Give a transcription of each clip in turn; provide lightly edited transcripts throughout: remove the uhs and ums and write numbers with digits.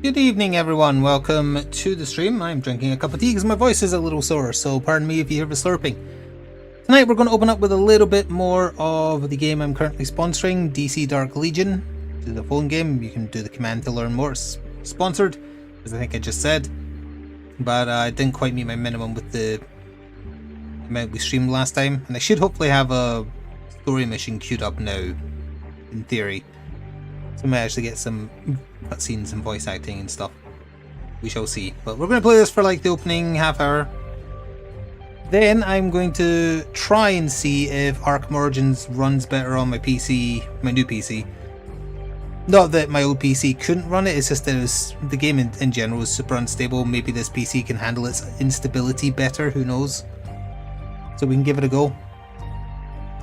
Good evening everyone, welcome to the stream. I'm drinking a cup of tea because my voice is a little sore, so pardon me if you hear the slurping. Tonight we're going to open up with a little bit more of the game I'm currently sponsoring, DC Dark Legion. This is a phone game, you can do the command to learn more. It's sponsored, as I think I just said, but I didn't quite meet my minimum with the amount we streamed last time, and I should hopefully have a story mission queued up now, in theory. So I might actually get some cutscenes and voice acting and stuff. We shall see. But we're going to play this for like the opening half hour. Then I'm going to try and see if Arkham Origins runs better on my PC, my new PC. Not that my old PC couldn't run it, it's just that the game in general is super unstable. Maybe this PC can handle its instability better, who knows. So we can give it a go.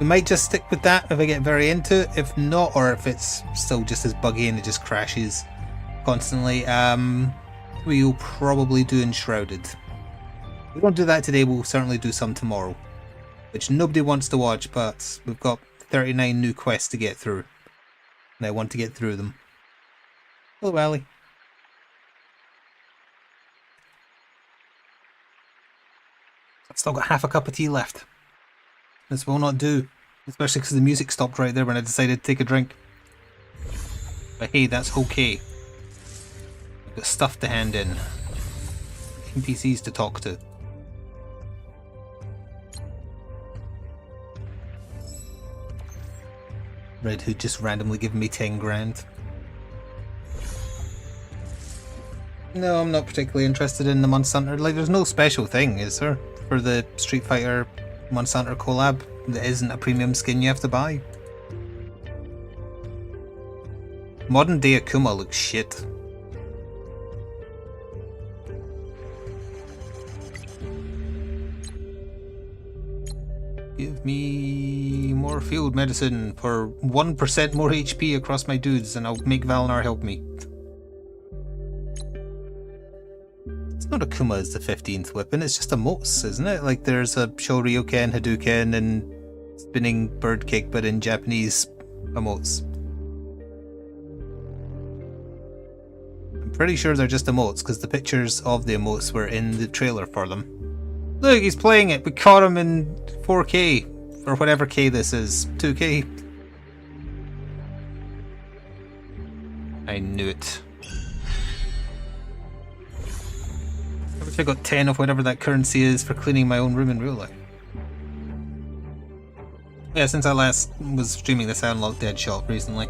We might just stick with that if I get very into it. If not, or if it's still just as buggy and it just crashes constantly, we'll probably do Enshrouded. If we don't do that today, we'll certainly do some tomorrow, which nobody wants to watch, but we've got 39 new quests to get through, and I want to get through them. Hello, Ali. I've still got half a cup of tea left. This will not do, especially because the music stopped right there when I decided to take a drink. But hey, that's okay. I've got stuff to hand in. NPCs to talk to. Red Hood just randomly giving me 10 grand. No, I'm not particularly interested in the Monster Hunter. Like, there's no special thing, is there? For the Street Fighter Monster Hunter collab that isn't a premium skin you have to buy. Modern day Akuma looks shit. Give me more field medicine for 1% more HP across my dudes and I'll make Valnar help me. It's not Akuma as the 15th weapon, it's just emotes, isn't it? Like there's a Shoryuken, Hadouken, and spinning bird kick, but in Japanese emotes. I'm pretty sure they're just emotes, because the pictures of the emotes were in the trailer for them. Look, he's playing it! We caught him in 4K, or whatever K this is. 2K. I knew it. I wish I got 10 of whatever that currency is for cleaning my own room in real life. Yeah, since I last was streaming this, I unlocked Deadshot recently.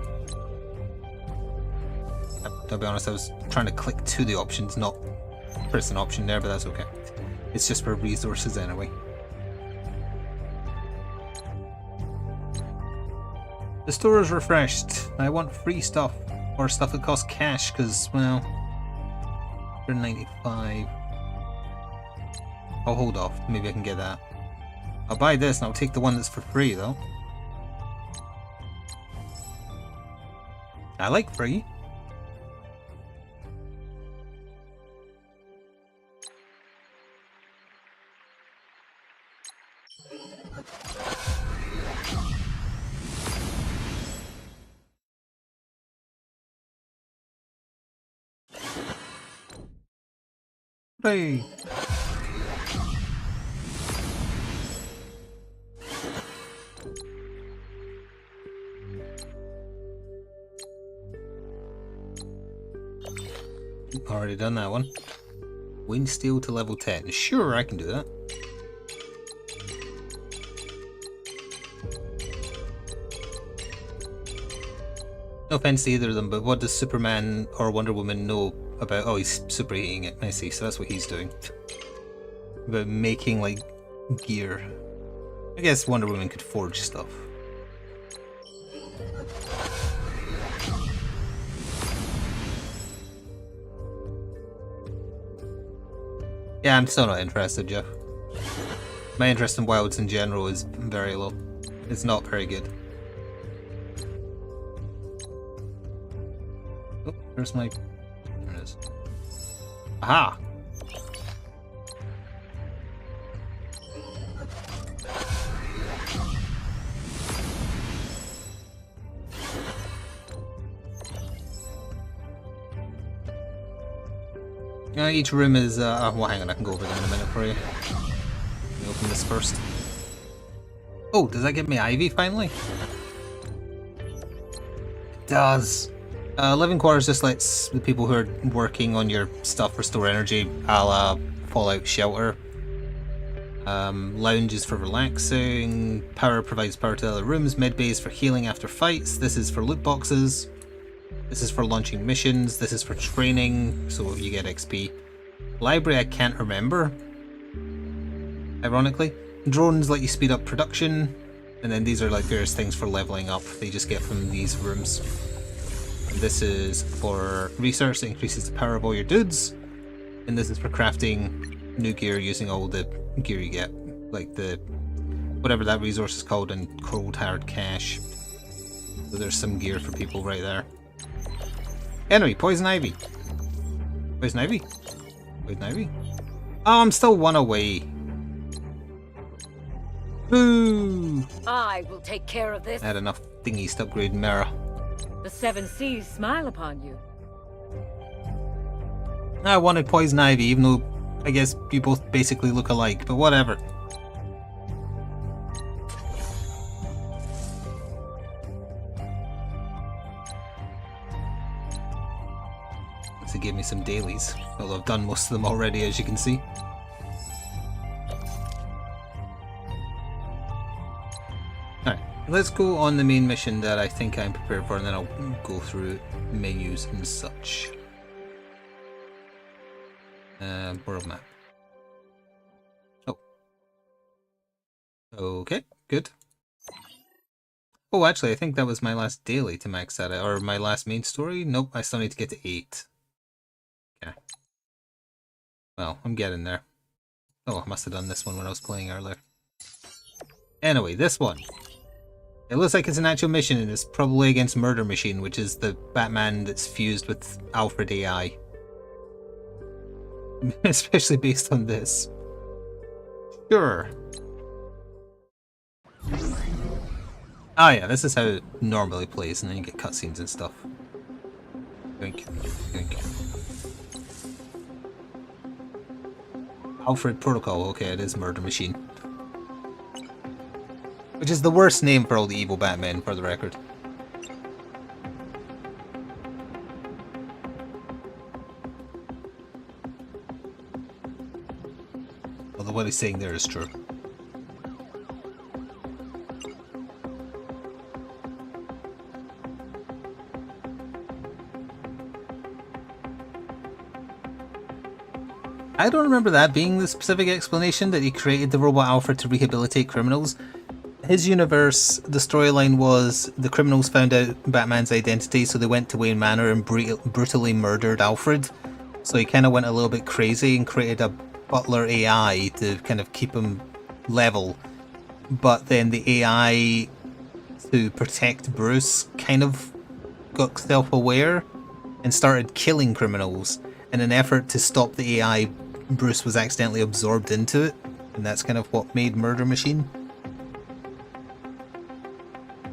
I'll be honest, I was trying to click to the options, not press an option there, but that's okay. It's just for resources anyway. The store is refreshed. I want free stuff, or stuff that costs cash, because, well, they're 95. I'll hold off, maybe I can get that. I'll buy this and I'll take the one that's for free though. I like free. Hey. Already done that one. Wind steel to level 10. Sure, I can do that. No offense to either of them, but what does Superman or Wonder Woman know about... Oh, he's superheating it. I see, so that's what he's doing. About making, like, gear. I guess Wonder Woman could forge stuff. Yeah, I'm still not interested, Jeff. My interest in wilds in general is very low. It's not very good. Oh, there's my... There it is. Aha! Each room is, well hang on, I can go over there in a minute for you. Let me open this first. Oh, does that give me Ivy finally? It does! Living quarters just lets the people who are working on your stuff restore energy, a la Fallout Shelter. Lounge is for relaxing, power provides power to other rooms, mid-bay is for healing after fights, this is for loot boxes, this is for launching missions, this is for training, so you get XP. Library I can't remember, ironically. Drones let you speed up production, and then these are like various things for leveling up, they just get from these rooms. And this is for research that increases the power of all your dudes, and this is for crafting new gear using all the gear you get, like the whatever that resource is called in cold hard cash. So there's some gear for people right there. Anyway, poison ivy. Poison ivy? Poison ivy? Oh, I'm still one away. Boo! I will take care of this. I had enough thingies to upgrade Mara. The seven seas smile upon you. I wanted poison ivy, even though I guess you both basically look alike, but whatever. So it gave me some dailies, although I've done most of them already, as you can see. Alright, let's go on the main mission that I think I'm prepared for, and then I'll go through menus and such. World map. Oh. Okay, good. Oh, actually, I think that was my last daily to max that out, or my last main story. Nope, I still need to get to 8. Okay. Well, I'm getting there. Oh, I must have done this one when I was playing earlier. Anyway, this one. It looks like it's an actual mission, and it's probably against Murder Machine, which is the Batman that's fused with Alfred AI. Especially based on this. Sure. Oh yeah, this is how it normally plays, and then you get cutscenes and stuff. Yoink, yoink. Alfred Protocol, okay, it is Murder Machine. Which is the worst name for all the evil Batmen, for the record. Although what he's saying there is true. I don't remember that being the specific explanation that he created the robot Alfred to rehabilitate criminals. His universe, the storyline was the criminals found out Batman's identity, so they went to Wayne Manor and brutally murdered Alfred. So he kind of went a little bit crazy and created a butler AI to kind of keep him level. But then the AI, to protect Bruce, kind of got self-aware and started killing criminals. In an effort to stop the AI, Bruce was accidentally absorbed into it, and that's kind of what made Murder Machine.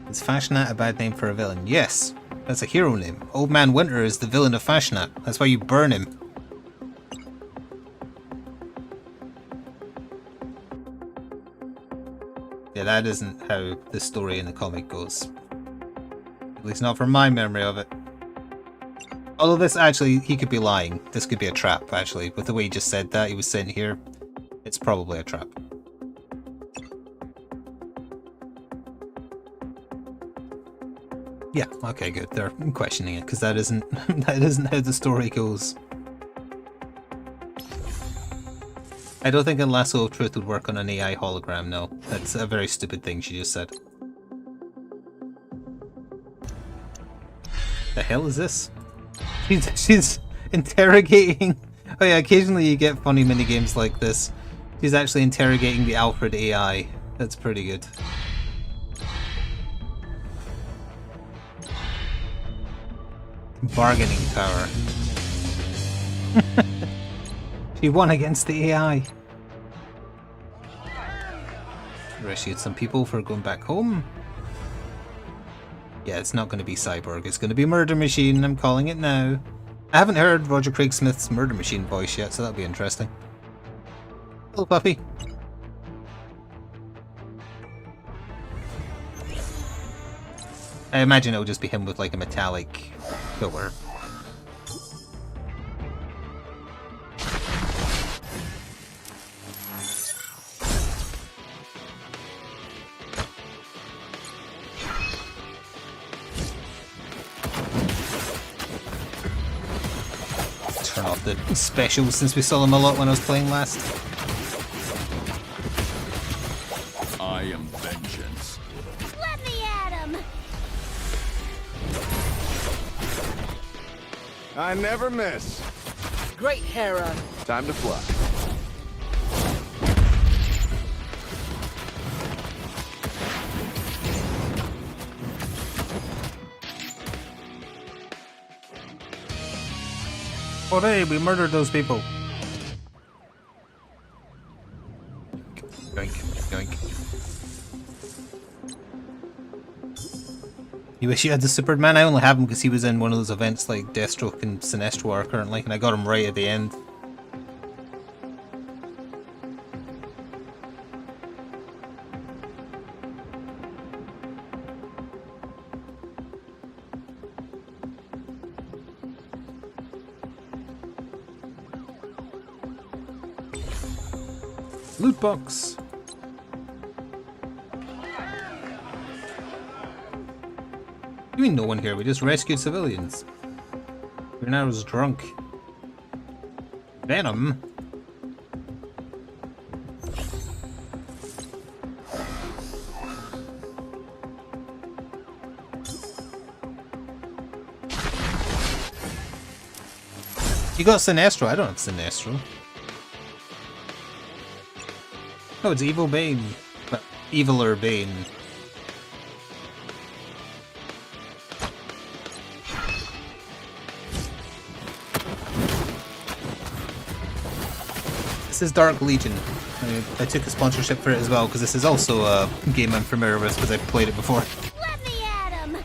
Is Fashionat a bad name for a villain? Yes, that's a hero name. Old Man Winter is the villain of Fashionat. That's why you burn him. Yeah, that isn't how the story in the comic goes. At least not from my memory of it. Although this actually, he could be lying. This could be a trap, actually. With the way he just said that, he was sent here. It's probably a trap. Yeah, okay, good. They're questioning it, because that isn't that isn't how the story goes. I don't think a lasso of truth would work on an AI hologram, no. That's a very stupid thing she just said. The hell is this? She's interrogating... Oh yeah, occasionally you get funny minigames like this. She's actually interrogating the Alfred AI. That's pretty good. Bargaining power. She won against the AI. Rescued some people for going back home. Yeah, it's not going to be Cyborg. It's going to be Murder Machine. I'm calling it now. I haven't heard Roger Craig Smith's Murder Machine voice yet, so that'll be interesting. Hello, puppy. I imagine it'll just be him with like a metallic filter. Turn off the specials since we saw them a lot when I was playing last. I am vengeance. Let me at him! I never miss. Great Hera. Time to fly. Hooray, we murdered those people. Yoink, yoink. You wish you had the Superman? I only have him because he was in one of those events like Deathstroke and Sinestro are currently, and I got him right at the end. Loot box. Doing no one here, we just rescued civilians. We're now just drunk. Venom? You got Sinestro, I don't have Sinestro. Oh, it's Evil Bane. But eviler Bane. This is Dark Legion. I took a sponsorship for it as well because this is also a game I'm familiar with because I've played it before. Let me at him!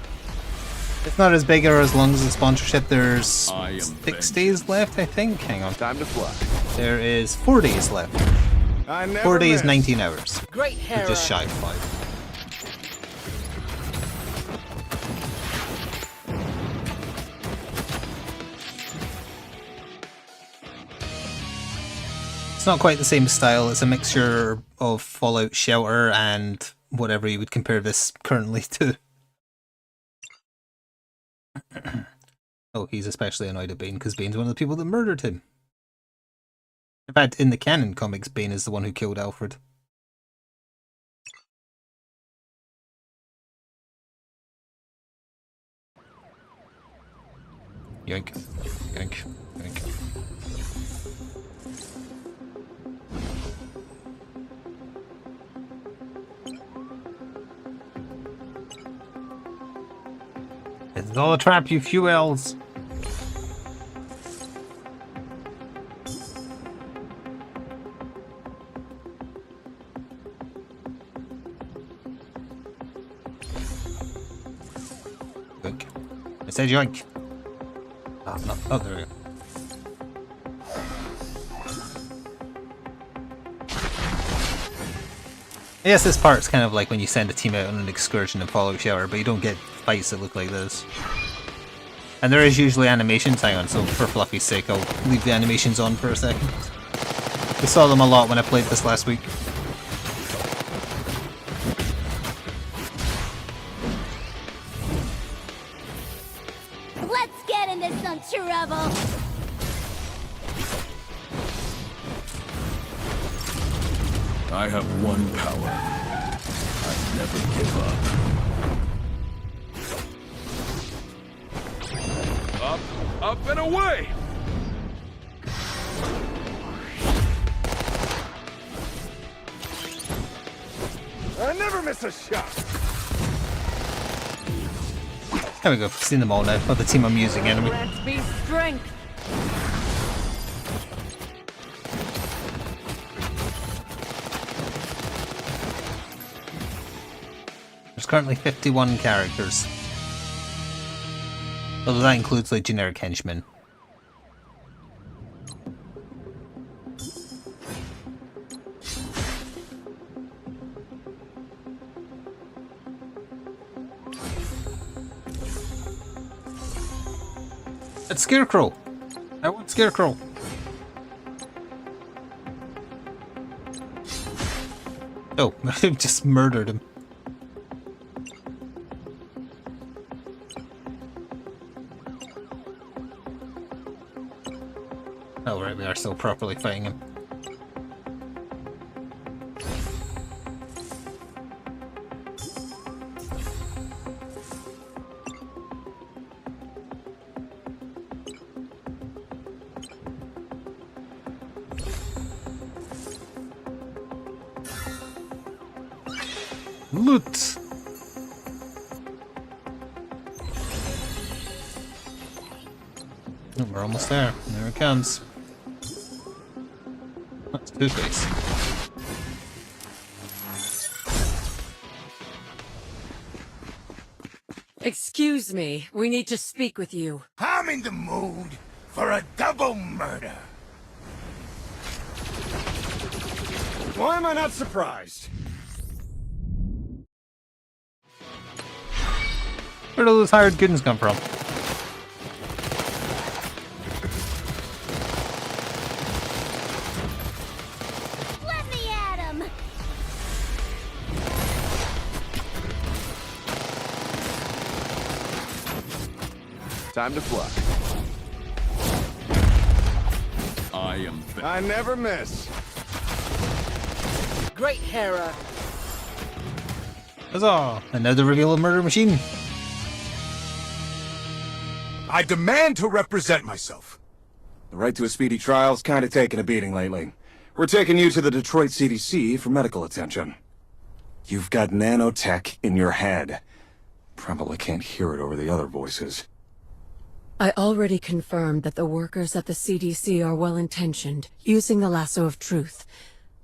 It's not as big or as long as the sponsorship. There's I am 6 days left, I think. Hang on. Time to fly. There is 4 days left. I never 4 days, miss. 19 hours. Great We're Hera. just shy of 5. It's not quite the same style. It's a mixture of Fallout Shelter and whatever you would compare this currently to. Oh, he's especially annoyed at Bane because Bane's one of the people that murdered him. In fact, in the canon comics, Bane is the one who killed Alfred. Yoink, yoink, yoink. It's all a trap, you few elves. Yoink. I said yoink. Oh, no. Oh, there we go. I guess this part's kind of like when you send a team out on an excursion in Fallout Shelter, but you don't get fights that look like this. And there is usually animations. Hang on, so for Fluffy's sake, I'll leave the animations on for a second. We saw them a lot when I played this last week. Let's get into some trouble! I have one power. I never give up. Up and away! I never miss a shot. There we go, seen them all now. Not the team I'm using enemy. Let's be strength. There's currently 51 characters. Although that includes like generic henchmen. It's Scarecrow. I want Scarecrow. Oh, I just murdered him. Oh, right, we are still properly fighting him. Loot! Oh, we're almost there. There it comes. That's Two-Face. Excuse me, we need to speak with you. I'm in the mood for a double murder. Why am I not surprised? Where do those hired goons come from? Let me at him! Time to fly. I am I never miss. Great Hera. Huzzah! Another reveal of Murder Machine. I demand to represent myself. The right to a speedy trial's kind of taken a beating lately. We're taking you to the Detroit CDC for medical attention. You've got nanotech in your head. Probably can't hear it over the other voices. I already confirmed that the workers at the CDC are well-intentioned, using the lasso of truth.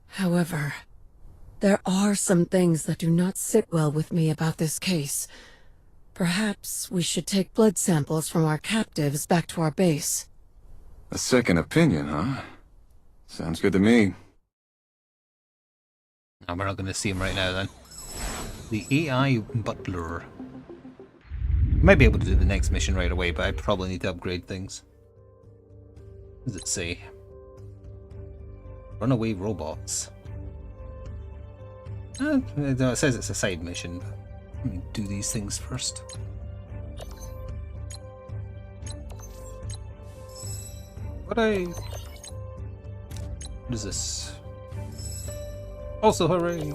However, there are some things that do not sit well with me about this case. Perhaps we should take blood samples from our captives back to our base. A second opinion, huh? Sounds good to me. Oh, we're not going to see him right now then. The AI Butler. Might be able to do the next mission right away, but I probably need to upgrade things. What does it say? Runaway robots. It says it's a side mission, but let me do these things first. What is this? Also, hooray!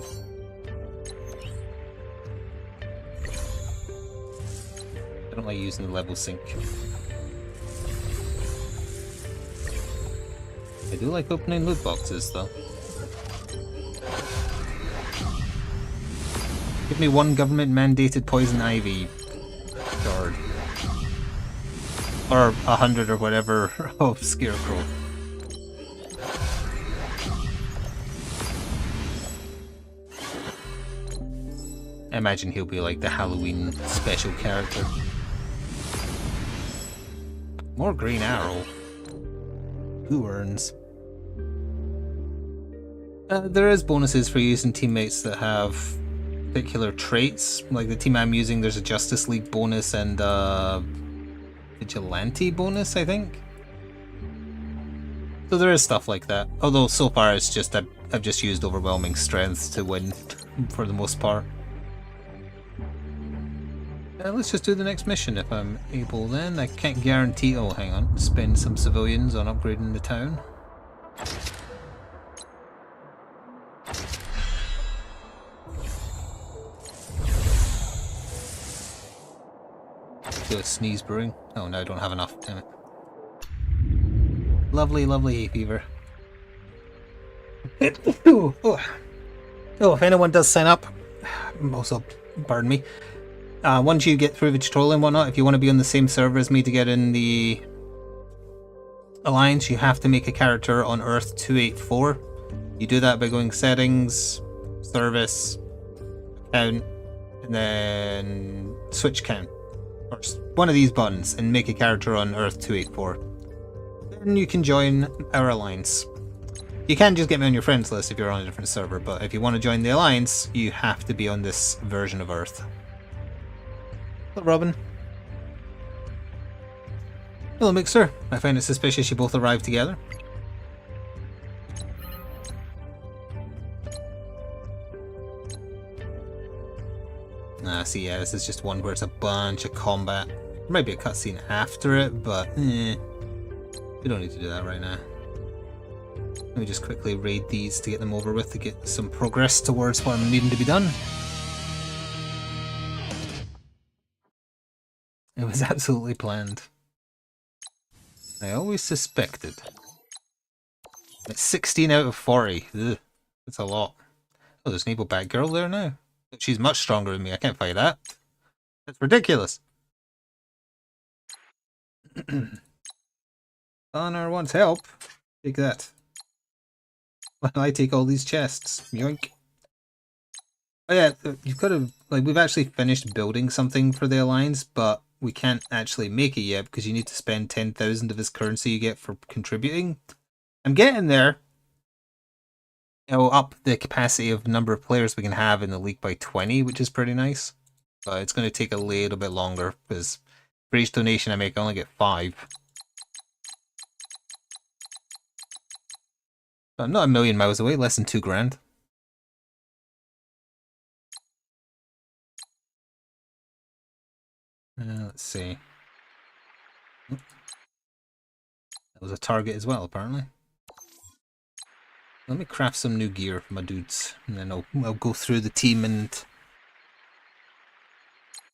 I don't like using the level sync. I do like opening loot boxes, though. Give me one government-mandated poison ivy shard. Or 100 or whatever of Scarecrow. I imagine he'll be like the Halloween special character. More Green Arrow. Who earns? There is bonuses for using teammates that have particular traits. Like the team I'm using, there's a Justice League bonus and a Vigilante bonus, I think. So there is stuff like that. Although so far it's just I've just used overwhelming strength to win for the most part. Let's just do the next mission if I'm able then. I can't guarantee... Oh, hang on. Spend some civilians on upgrading the town. Do a sneeze brewing. Oh, no, I don't have enough. Damn it. Lovely, lovely hay fever. Oh, if anyone does sign up... Also, pardon me. Once you get through the tutorial and whatnot, if you want to be on the same server as me to get in the Alliance, you have to make a character on Earth 284. You do that by going Settings, Service, Account, and then Switch Count. Or one of these buttons, and make a character on Earth 284. Then you can join our Alliance. You can just get me on your friends list if you're on a different server, but if you want to join the Alliance, you have to be on this version of Earth. Hello, Robin. Hello, Mixer. I find it suspicious you both arrived together. See, yeah, this is just one where it's a bunch of combat. There might be a cutscene after it, but we don't need to do that right now. Let me just quickly raid these to get them over with to get some progress towards what I'm needing to be done. It was absolutely planned. I always suspected. It's 16 out of 40. Ugh, that's a lot. Oh, there's an evil bad girl there now. She's much stronger than me. I can't fight that. That's ridiculous. Honor wants help. Take that. Why do I take all these chests? Yoink. Oh yeah, you've got to, like, we've actually finished building something for the Alliance, but we can't actually make it yet because you need to spend 10,000 of this currency you get for contributing. I'm getting there. It'll up the capacity of number of players we can have in the league by 20, which is pretty nice. But it's going to take a little bit longer because for each donation I make, I only get 5. But I'm not a million miles away, less than 2 grand. Let's see. That was a target as well, apparently. Let me craft some new gear for my dudes, and then I'll go through the team and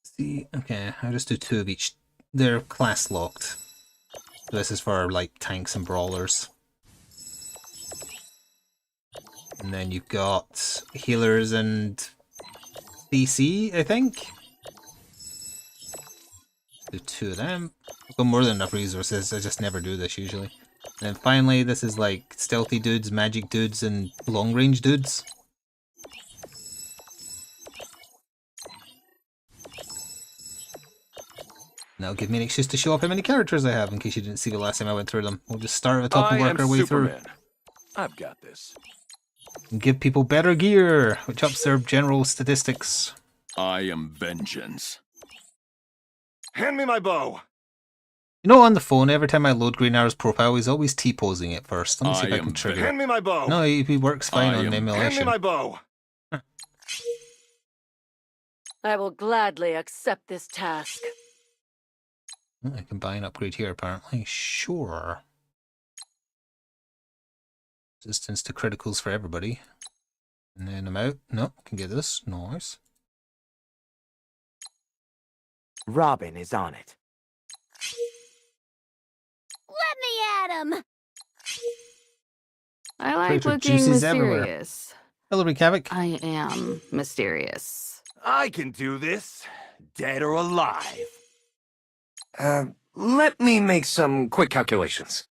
see. Okay, I'll just do 2 of each. They're class locked. So this is for like tanks and brawlers. And then you've got healers and DC, I think. Do 2 of them. I've got more than enough resources, I just never do this usually. And then finally, this is like stealthy dudes, magic dudes, and long range dudes. And that'll give me an excuse to show off how many characters I have in case you didn't see the last time I went through them. We'll just start at the top and work our way through. I've got this. And give people better gear, which ups their general statistics. I am vengeance. Hand me my bow. You know, on the phone, every time I load Green Arrow's profile, he's always T-posing it first. Let me see if I can trigger Hand it. me my bow. No, he works fine on Hand me emulation. my bow. I will gladly accept this task. I can buy an upgrade here, apparently. Sure. Resistance to criticals for everybody. And then I'm out. No, can get this. Nice. Robin is on it. Let me at him! I like Creature looking juices everywhere. mysterious. Hillary Cavic. I am mysterious. I can do this, dead or alive. Let me make some quick calculations.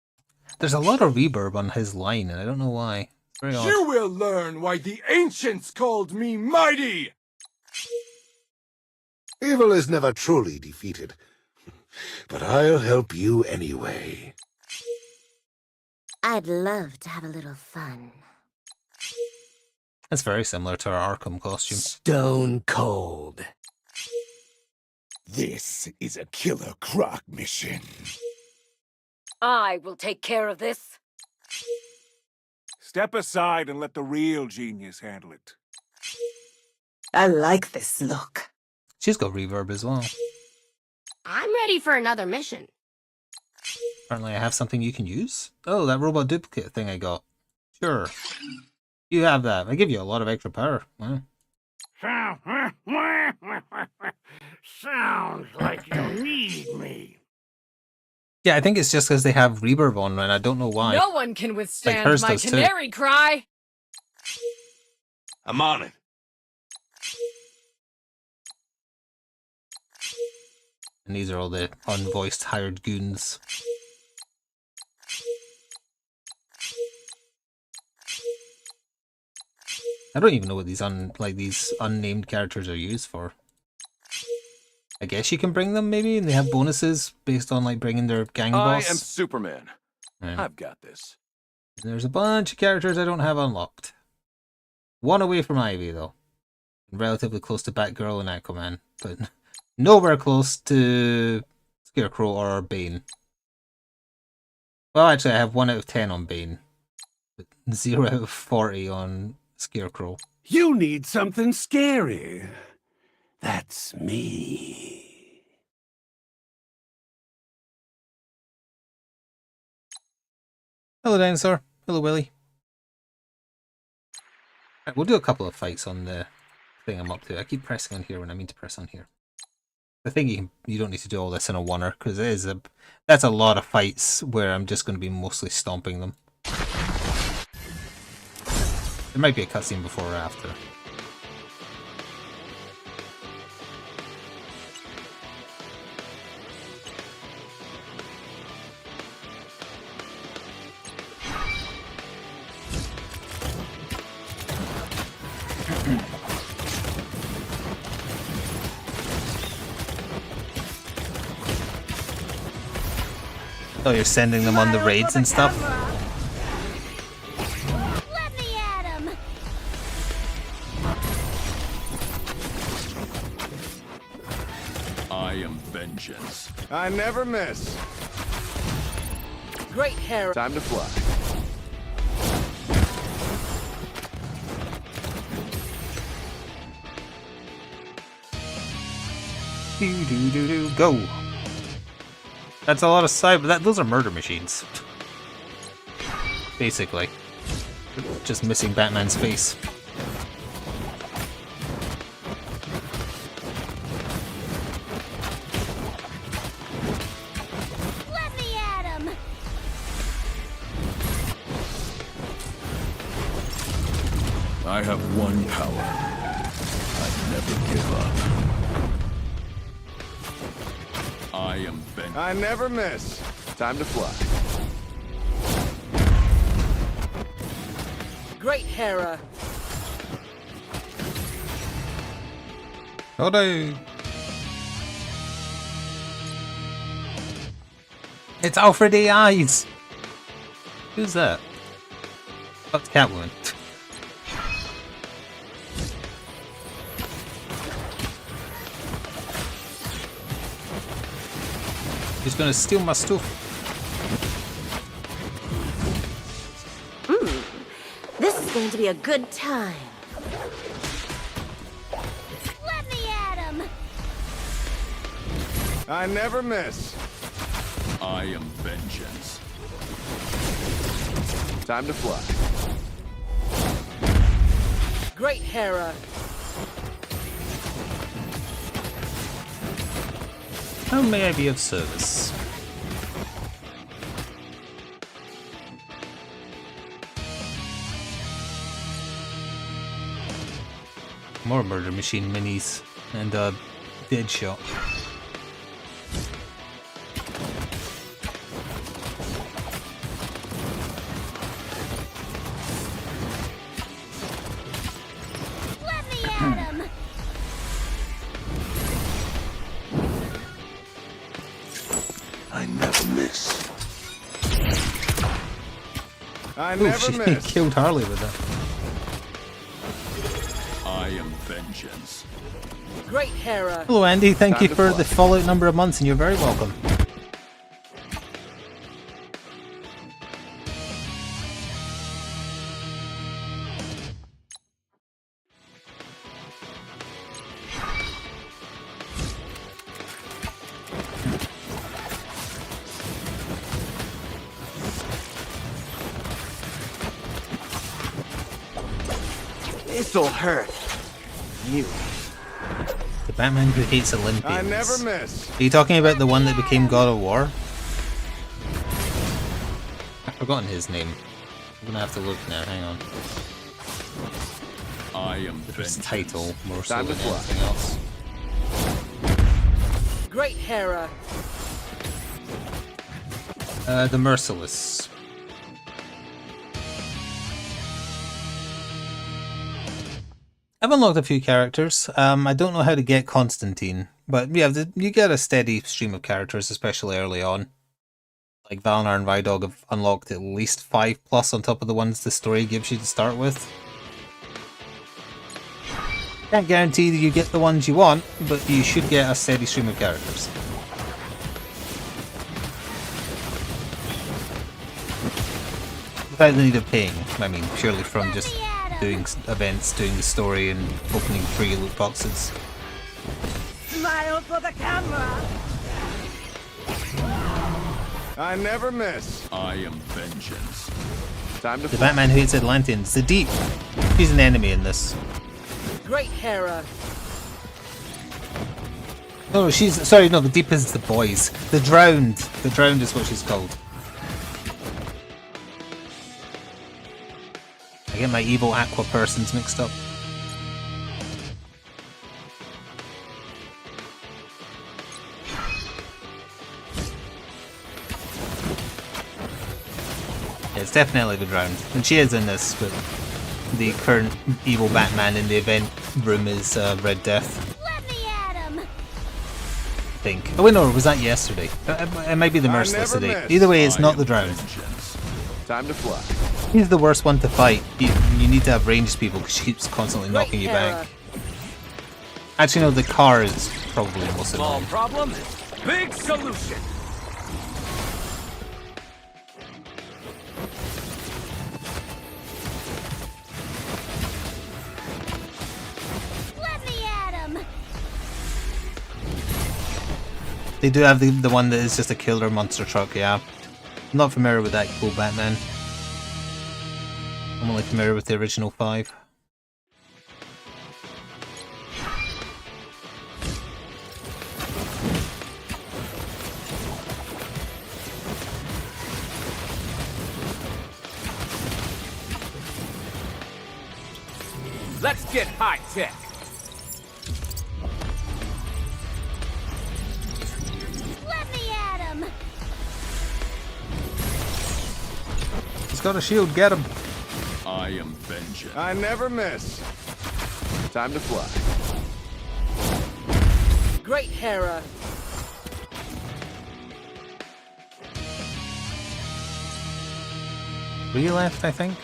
There's a lot of reverb on his line, and I don't know why. It's very odd. You will learn why the ancients called me mighty! Evil is never truly defeated. But I'll help you anyway. I'd love to have a little fun. That's very similar to our Arkham costume. Stone cold. This is a Killer Croc mission. I will take care of this. Step aside and let the real genius handle it. I like this look. She's got reverb as well. I'm ready for another mission. Apparently I have something you can use. Oh, that robot duplicate thing I got. Sure. You have that. I give you a lot of extra power. Wow. Sounds like you need me. Yeah, I think it's just because they have reverb on, and I don't know why. No one can withstand hers my does too. canary cry. I'm on it. And these are all the unvoiced hired goons. I don't even know what these unnamed characters are used for. I guess you can bring them maybe, and they have bonuses based on like bringing their gang boss. I am Superman. Yeah. I've got this. And there's a bunch of characters I don't have unlocked. One away from Ivy though, and relatively close to Batgirl and Aquaman, but nowhere close to Scarecrow or Bane. Well, actually, I have 1 out of 10 on Bane, but 0 out of 40 on Scarecrow. You need something scary. That's me. Hello, Dinosaur. Hello, Willy. Right, we'll do a couple of fights on the thing I'm up to. I keep pressing on here when I mean to press on here. I think you don't need to do all this in a oneer, because that's a lot of fights where I'm just going to be mostly stomping them. There might be a cutscene before or after. Oh, you're sending them on the raids and stuff? Let me at him! I am vengeance. I never miss. Great hair. Time to fly. Go! That's a lot of those are murder machines. Basically. Just missing Batman's face. Let me at him! I have one power. I never give up. I am vengeance. I never miss. Time to fly. Great Hera. Hold on. It's Alfred A. Eyes! Who's that? Oh, it's Catwoman. He's gonna steal my stuff. This is going to be a good time. Let me at him! I never miss. I am vengeance. Time to fly. Great Hera. How may I be of service? More Murder Machine minis and Deadshot. Let me at him! I never miss. I Oh, never she miss. killed Harley with that. I am vengeance. Great Hera. Hello, Andy. Thank Time you to for fly. the Fallout number of months, and you're very welcome. This'll hurt. You. The Batman who hates Olympians. I never miss. Are you talking about the one that became God of War? I've forgotten his name. I'm gonna have to look now, hang on. I am His vengeance. title, more so Time to than fly. anything else. Great Hera. The Merciless. I've unlocked a few characters. I don't know how to get Constantine, but yeah, you get a steady stream of characters, especially early on. Like Valnar and Vidog have unlocked at least 5+ on top of the ones the story gives you to start with. Can't guarantee that you get the ones you want, but you should get a steady stream of characters. without the need of paying. I mean, purely from just doing events, doing the story, and opening free loot boxes. Smile for the camera. I never miss. I am vengeance. Time to The fly. Batman who hates Atlanteans, the Deep. She's an enemy in this. Great Hera. No, she's sorry. No, the Deep is the boys. The Drowned. The Drowned is what she's called. I get my evil aqua persons mixed up. Yeah, it's definitely the Drowned, and she is in this. But the current evil Batman in the event room is Red Death. Let me at him. I think. Oh wait, no, was that yesterday? It might be the I Merciless never today. miss. Either way, it's I not am the Drowned. vengeance. Time to fly. He's the worst one to fight. You need to have ranged people because she keeps constantly Great knocking you Hera. back. Actually, no, the car is probably the most Small annoying. problem, big solution. Let me at him. They do have the one that is just a killer monster truck, yeah. I'm not familiar with that cool Batman. I'm only familiar with the original 5. Let's get high tech. Let me at him. He's got a shield, get him. I am vengeance. I never miss. Time to fly. Great Hera. 3 left, I think.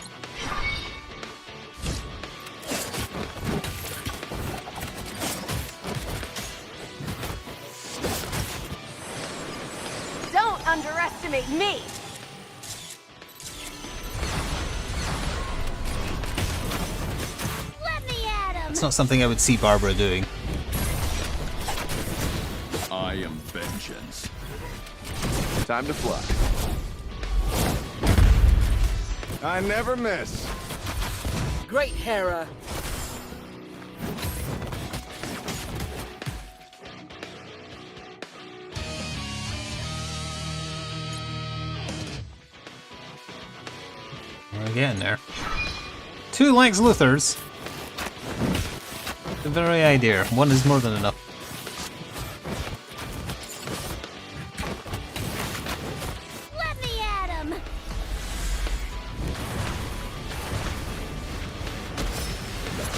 Don't underestimate me. Let me at him. It's not something I would see Barbara doing. I am vengeance. Time to fly. I never miss. Great Hera. We're getting there. 2 Lex Luthors. The very idea. 1 is more than enough. Let me at him.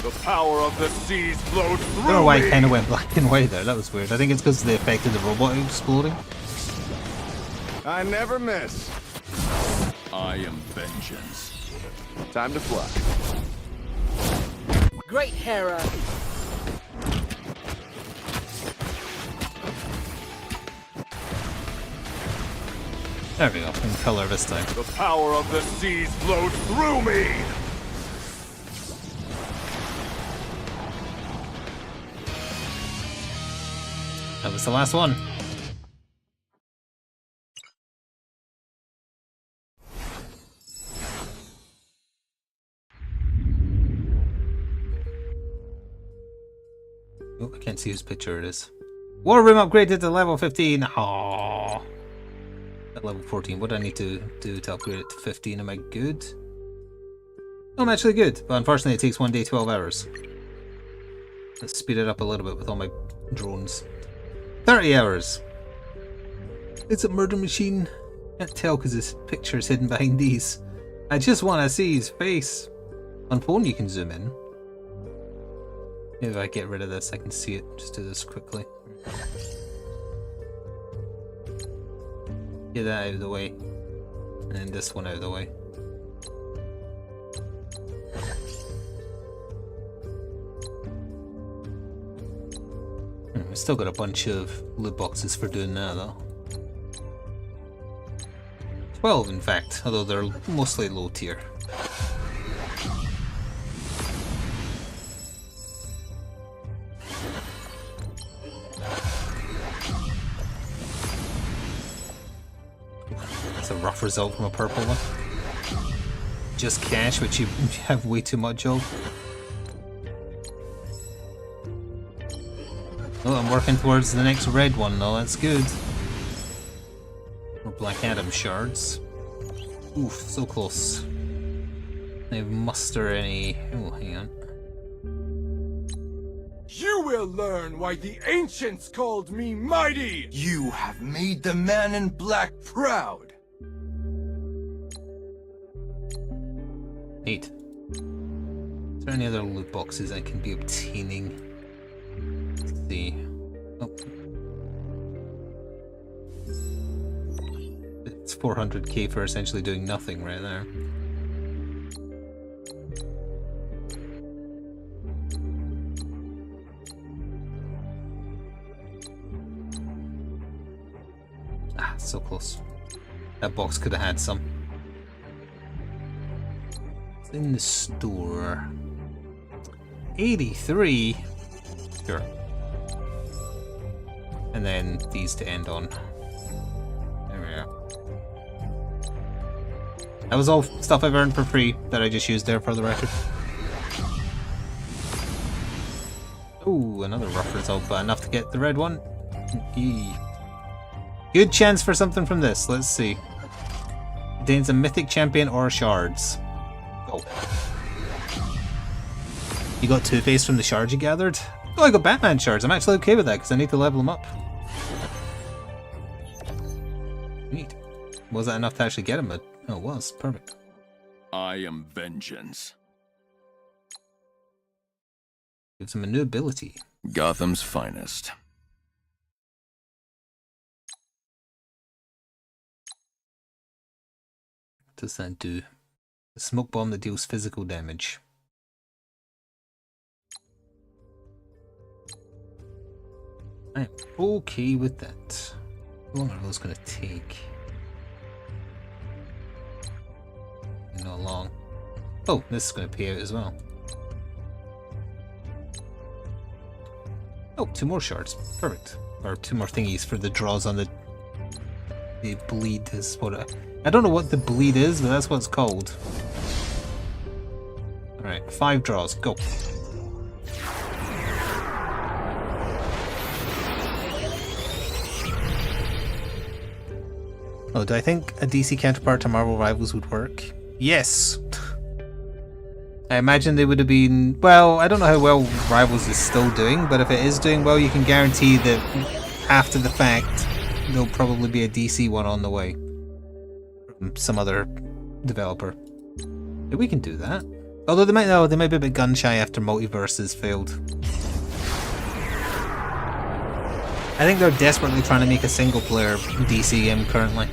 The power of the seas flows through I don't know why me. it kind of went black and white there. That was weird. I think it's because of the effect of the robot exploding. I never miss. I am vengeance. Time to fly. Great Hera. There we go. In color this time. The power of the seas flows through me. That was the last one. Oh, I can't see whose picture it is. War room upgraded to level 15. Aww. At level 14. What do I need to do to upgrade it to 15? Am I good? No, I'm actually good, but unfortunately it takes 1 day, 12 hours. Let's speed it up a little bit with all my drones. 30 hours. It's a murder machine. Can't tell because his picture is hidden behind these. I just want to see his face. On phone you can zoom in. Maybe if I get rid of this I can see it. Just do this quickly. Get that out of the way. And then this one out of the way. I still got a bunch of loot boxes for doing that though. 12 in fact, although they're mostly low tier. That's a rough result from a purple one. Just cash, which you have way too much of. Oh, I'm working towards the next red one though, that's good. More Black Adam shards. Oof, so close. They muster any... Oh, hang on. You will learn why the ancients called me mighty! You have made the man in black proud! Neat. Is there any other loot boxes I can be obtaining? Let's see. Oh. It's 400k for essentially doing nothing right there. Ah, so close. That box could have had some. It's in the store. 83? Sure. And then these to end on. There we go. That was all stuff I've earned for free that I just used there for the record. Ooh, another rough result, but enough to get the red one. Eee. Good chance for something from this. Let's see. Contains a mythic champion or shards. Go. You got Two-Face from the shards you gathered? Oh, I got Batman shards. I'm actually okay with that because I need to level them up. Neat. Was that enough to actually get him? Oh, it was. Perfect. I am vengeance. Gives him a new ability. Gotham's finest. What does that do? A smoke bomb that deals physical damage. I'm okay with that. How long are those going to take? Not long. Oh, this is going to pay out as well. Oh, 2 more shards. Perfect. Or 2 more thingies for the draws on the bleed is what I don't know what the bleed is, but that's what it's called. Alright, 5 draws. Go. Oh, do I think a DC counterpart to Marvel Rivals would work? Yes! I imagine they would have been... Well, I don't know how well Rivals is still doing, but if it is doing well, you can guarantee that after the fact, there'll probably be a DC one on the way. From some other developer. Yeah, we can do that. Although they might be a bit gun-shy after Multiverses failed. I think they're desperately trying to make a single-player DC game currently.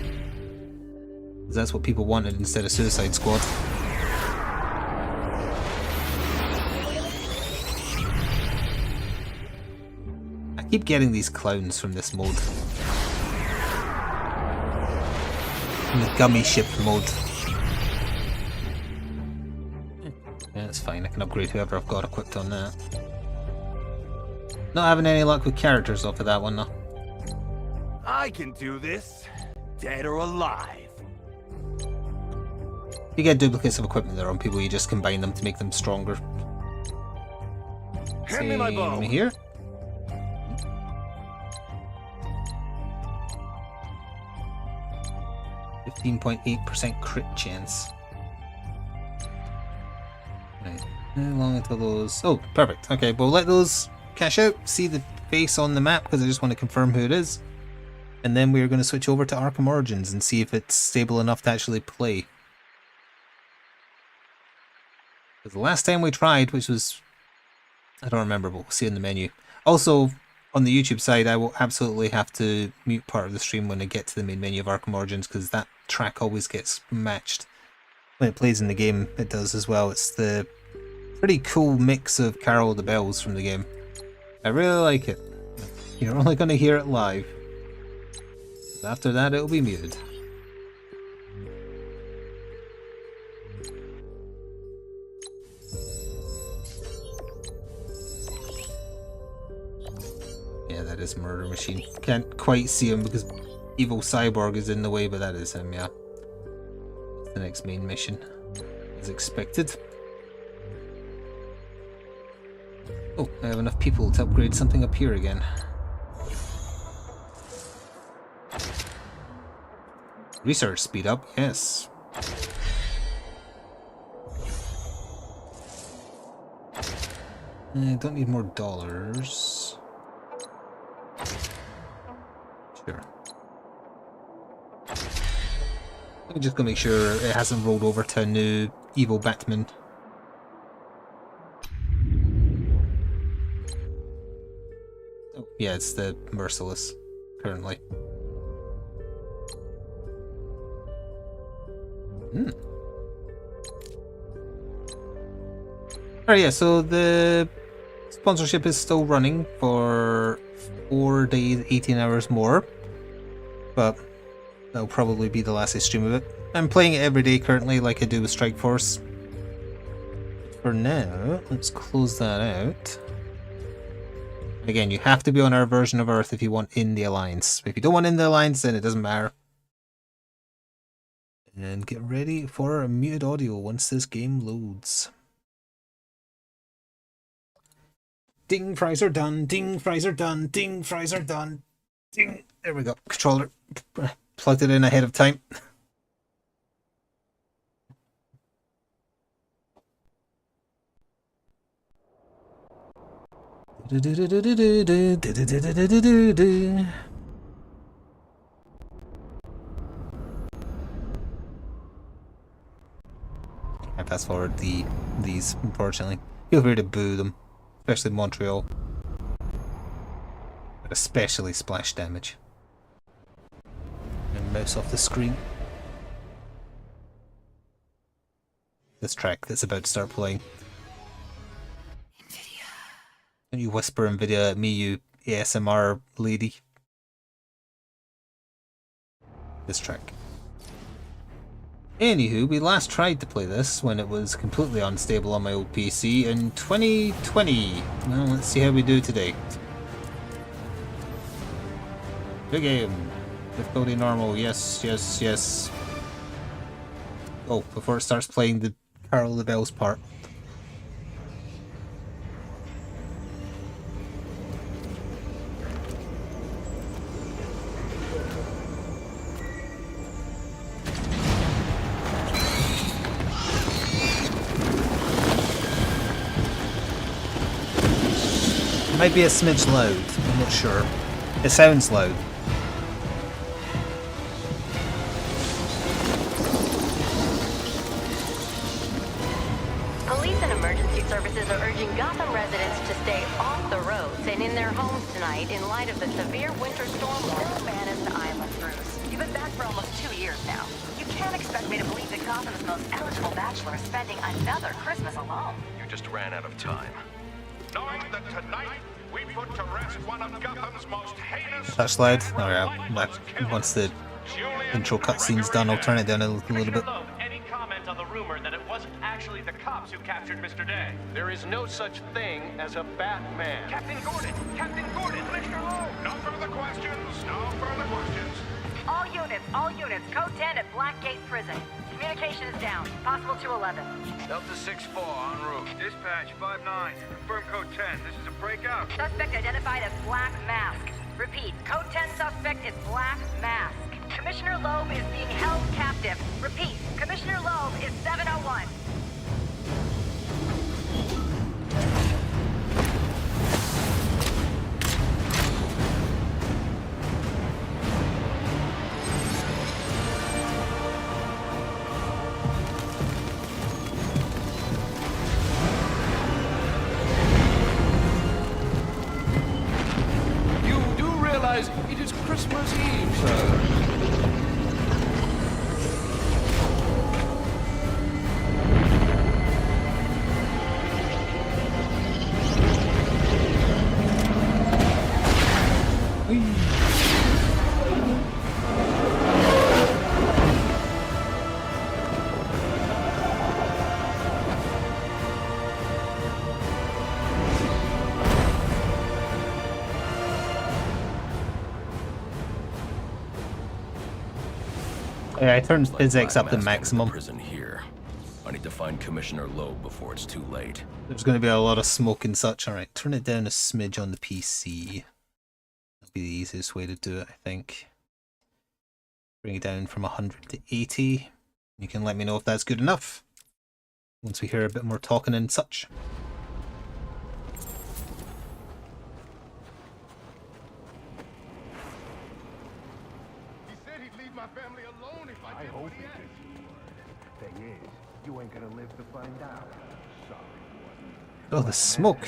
Because that's what people wanted instead of Suicide Squad. I keep getting these clowns from this mode. From the gummy ship mode. Yeah, that's fine. I can upgrade whoever I've got equipped on that. Not having any luck with characters off of that one though. I can do this, dead or alive. You get duplicates of equipment there on people, you just combine them to make them stronger. Hand me my bow. Same here. .8% crit chance. Right. How long until those... Oh, perfect. Okay, we'll let those cash out, see the face on the map because I just want to confirm who it is. And then we're going to switch over to Arkham Origins and see if it's stable enough to actually play. Because the last time we tried, which was... I don't remember, but we'll see in the menu. Also, on the YouTube side, I will absolutely have to mute part of the stream when I get to the main menu of Arkham Origins because that track always gets matched. When it plays in the game, it does as well. It's the pretty cool mix of Carol of the Bells from the game. I really like it. You're only going to hear it live. After that, it'll be muted. this murder machine. Can't quite see him because evil cyborg is in the way, but that is him, yeah. It's the next main mission, as expected. Oh, I have enough people to upgrade something up here again. Research speed up, yes. I don't need more dollars. Sure. I'm just gonna make sure it hasn't rolled over to a new evil Batman. Oh, yeah, it's the Merciless currently. Alright, yeah, so the sponsorship is still running for 4 days, 18 hours more, but that'll probably be the last I stream of it. I'm playing it every day currently, like I do with Strike Force. For now, let's close that out. Again, you have to be on our version of Earth if you want in the Alliance. If you don't want in the Alliance, then it doesn't matter. And get ready for a muted audio once this game loads. Ding, fries are done, ding, fries are done, ding, fries are done, ding. There we go. Controller plugged it in ahead of time. I fast forward these, unfortunately. Feel free to boo them. Especially Montreal. But especially splash damage. And mouse off the screen. This track that's about to start playing. NVIDIA. Don't you whisper NVIDIA at me, you ASMR lady. This track. Anywho, we last tried to play this when it was completely unstable on my old PC in 2020. Well, let's see how we do today. Good game. Difficulty normal. Yes, yes, yes. Oh, before it starts playing the Carol of the Bells part. Might be a smidge loud, I'm not sure. It sounds loud. Police and emergency services are urging Gotham residents to stay off the roads and in their homes tonight in light of the severe winter storm. Bill Bannon's Island, Bruce. You've been back for almost 2 years now. You can't expect me to believe that Gotham's most eligible bachelor is spending another Christmas alone. You just ran out of time. Knowing that tonight we put to rest one of Gotham's most heinous... That's loud. Alright, once the intro cutscene's done, I'll turn it down a little bit. Any comment on the rumor that it wasn't actually the cops who captured Mr. Day? There is no such thing as a Batman. Captain Gordon! Captain Gordon! Mr. Lowe! No further questions! No further questions! All units, code 10 at Blackgate Prison. Communication is down. Possible to 11. Delta 6-4 en route. Dispatch 5-9. Confirm code 10. This is a breakout. Suspect identified as Black Mask. Repeat, code 10 suspect is Black Mask. Commissioner Loeb is being held captive. Repeat, Commissioner Loeb is 701. It is Christmas Eve, sir. Yeah, I turned Looks like physics Black up to Mask entered the maximum. prison here. I need to find Commissioner Loeb before it's too late. There's going to be a lot of smoke and such. Alright, turn it down a smidge on the PC. That'll be the easiest way to do it, I think. Bring it down from 100 to 80. You can let me know if that's good enough once we hear a bit more talking and such. He said he'd leave my family alone if I did what he asked. Thing is, you ain't gonna live to find out. Sorry. Oh, the smoke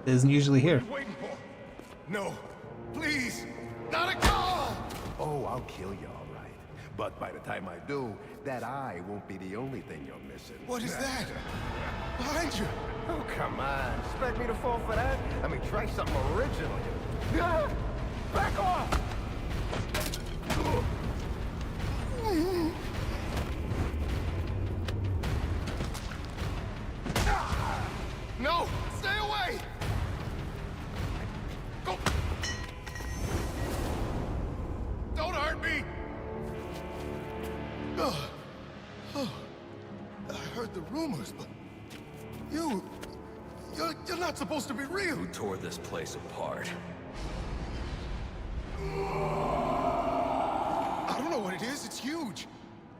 isn't usually here. Waiting for? No. Please. Not a call! Oh, I'll kill you, all right. But by the time I do, that eye won't be the only thing you're missing. What is that? Behind you. Oh, come on. Expect me to fall for that? I mean, try something original. Ah! Back off! No! Stay away! Go! Don't hurt me! Oh. I heard the rumors, but you're not supposed to be real. Who tore this place apart? I don't know what it is. It's huge.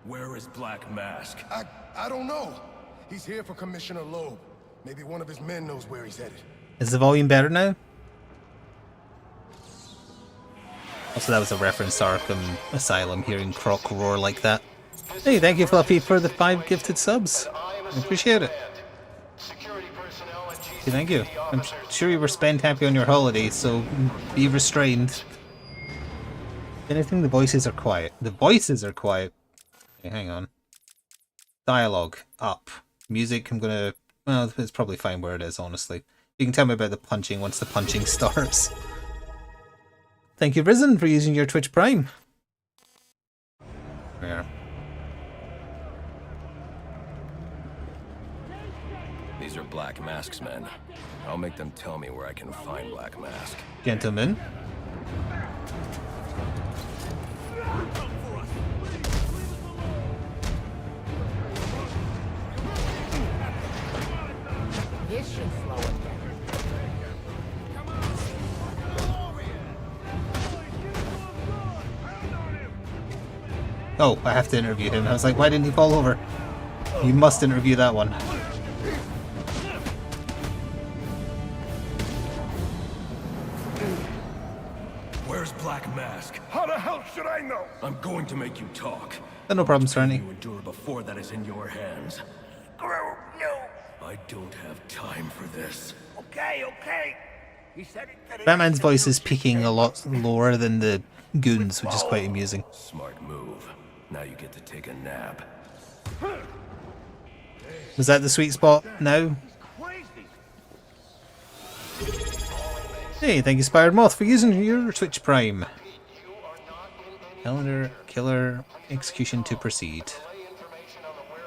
Where is Black Mask? I don't know. He's here for Commissioner Loeb. Maybe one of his men knows where he's headed. Is the volume better now? Also, that was a reference to Arkham Asylum, hearing Croc roar like that. Hey, thank you, Fluffy, for the 5 gifted subs. I appreciate it. Okay, thank you. I'm sure you were spent happy on your holiday, so be restrained. If anything, the voices are quiet. The voices are quiet. Okay, hang on. Dialogue, up. Music, I'm gonna... Well, it's probably fine where it is, honestly. You can tell me about the punching once the punching starts. Thank you, Risen, for using your Twitch Prime. Yeah. These are Black Mask's men. I'll make them tell me where I can find Black Mask. Gentlemen. This should slow it down. Oh, I have to interview him. I was like, why didn't he fall over? You must interview that one. Where's Black Mask? How the hell should I know? I'm going to make you talk. No problem, Cerny. You endure before that is in your hands. No. I don't have time for this. Okay. He said it. Batman's voice is peaking a lot lower than the goons, which is quite amusing. Smart move. Now you get to take a nap. Was that the sweet spot now? Hey, thank you, Spired Moth, for using your Twitch Prime. Calendar, killer, execution to proceed.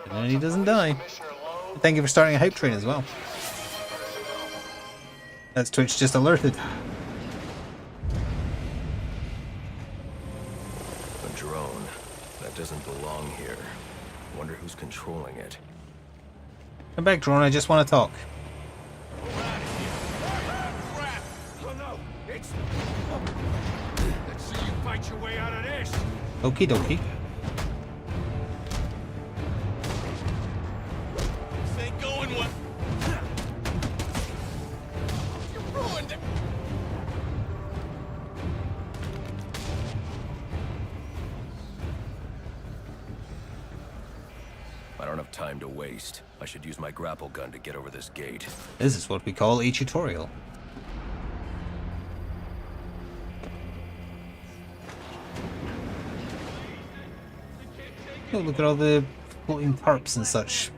And then he doesn't die. Thank you for starting a hype train as well. That's Twitch just alerted. A drone. That doesn't belong here. Wonder who's controlling it. Come back, drone, I just want to talk. Let's see you fight your way out of this. Okie dokie. This ain't going well. You ruined it. I don't have time to waste. I should use my grapple gun to get over this gate. This is what we call a tutorial. Oh, look at all the floating tarps and such.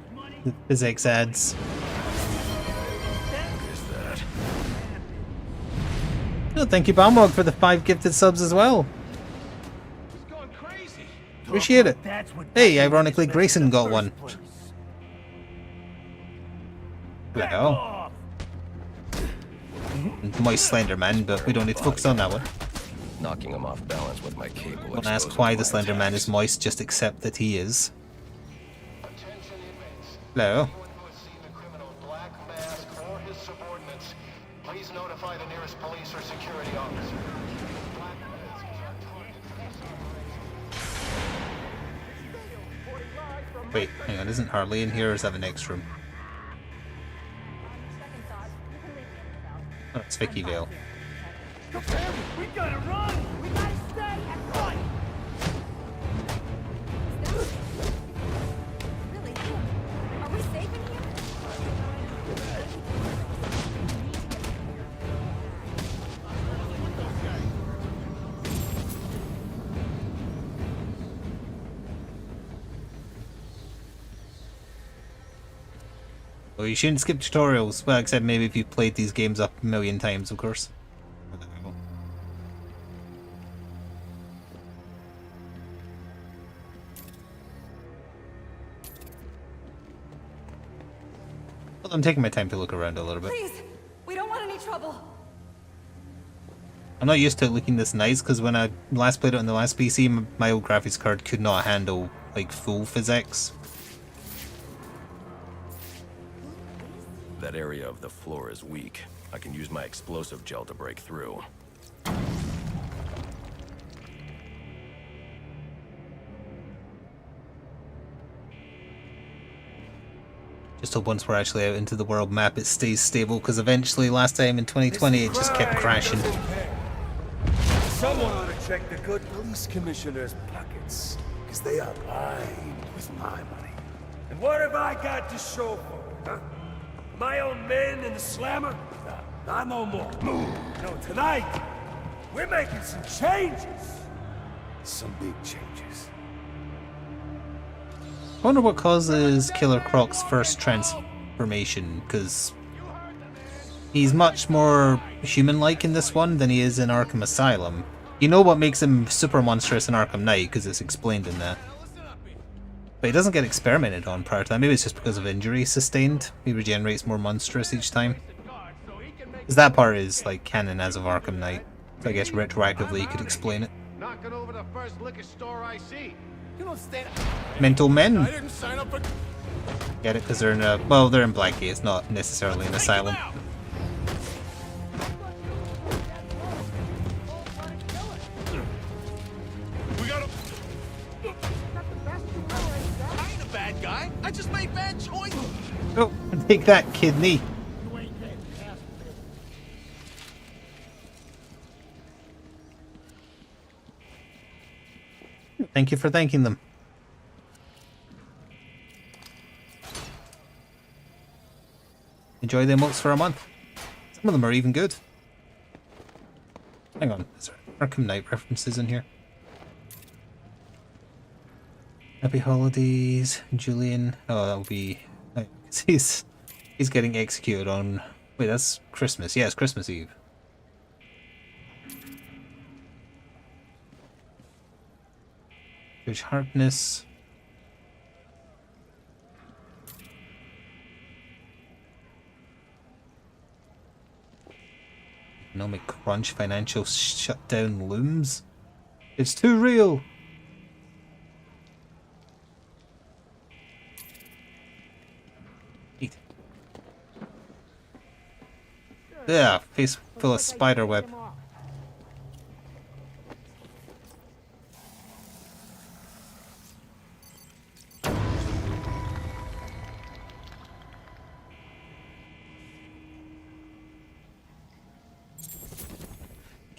The physics ads. What is that? Oh, thank you, Balmog, for the 5 gifted subs as well. Appreciate it. Hey, ironically, Grayson got one. Hello. Moist Slender Man, but we don't need to focus on that one. knocking him off balance with my cable. Don't ask why the Slender Man is moist, just accept that he is. Hello. Please notify the nearest police or security officer. Wait, hang on, isn't Harley in here or is that the next room? Oh, it's Vicky Vale. We gotta run! We gotta stay and run! Really? Are we safe in here? Well, you shouldn't skip tutorials. Well, except maybe if you've played these games up a million times, of course. Well, I'm taking my time to look around a little bit. Please, we don't want any trouble. I'm not used to it looking this nice because when I last played it on the last PC, my old graphics card could not handle like full physics. That area of the floor is weak. I can use my explosive gel to break through. Just hope once we're actually out into the world map it stays stable, because eventually last time in 2020 it just kept crashing. Someone ought to check the good police commissioner's pockets, because they are lined with my money. And what have I got to show for it, huh? My own men in the slammer? Not no more. No, tonight, we're making some changes. Some big changes. I wonder what causes Killer Croc's first transformation, because he's much more human-like in this one than he is in Arkham Asylum. You know what makes him super monstrous in Arkham Knight, because it's explained in that. But he doesn't get experimented on prior to that. Maybe it's just because of injury sustained. He regenerates more monstrous each time. Because that part is like canon as of Arkham Knight. So I guess retroactively you could explain it. Knocking over the first liquor store I see. You don't stand. Mental Men. I didn't sign up for. Get it? Because they're in a... Well, they're in Blackgate. It's not necessarily an asylum. We got him. I ain't a bad guy. I just made bad choices. Oh, take that, kidney. Thank you for thanking them. Enjoy the emotes for a month. Some of them are even good. Hang on, is there Arkham Knight references in here? Happy holidays, Julian. Oh, that'll be... He's getting executed on... Wait, that's Christmas. Yeah, it's Christmas Eve. Judge Harkness. Economic crunch, financial shutdown looms. It's too real. Eat. Yeah, face full of spider web.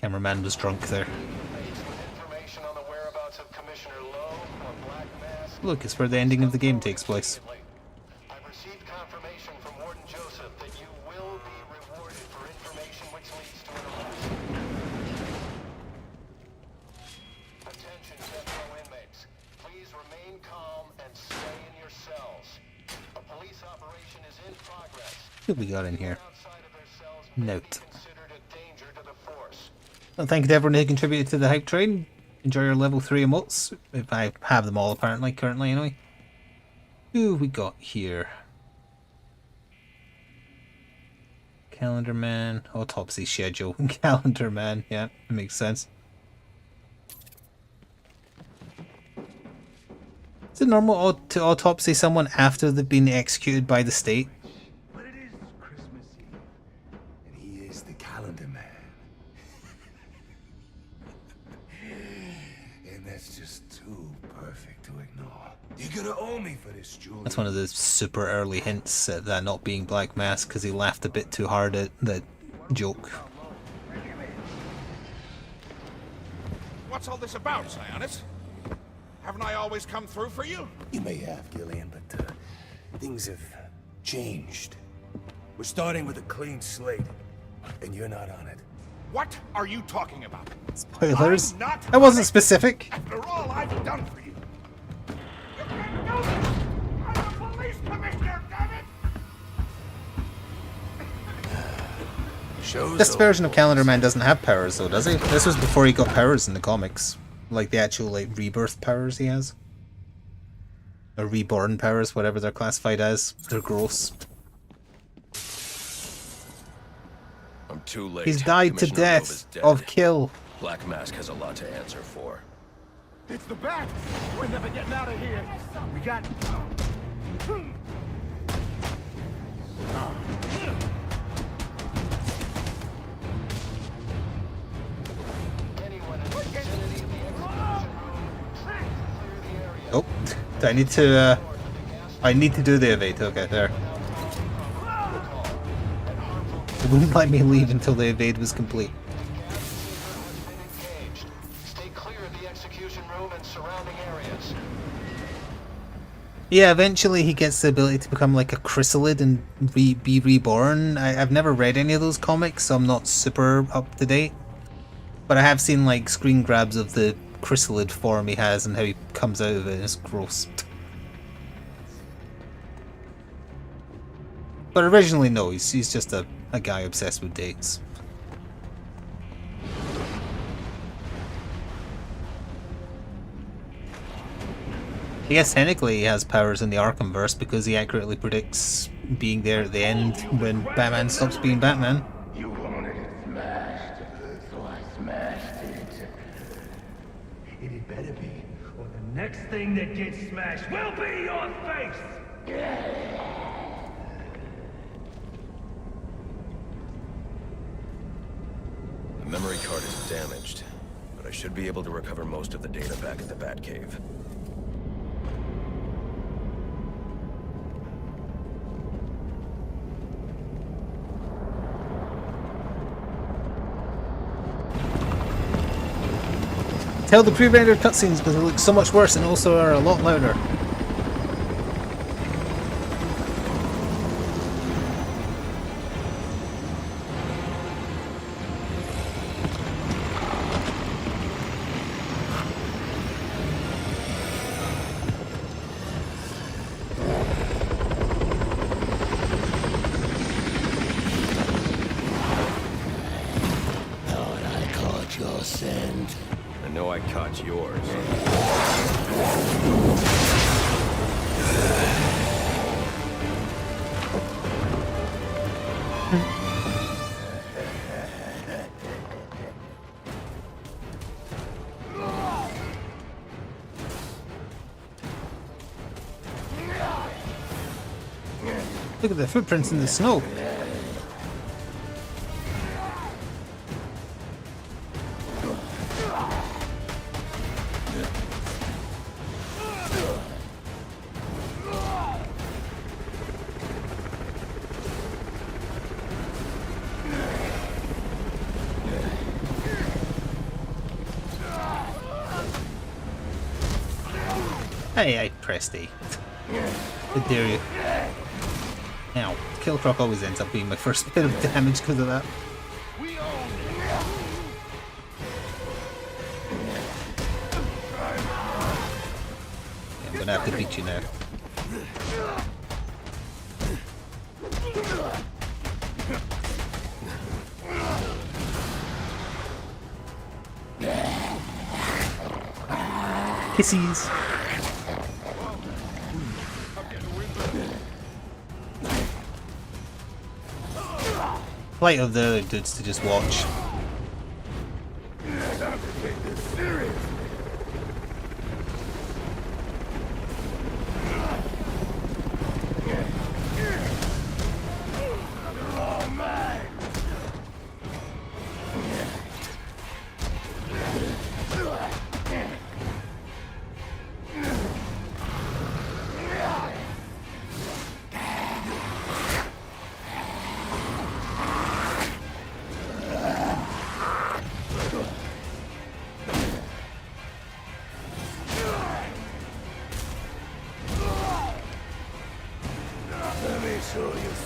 Cameraman was drunk there. Look, it's where the ending of the game takes place. I've received confirmation from Warden Joseph that you will be rewarded for information which leads to an arrest. Attention, death row inmates. Please remain calm and stay in your cells. A police operation is in progress. What we got in here? Note. Well, thank you to everyone who contributed to the hype train. Enjoy your level 3 emotes. If I have them all apparently, currently anyway. Who have we got here? Calendar Man. Autopsy schedule. Calendar Man. Yeah, that makes sense. Is it normal to autopsy someone after they've been executed by the state? But it is Christmas Eve, and he is the calendar man. And that's just too perfect to ignore. You're gonna owe me for this, Julie. That's one of the super early hints at that not being Black Mask, because he laughed a bit too hard at that joke. What's all this about, Sionis? Haven't I always come through for you? You may have, Gillian, but things have changed. We're starting with a clean slate, and you're not on it. What are you talking about? Spoilers. I'm not I wasn't specific. After all I've done for you. You can't do this! I'm a police commissioner, damn it! This version of Calendar Man doesn't have powers though, does he? This was before he got powers in the comics. Like the actual like rebirth powers he has. Or reborn powers, whatever they're classified as. They're gross. I'm too late. He's died to Commissioner Rove is death dead. of kill. Black Mask has a lot to answer for. It's the bat! We're never getting out of here! We got... Oh, I need to do the evade. Okay, there. It wouldn't let me leave until the evade was complete. Stay clear of the execution room and surrounding areas. Yeah, eventually he gets the ability to become like a chrysalid and be reborn. I've never read any of those comics, so I'm not super up to date. But I have seen like screen grabs of the chrysalid form he has and how he comes out of it. It's gross. But originally, no, he's just a guy obsessed with dates. I guess technically he has powers in the Arkham verse because he accurately predicts being there at the end when Batman stops being Batman. You wanted it smashed, so I smashed it. It had better be, or the next thing that gets smashed will be your face! The memory card is damaged, but I should be able to recover most of the data back at the Batcave. Tell the pre-rendered cutscenes because they look so much worse and also are a lot louder. Thought I caught your scent. I know I caught yours. Look at the footprints in the snow. Hey, I pressed A. How dare you? Now, Killcroc always ends up being my first bit of damage because of that. Yeah, I'm gonna have to beat you now. Kisses. Light of the other dudes to just watch.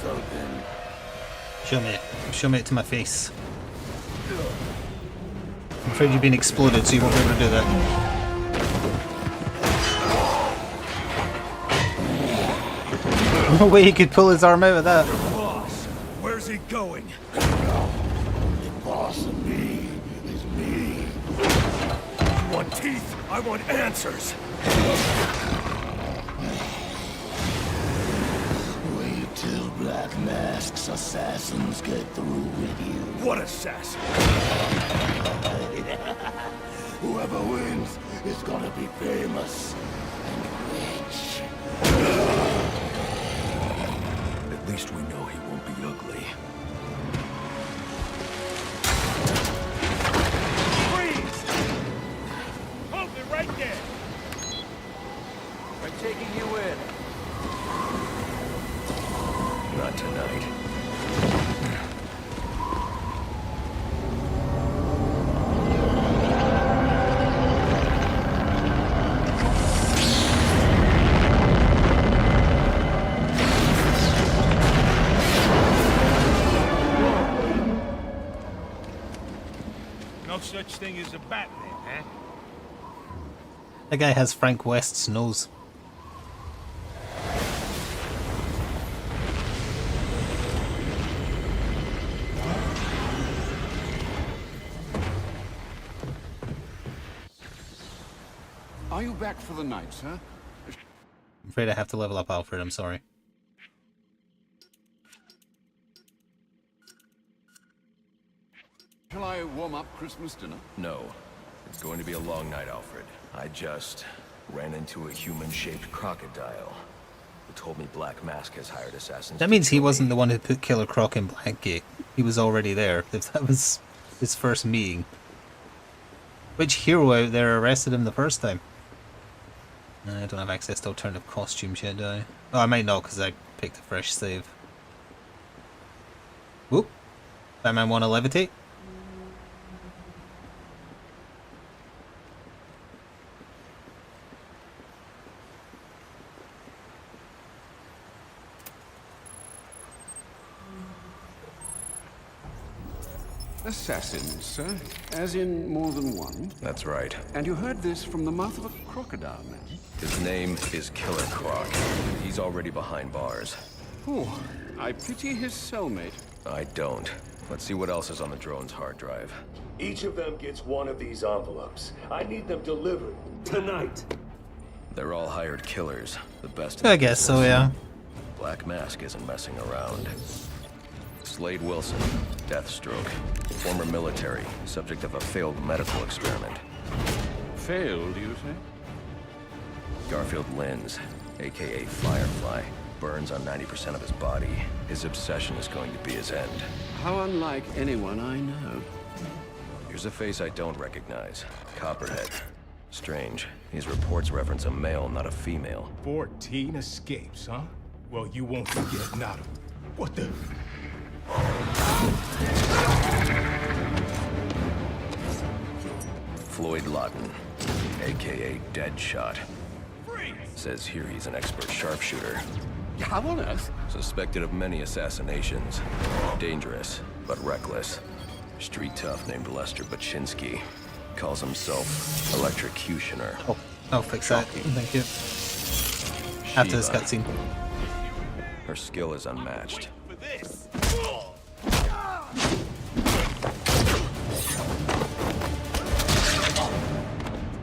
open. Show me it. Show me it to my face. I'm afraid you've been exploded, so you won't be able to do that. No way he could pull his arm out of that. Boss, where's he going? The boss of me is me. You want teeth? I want answers. Wait till Black Mask's assassins get through with you. What assassin? Whoever wins is gonna be famous and rich. At least we know he won't be ugly. Freeze! Hold it right there! I'm taking you in. Not tonight. No such thing as a Batman, huh? That guy has Frank West's nose. Are you back for the night, sir? I'm afraid I have to level up Alfred, I'm sorry. Shall I warm up Christmas dinner? No. It's going to be a long night, Alfred. I just ran into a human-shaped crocodile who told me Black Mask has hired assassins. That means he wasn't the one who put Killer Croc in Blackgate. He was already there, if that was his first meeting. Which hero out there arrested him the first time? I don't have access to alternative costumes yet, do I? Oh, I might not, because I picked a fresh save. Whoop. Batman want to levitate? Assassins, sir? As in more than one? That's right. And you heard this from the mouth of a crocodile, man? His name is Killer Croc. He's already behind bars. Oh, I pity his cellmate. I don't. Let's see what else is on the drone's hard drive. Each of them gets one of these envelopes. I need them delivered tonight. They're all hired killers. The best in I the guess so, business. yeah. Black Mask isn't messing around. Slade Wilson, Deathstroke, former military, subject of a failed medical experiment. Failed, you say? Garfield Linz, aka Firefly, burns on 90% of his body. His obsession is going to be his end. How unlike anyone I know. Here's a face I don't recognize. Copperhead. Strange. These reports reference a male, not a female. 14 escapes, huh? Well, you won't forget not of. What the? Floyd Lawton, aka Deadshot. Says here he's an expert sharpshooter. How on earth? Suspected of many assassinations. Dangerous, but reckless. Street tough named Lester Baczynski. Calls himself Electrocutioner. Oh, I'll fix that. Thank you. After this cutscene. Her skill is unmatched.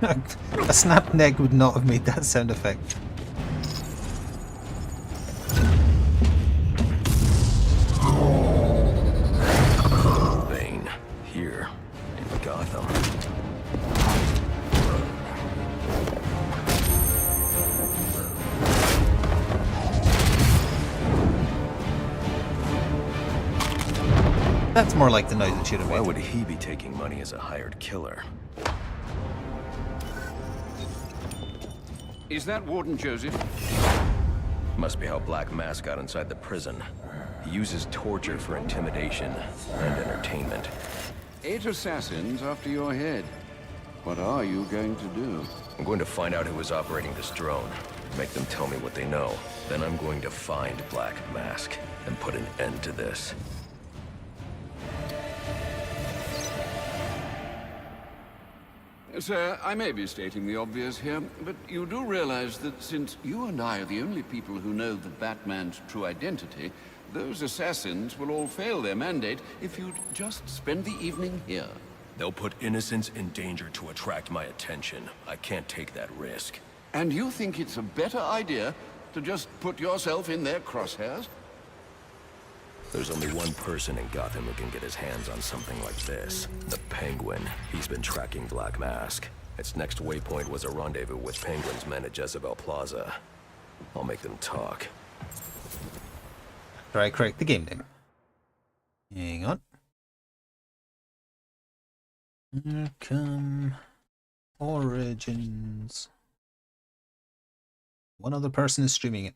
A snap neck would not have made that sound effect. Bane, here in Gotham. That's more like the noise it should have made. Why would he be taking money as a hired killer? Is that Warden Joseph? Must be how Black Mask got inside the prison. He uses torture for intimidation and entertainment. 8 assassins after your head. What are you going to do? I'm going to find out who is operating this drone. Make them tell me what they know. Then I'm going to find Black Mask. and put an end to this. Sir, I may be stating the obvious here, but you do realize that since you and I are the only people who know the Batman's true identity, those assassins will all fail their mandate if you'd just spend the evening here. They'll put innocents in danger to attract my attention. I can't take that risk. And you think it's a better idea to just put yourself in their crosshairs? There's only one person in Gotham who can get his hands on something like this. The Penguin. He's been tracking Black Mask. Its next waypoint was a rendezvous with Penguin's men at Jezebel Plaza. I'll make them talk. Try to correct the game name. Hang on. Arkham Origins. One other person is streaming it.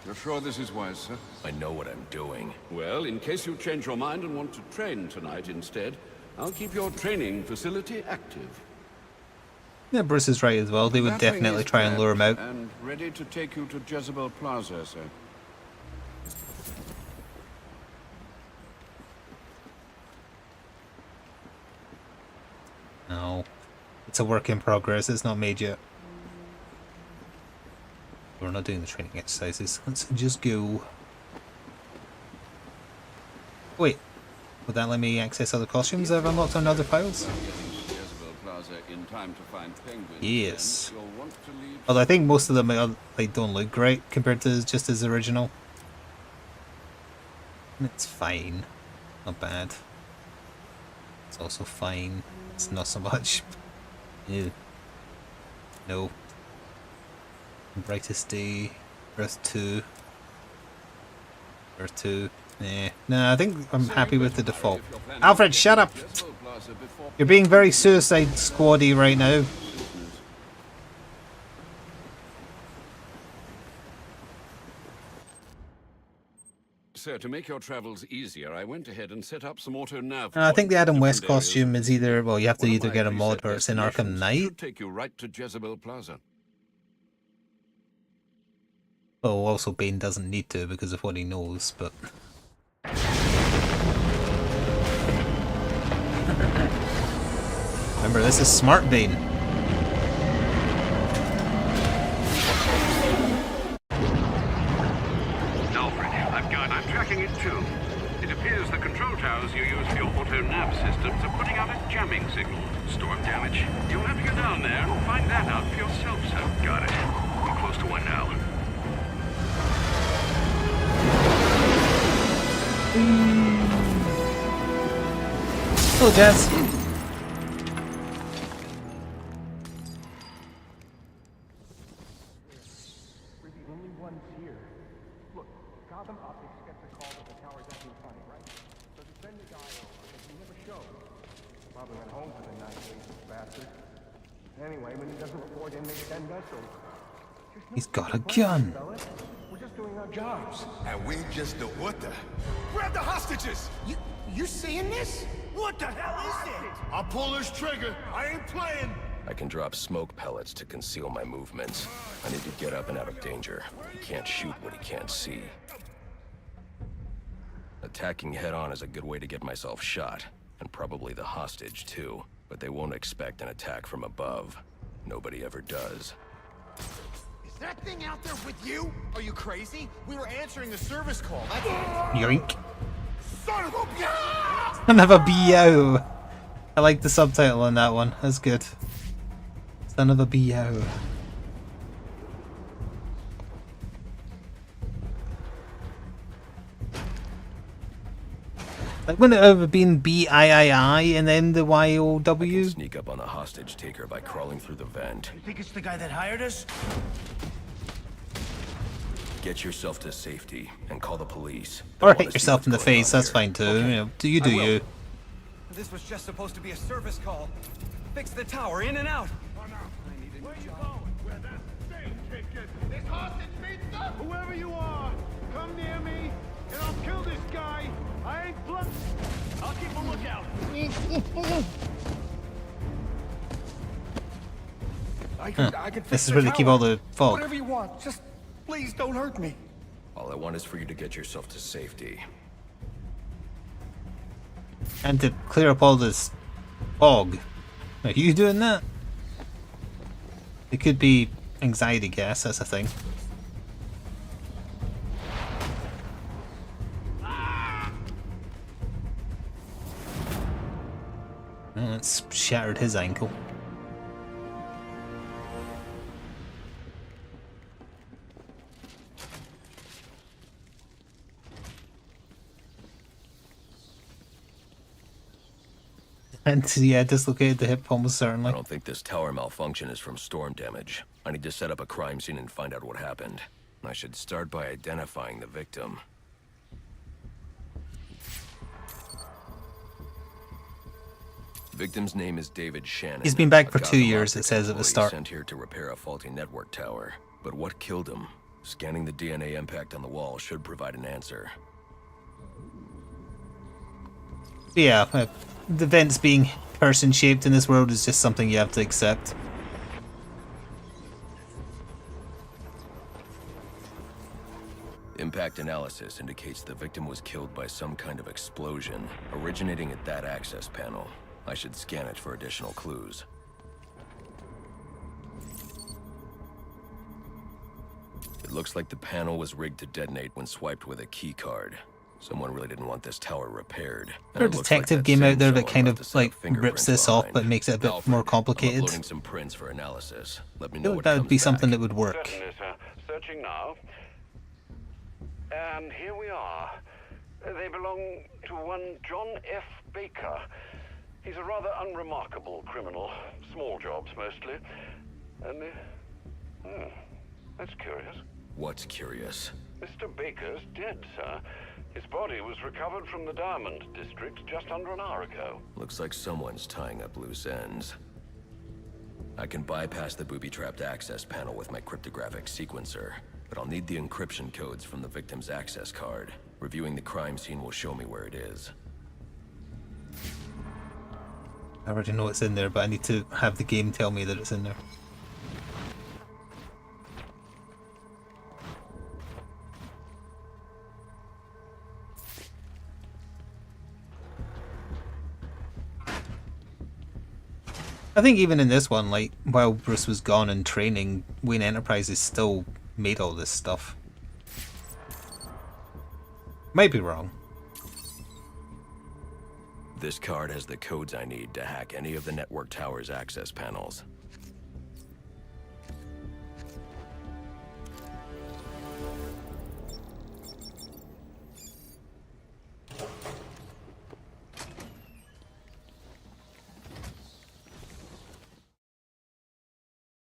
You're sure this is wise, sir? I know what I'm doing. Well, in case you change your mind and want to train tonight instead, I'll keep your training facility active. Yeah, Bruce is right as well. They would definitely try and lure him out. And ready to take you to Jezebel Plaza, sir. No. It's a work in progress. It's not made yet. We're not doing the training exercises. Let's just go. Wait. Would that let me access other costumes that I've unlocked on other files? Yes. Although I think most of them like don't look great compared to just as original. It's fine. Not bad. It's also fine. It's not so much. Ew. No. Brightest Day. Earth 2. Earth 2. Nah, I think I'm happy with the default. Alfred, shut up! You're being very Suicide Squad-y right now. Sir, to make your travels easier, I went ahead and set up some auto-nav. I think the Adam West costume is either, well, you have to either get a mod or it's in Arkham Knight. Take you right to Jezebel Plaza. Oh, also Bane doesn't need to because of what he knows, but... Remember, this is Smart Bane. Alfred, I'm tracking it too. It appears the control towers you use for your auto-nav systems are putting out a jamming signal. Storm damage. You'll have to go down there and find that out for yourself, sir. Got it. I'm close to one now. Hello, Jazz. We're the only ones here. Look, Gotham Optics gets a call that the tower's acting funny, right? So they send the guy over, but he never shows. Probably went home for the night, lazy bastard. Anyway, when he doesn't report in, they send us over. He's got a gun. We're just doing our jobs. And we just do what the? Grab the hostages! You seeing this? What the hell is it? I'll pull this trigger. I ain't playing. I can drop smoke pellets to conceal my movements. I need to get up and out of danger. He can't shoot what he can't see. Attacking head-on is a good way to get myself shot. And probably the hostage, too. But they won't expect an attack from above. Nobody ever does. Is that thing out there with you? Are you crazy? We were answering a service call. Yoink. Son of a bitch! Son of a BO. I like the subtitle on that one. That's good. Son of a BO. Like, wouldn't it have been BIII and then the YOW? Sneak up on the hostage taker by crawling through the vent. You think it's the guy that hired us? Get yourself to safety and call the police. Or hit yourself in the face, that's fine too. Okay. You know, do you. This was just supposed to be a service call. Fix the tower in and out. Where you going? Where that thing kicking? This hostage means up! Whoever you are, come near me, and I'll kill this guy. I ain't bluff. I'll keep a lookout. This is where they keep all the fog. Whatever you want, just Please don't hurt me. All I want is for you to get yourself to safety. And to clear up all this fog. Are you doing that? It could be anxiety gas, that's a thing. Oh, it's shattered his ankle. And yeah, dislocated the hip almost certainly. I don't think this tower malfunction is from storm damage. I need to set up a crime scene and find out what happened. I should start by identifying the victim. Victim's name is David Shannon. He's been back for a 2 years, Gotham it says at the employee start. Sent here to repair a faulty network tower. But what killed him? Scanning the DNA impact on the wall should provide an answer. Yeah, the vents being person-shaped in this world is just something you have to accept. Impact analysis indicates the victim was killed by some kind of explosion, originating at that access panel. I should scan it for additional clues. It looks like the panel was rigged to detonate when swiped with a key card. Someone really didn't want this tower repaired. There's a detective game out there that kind of like rips this off but makes it a bit more complicated. I'm uploading some prints for analysis. Let me I know feel what like that would comes be back. something that would work. Certainly, sir. Searching now. And here we are. They belong to one John F. Baker. He's a rather unremarkable criminal. Small jobs, mostly. And, that's curious. What's curious? Mr. Baker's dead, sir. His body was recovered from the Diamond District just under an hour ago. Looks like someone's tying up loose ends. I can bypass the booby-trapped access panel with my cryptographic sequencer, but I'll need the encryption codes from the victim's access card. Reviewing the crime scene will show me where it is. I already know it's in there, but I need to have the game tell me that it's in there. I think even in this one, like, while Bruce was gone and training, Wayne Enterprises still made all this stuff. Might be wrong. This card has the codes I need to hack any of the network tower's access panels.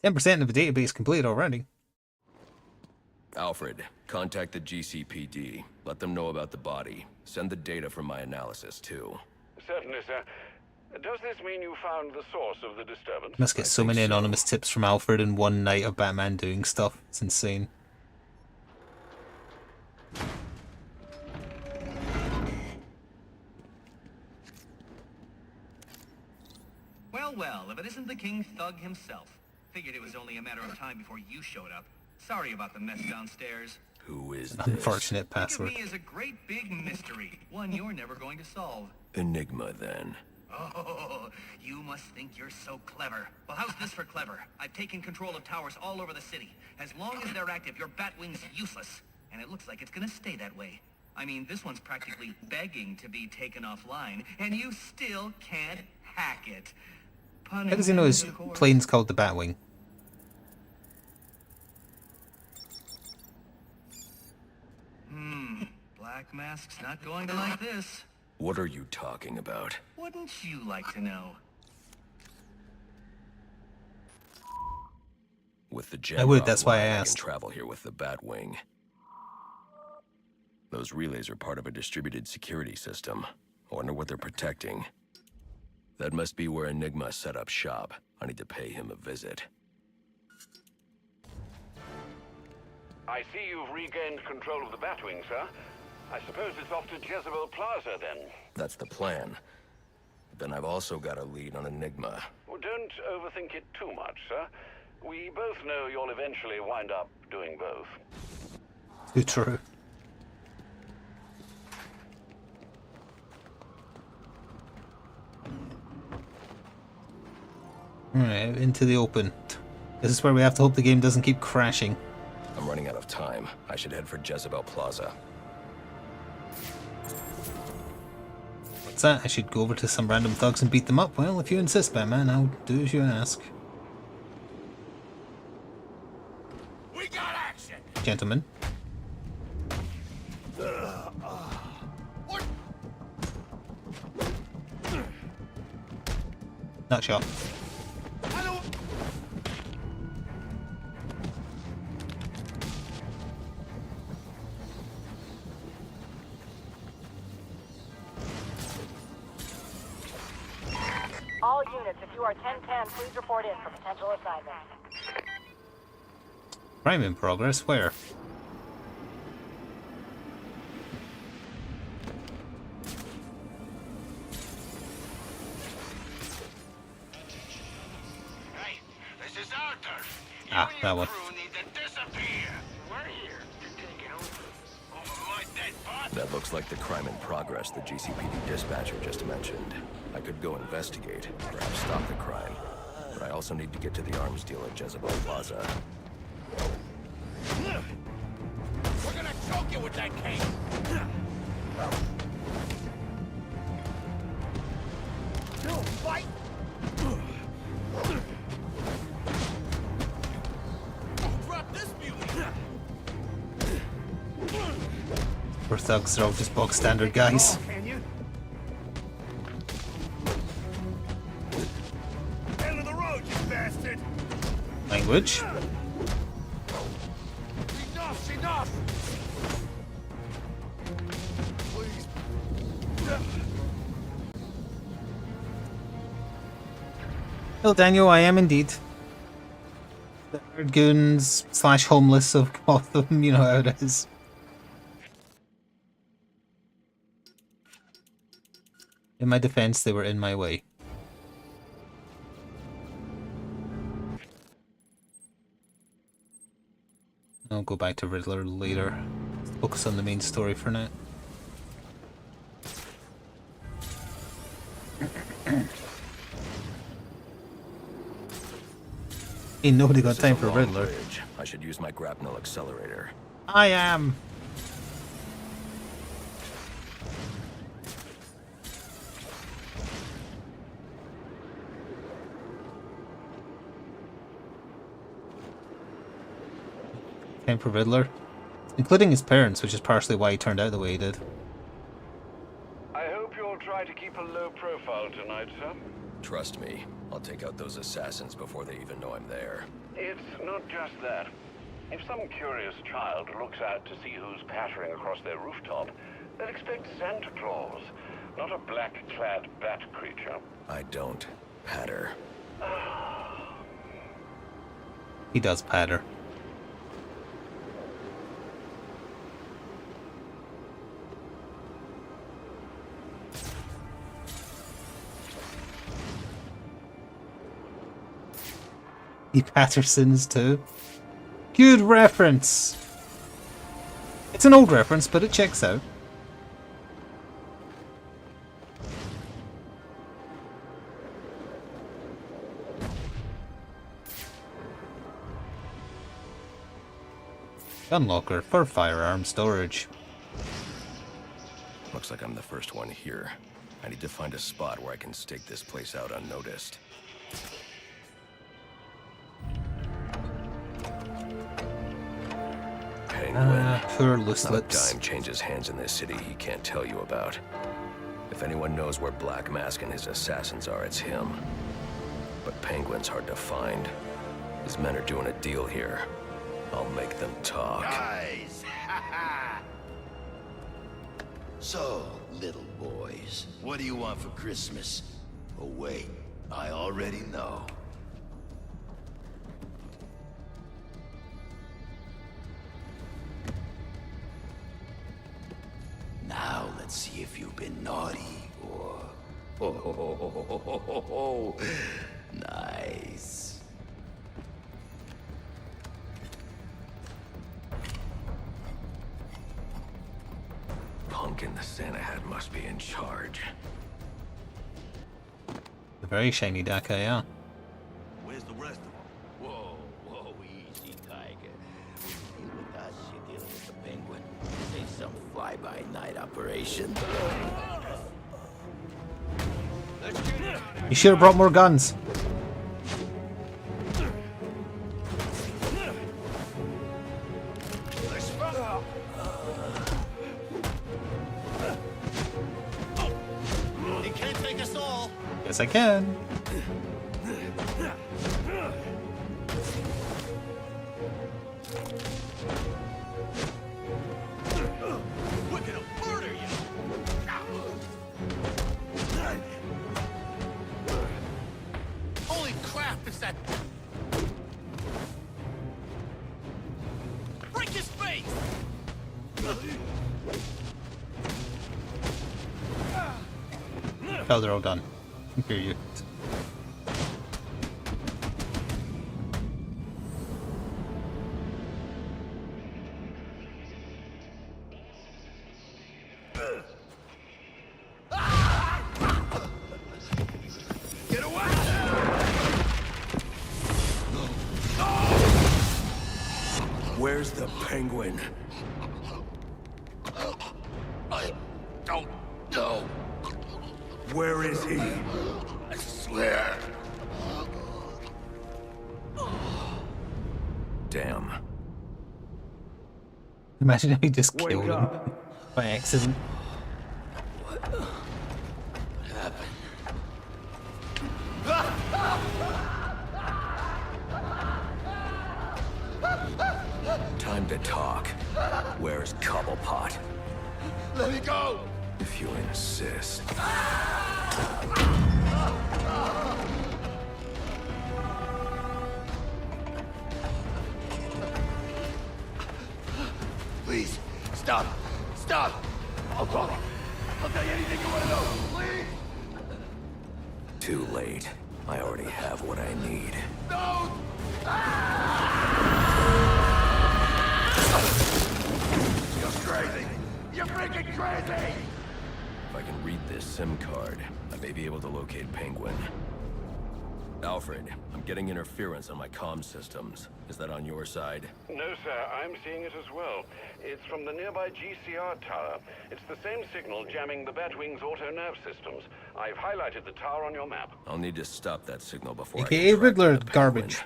%10 of the database completed already. Alfred, contact the GCPD. Let them know about the body. Send the data from my analysis, too. Certainly, sir. Does this mean you found the source of the disturbance? Must get so many anonymous tips from Alfred in one night of Batman doing stuff. It's insane. Well, well, if it isn't the King Thug himself. Figured it was only a matter of time before you showed up. Sorry about the mess downstairs. Who is this? Unfortunate password. Think of me as a great big mystery, one you're never going to solve. Enigma, then. Oh, you must think you're so clever. Well, how's this for clever? I've taken control of towers all over the city. As long as they're active, your Batwing's useless. And it looks like it's gonna stay that way. I mean, this one's practically begging to be taken offline, and you still can't hack it. How does he know his plane's called the Batwing? Black Mask's not going to like this. What are you talking about? Wouldn't you like to know? With the I would, Gemrock that's why I line, asked. can travel here with the Batwing. Those relays are part of a distributed security system. I wonder what they're protecting. That must be where Enigma set up shop. I need to pay him a visit. I see you've regained control of the Batwing, sir. I suppose it's off to Jezebel Plaza, then. That's the plan. Then I've also got a lead on Enigma. Well, don't overthink it too much, sir. We both know you'll eventually wind up doing both. Too true. Alright, into the open. This is where we have to hope the game doesn't keep crashing. I'm running out of time. I should head for Jezebel Plaza. What's that? I should go over to some random thugs and beat them up? Well, if you insist, Batman, I'll do as you ask. We got action. Gentlemen. Not shot. All units, if you are 1010, please report in for potential assignments. Crime in progress? Where? Hey, this is Arthur. Ah, that one. You need to disappear. We're here to take it over my dead body. That looks like the crime in progress the GCPD dispatcher just mentioned. I could go investigate, perhaps stop the crime. But I also need to get to the arms deal at Jezebel Plaza. We're gonna choke you with that cane. No, fight. Drop this beauty. Poor thugs are all just bog standard guys. Can you? End of the road, you bastard. Language. Enough's enough. Please. Well, Daniel, I am indeed. The goons / homeless of Gotham, you know how it is. In my defense, they were in my way. I'll go back to Riddler later. Let's focus on the main story for now. Ain't nobody got time for Riddler. I should use my grapnel accelerator. I am. Time for Riddler, including his parents, which is partially why he turned out the way he did. I hope you'll try to keep a low profile tonight, sir. Trust me, I'll take out those assassins before they even know I'm there. It's not just that. If some curious child looks out to see who's pattering across their rooftop, they'll expect Santa Claus, not a black-clad bat creature. I don't patter. He does patter. He Pattersons too. Good reference. It's an old reference, but it checks out. Gun locker for firearm storage. Looks like I'm the first one here. I need to find a spot where I can stake this place out unnoticed. Penguin. Poor loose Not lips. a dime changes hands in this city he can't tell you about. If anyone knows where Black Mask and his assassins are, it's him. But Penguin's hard to find. His men are doing a deal here. I'll make them talk. Guys! So, little boys, what do you want for Christmas? Oh wait, I already know. Now let's see if you've been naughty or... Oh, nice. Flik and the Santa Hat must be in charge. A very shiny Daka, yeah. Where's the rest of them? Whoa, whoa, easy, Tiger. You deal with us, you deal with the Penguin. This ain't some fly-by-night operation. You should have brought more guns. You can't take us all. Yes, I can. We're gonna murder you. Holy crap, is that... Break his face! Oh, they're all done. Here you. Get away! Where's the Penguin? I don't know. Where is he? I swear. Damn. Imagine if he just killed him by accident. What happened? Time to talk. Where's Cobblepot? Let me go! If you insist. Please, stop! Stop! I'll talk. I'll tell you anything you want to know. Please! Too late. I already have what I need. Don't! You're crazy! You're freaking crazy! If I can read this SIM card, I may be able to locate Penguin. Alfred, I'm getting interference on my comm systems. Is that on your side? No, sir. I'm seeing it as well. It's from the nearby GCR tower. It's the same signal jamming the Batwing's auto-nav systems. I've highlighted the tower on your map. I'll need to stop that signal before AKA I can track Riddler the Penguin. garbage.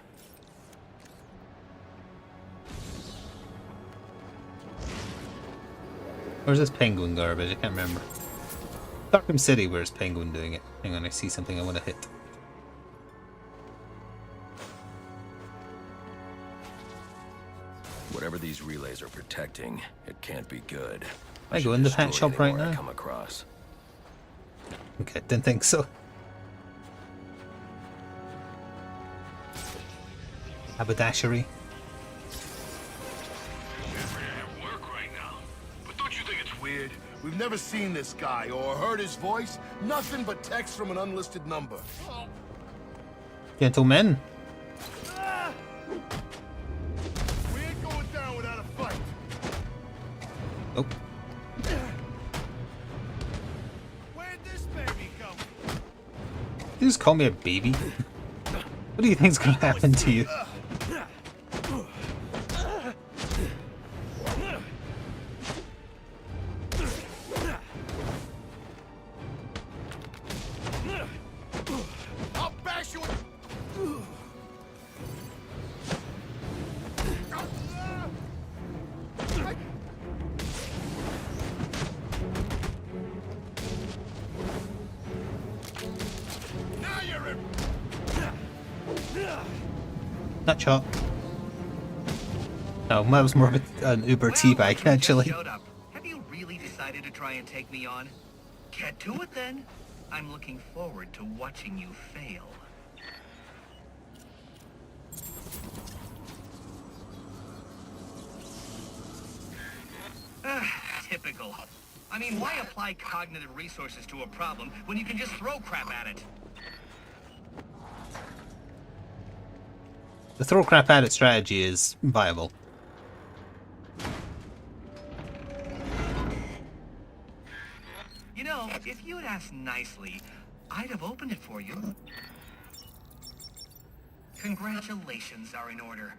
Where's this Penguin garbage? I can't remember. Arkham City, where's Penguin doing it? Hang on, I see something I want to hit. Whatever these relays are protecting, it can't be good. I go in the hat destroy shop right anyone I now? come across. Okay, didn't think so. Haberdashery. Weird. We've never seen this guy or heard his voice. Nothing but text from an unlisted number. Gentlemen. We ain't going down without a fight. Oh. Where'd this baby come from? You just call me a baby? What do you think's gonna happen to you? I'll bash you with... Now you're in... Nut shot. No, that was more of an Uber teabag, actually. Showed up. Have you really decided to try and take me on? Get to it then. I'm looking forward to watching you fail. Typical. I mean, why apply cognitive resources to a problem when you can just throw crap at it? The throw crap at it strategy is viable. asked nicely, I'd have opened it for you. Congratulations are in order.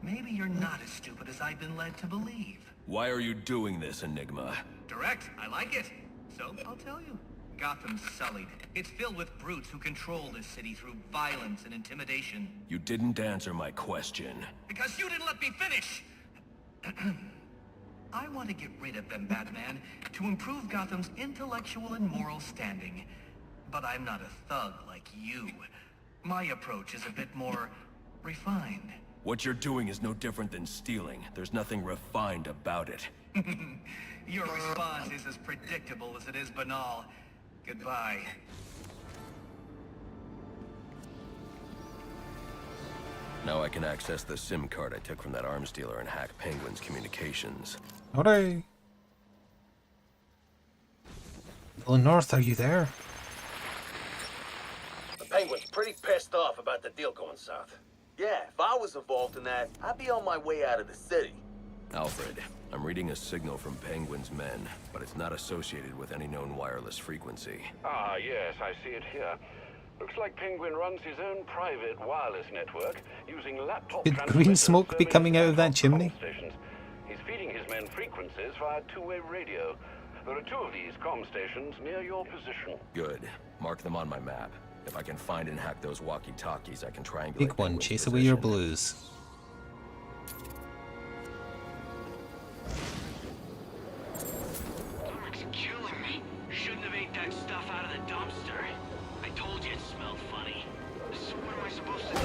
Maybe you're not as stupid as I've been led to believe. Why are you doing this, Enigma? Direct, I like it. So, I'll tell you. Gotham's sullied. It's filled with brutes who control this city through violence and intimidation. You didn't answer my question. Because you didn't let me finish! I want to get rid of them, Batman, to improve Gotham's intellectual and moral standing. But I'm not a thug like you. My approach is a bit more refined. What you're doing is no different than stealing. There's nothing refined about it. Your response is as predictable as it is banal. Goodbye. Now I can access the SIM card I took from that arms dealer and hack Penguin's communications. Hooray! Villain North, are you there? The Penguin's pretty pissed off about the deal going south. Yeah, if I was involved in that, I'd be on my way out of the city. Alfred, I'm reading a signal from Penguin's men, but it's not associated with any known wireless frequency. Ah, yes, I see it here. Looks like Penguin runs his own private wireless network using laptop Could green smoke be coming out of that chimney? stations. He's feeding his men frequencies via two-way radio. There are 2 of these comm stations near your position. Good. Mark them on my map. If I can find and hack those walkie-talkies, I can triangulate. Pick one, Penguin's chase away your position. blues. It's killing me. Shouldn't have ate that stuff out of the dumpster. I told you it smelled funny. So what am I supposed to do?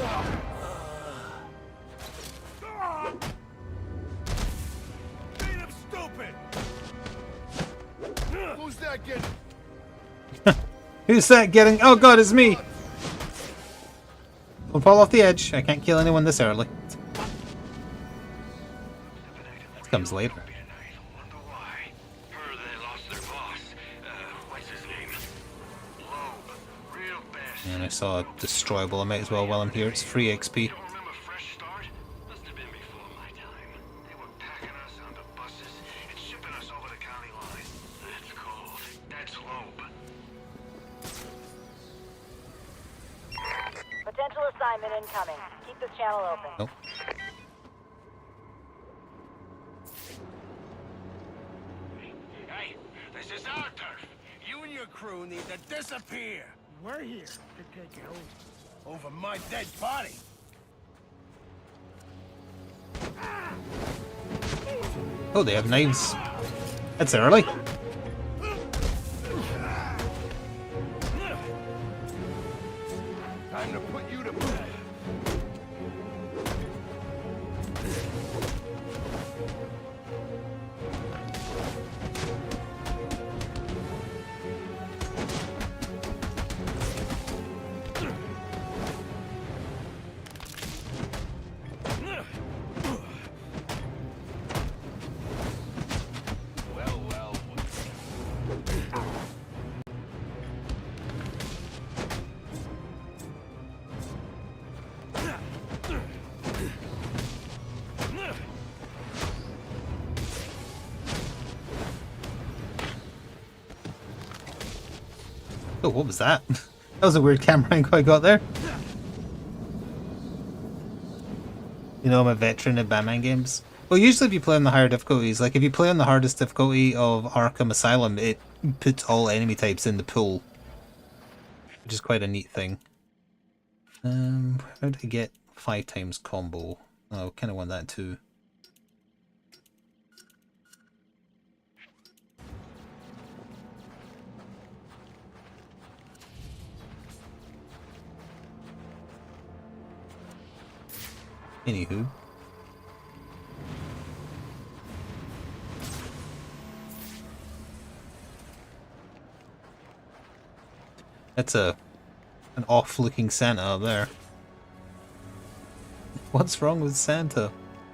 Beat him stupid! Who's that getting? Who's that getting? Oh god, it's me! Don't fall off the edge. I can't kill anyone this early. This comes later. And I saw a destroyable. I might as well while I'm here. It's free XP. Potential assignment incoming. Keep this channel open. Nope. Hey, this is our turf. You and your crew need to disappear. We're here to take it over my dead body. Oh, they have knives. That's early. Time to put you to bed. Oh, what was that? That was a weird camera angle I got there. You know, I'm a veteran of Batman games. Well, usually if you play on the higher difficulties, like if you play on the hardest difficulty of Arkham Asylum, it puts all enemy types in the pool. Which is quite a neat thing. How did I get 5 times combo? Oh, kind of want that too. Anywho. That's an off-looking Santa up there. What's wrong with Santa?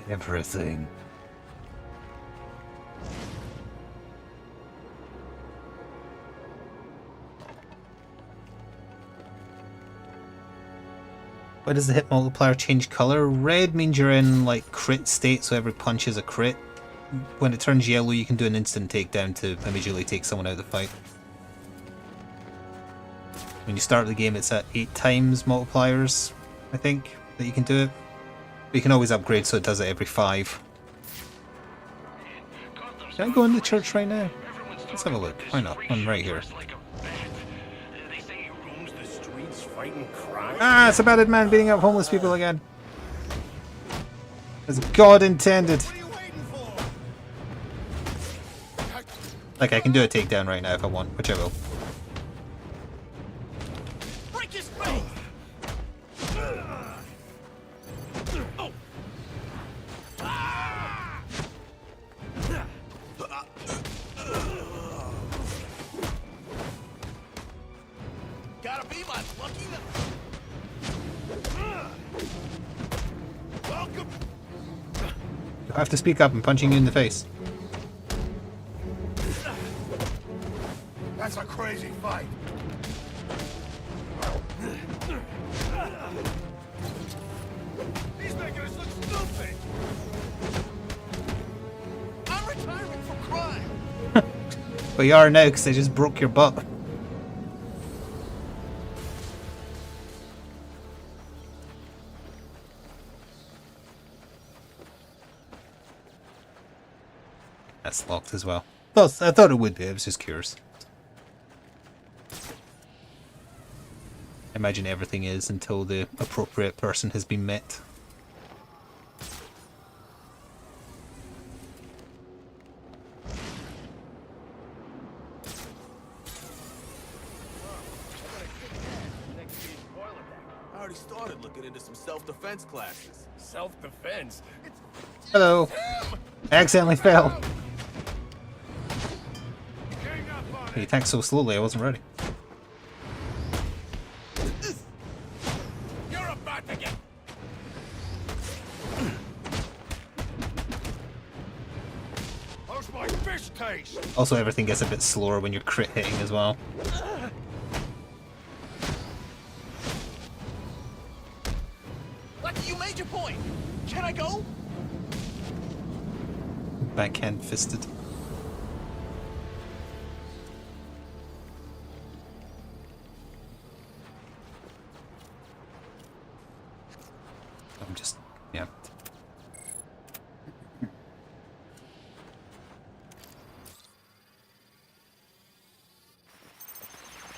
Everything. Why does the hit multiplier change color? Red means you're in like crit state, so every punch is a crit. When it turns yellow, you can do an instant takedown to immediately take someone out of the fight. When you start the game, it's at 8 times multipliers, I think, that you can do it. But you can always upgrade so it does it every 5. Can I go in the church right now? Let's have a look. Why not? I'm right here. Ah, it's a battered man beating up homeless people again. As God intended. Like, I can do a takedown right now if I want, which I will. Gotta be my lucky. Welcome. You have to speak up. I'm punching you in the face. That's a crazy fight. He's making us look stupid. I'm retiring from crime. But you are now because I just broke your butt. That's locked as well. I thought it would be. I was just curious. I imagine everything is until the appropriate person has been met. I already started looking into some self-defense classes. Self-defense? Hello. I accidentally fell. He attacked so slowly I wasn't ready. You're about to get... How's my fish taste? Also, everything gets a bit slower when you're crit hitting as well. Lucky, you made your point. Can I go? Backhand fisted. I'm just, yeah.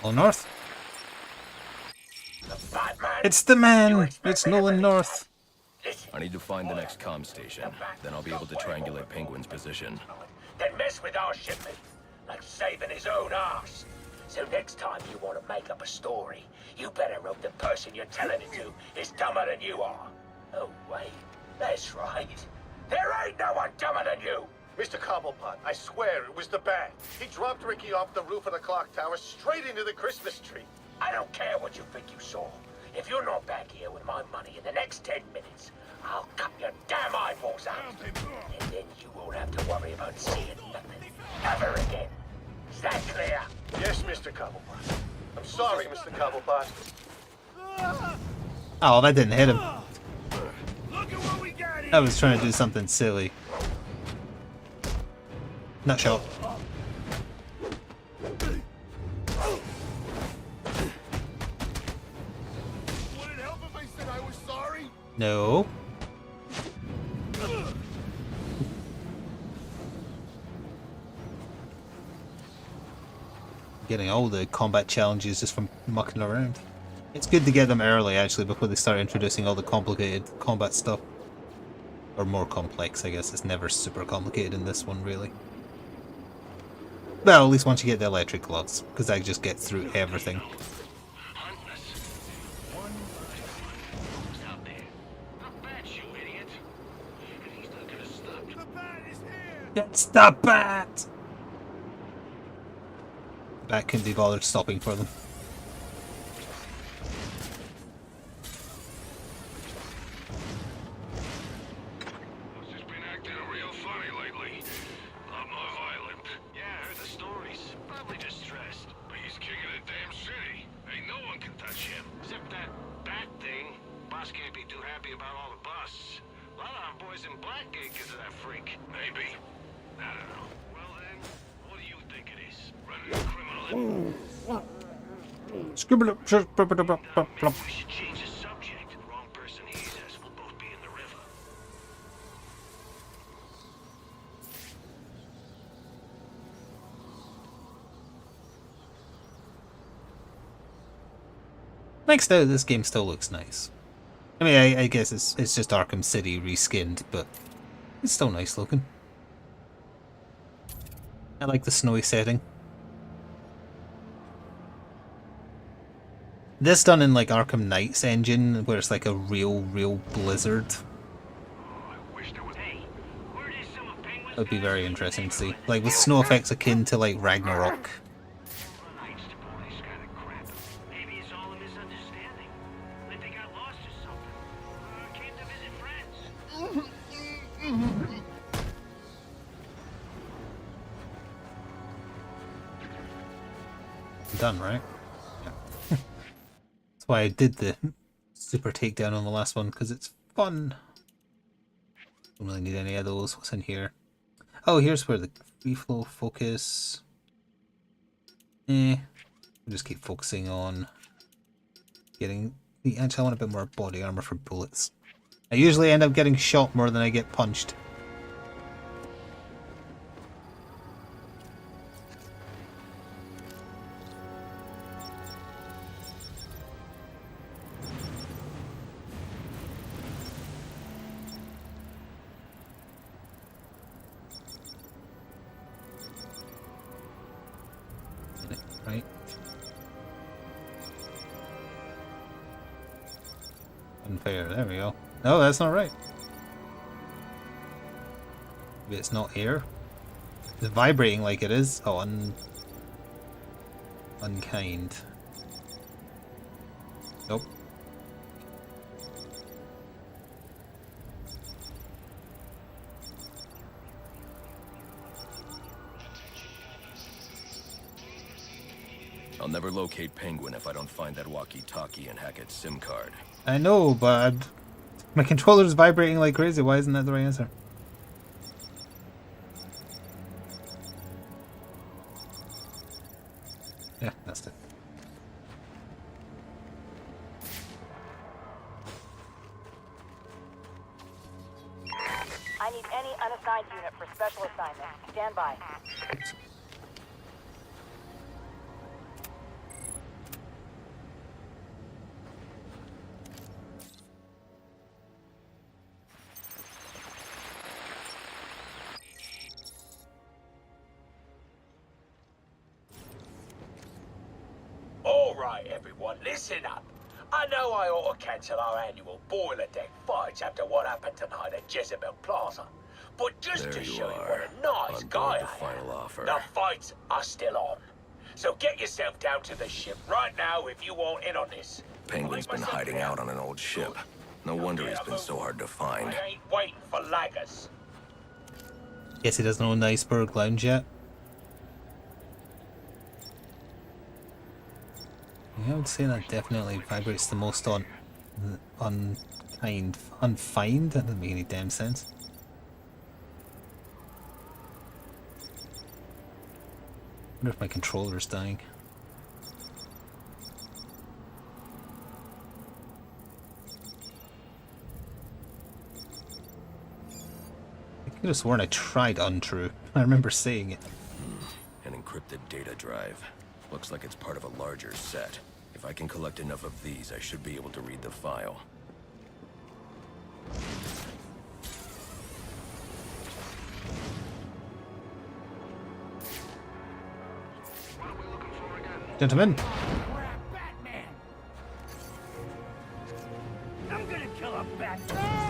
All north? It's the man! It's Nolan North. I need to find the next comm station. Then I'll be able to triangulate Penguin's position. Then mess with our shipment, like saving his own arse. So next time you want to make up a story, you better hope the person you're telling it to is dumber than you are. Oh, wait. That's right. There ain't no one dumber than you. Mr. Cobblepot, I swear it was the bat. He dropped Ricky off the roof of the clock tower straight into the Christmas tree. I don't care what you think you saw. If you're not back here with my money in the next 10 minutes, I'll cut your damn eyeballs out. And then you won't have to worry about seeing nothing ever again. Is that clear? Yes, Mr. Cobblepot. I'm sorry, Mr. Cobblepot. Oh, that didn't hit him. Look at what we got here. I was trying to do something silly. Nutshell. Would it help if I said I was sorry? No. Getting all the combat challenges just from mucking around. It's good to get them early, actually, before they start introducing all the complicated combat stuff. Or more complex, I guess. It's never super complicated in this one, really. Well, at least once you get the electric gloves, because I just get through everything. It's the bat! The bat couldn't be bothered stopping for them. Scribble. We should change the subject. The wrong person hears us. We'll both be in the river. Next out, this game still looks nice. I mean, I guess it's just Arkham City reskinned, but it's still nice looking. I like the snowy setting. This done in like Arkham Knight's engine, where it's like a real blizzard. That would be very interesting to see. Like with snow effects akin to like Ragnarok. Done, right? Yeah. That's why I did the super takedown on the last one, because it's fun. Don't really need any of those. What's in here? Oh, here's where the free flow focus. We'll just keep focusing on getting the. Actually, I want a bit more body armor for bullets. I usually end up getting shot more than I get punched. Right. Unfair, there we go. No, that's not right. Maybe it's not air. It's vibrating like it is. Oh, unkind. Nope. I'll never locate Penguin if I don't find that walkie-talkie and Hackett's SIM card. I know, but my controller's vibrating like crazy. Why isn't that the right answer? Yeah, that's it. I need any unassigned unit for special assignment. Stand by. Alright, everyone, listen up. I know I ought to cancel our annual boiler deck fights after what happened tonight at Jezebel Plaza. But just There to you show you are, what a nice on guy board the I final am, offer. the fights are still on. So get yourself down to the ship right now if you want in on this. Penguin's been hiding out on an old ship. No wonder he's been so hard to find. I ain't waiting for laggers. Guess he doesn't own the Iceberg Lounge yet. Yeah, I would say that definitely vibrates the most on unkind. Unfind? That doesn't make any damn sense. I wonder if my controller's dying. I could have sworn I tried untrue. I remember saying it. An encrypted data drive. Looks like it's part of a larger set. If I can collect enough of these, I should be able to read the file. Gentlemen. I'm gonna kill a Batman.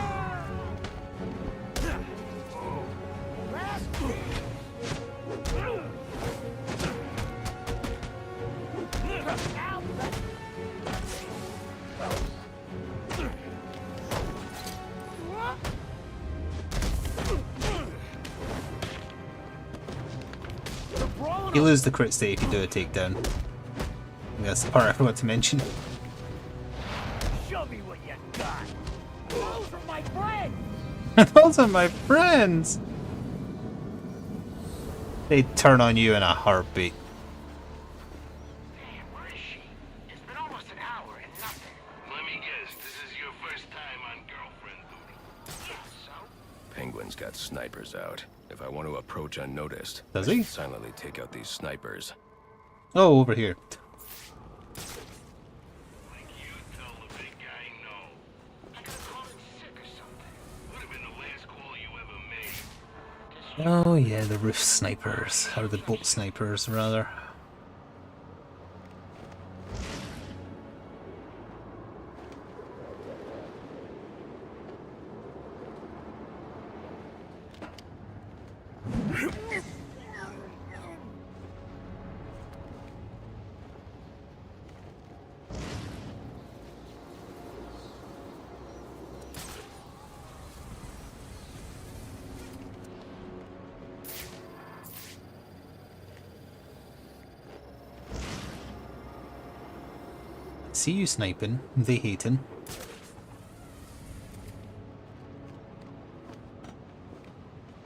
You lose the crit state if you do a takedown. That's the part I forgot to mention. Show me what you got. Those are my friends. Those are my friends! They turn on you in a heartbeat. Penguin's got snipers out. If I want to approach unnoticed, Does I he? should silently take out these snipers. Oh, over here. Oh yeah, the roof snipers, or the boat snipers rather. See you sniping, they hating.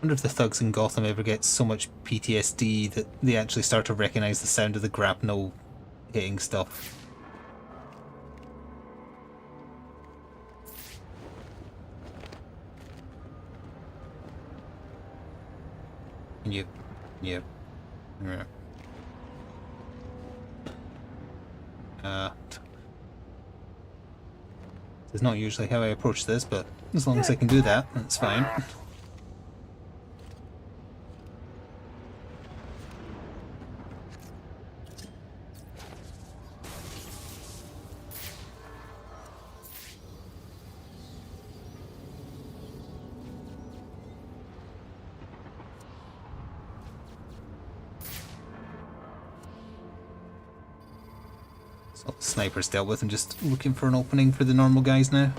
Wonder if the thugs in Gotham ever get so much PTSD that they actually start to recognize the sound of the grapnel hitting stuff. Yep. Yeah. It's not usually how I approach this, but as long as I can do that, that's fine. So snipers dealt with, and just looking for an opening for the normal guys now.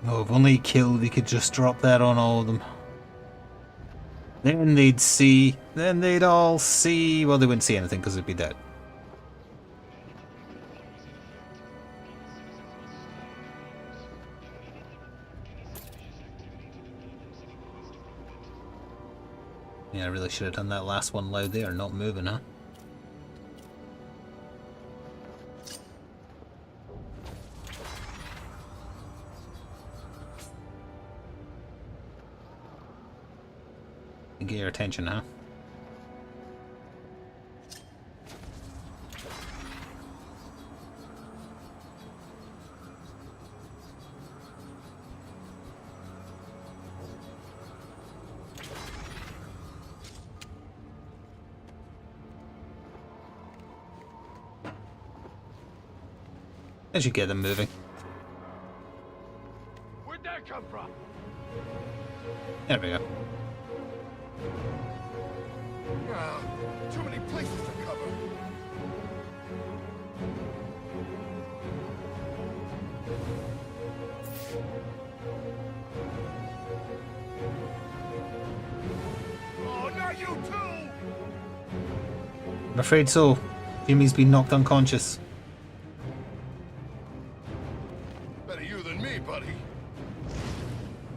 Oh, if only Kill, they could just drop that on all of them. Then they'd see. Then they'd all see. Well, they wouldn't see anything because they'd be dead. Yeah, I really should have done that last one loud. They are not moving, huh? Get your attention, huh? I should get them moving. Where'd that come from? There we go. Too many places to cover. Oh, not you too! I'm afraid so. Jimmy's been knocked unconscious. Better you than me, buddy.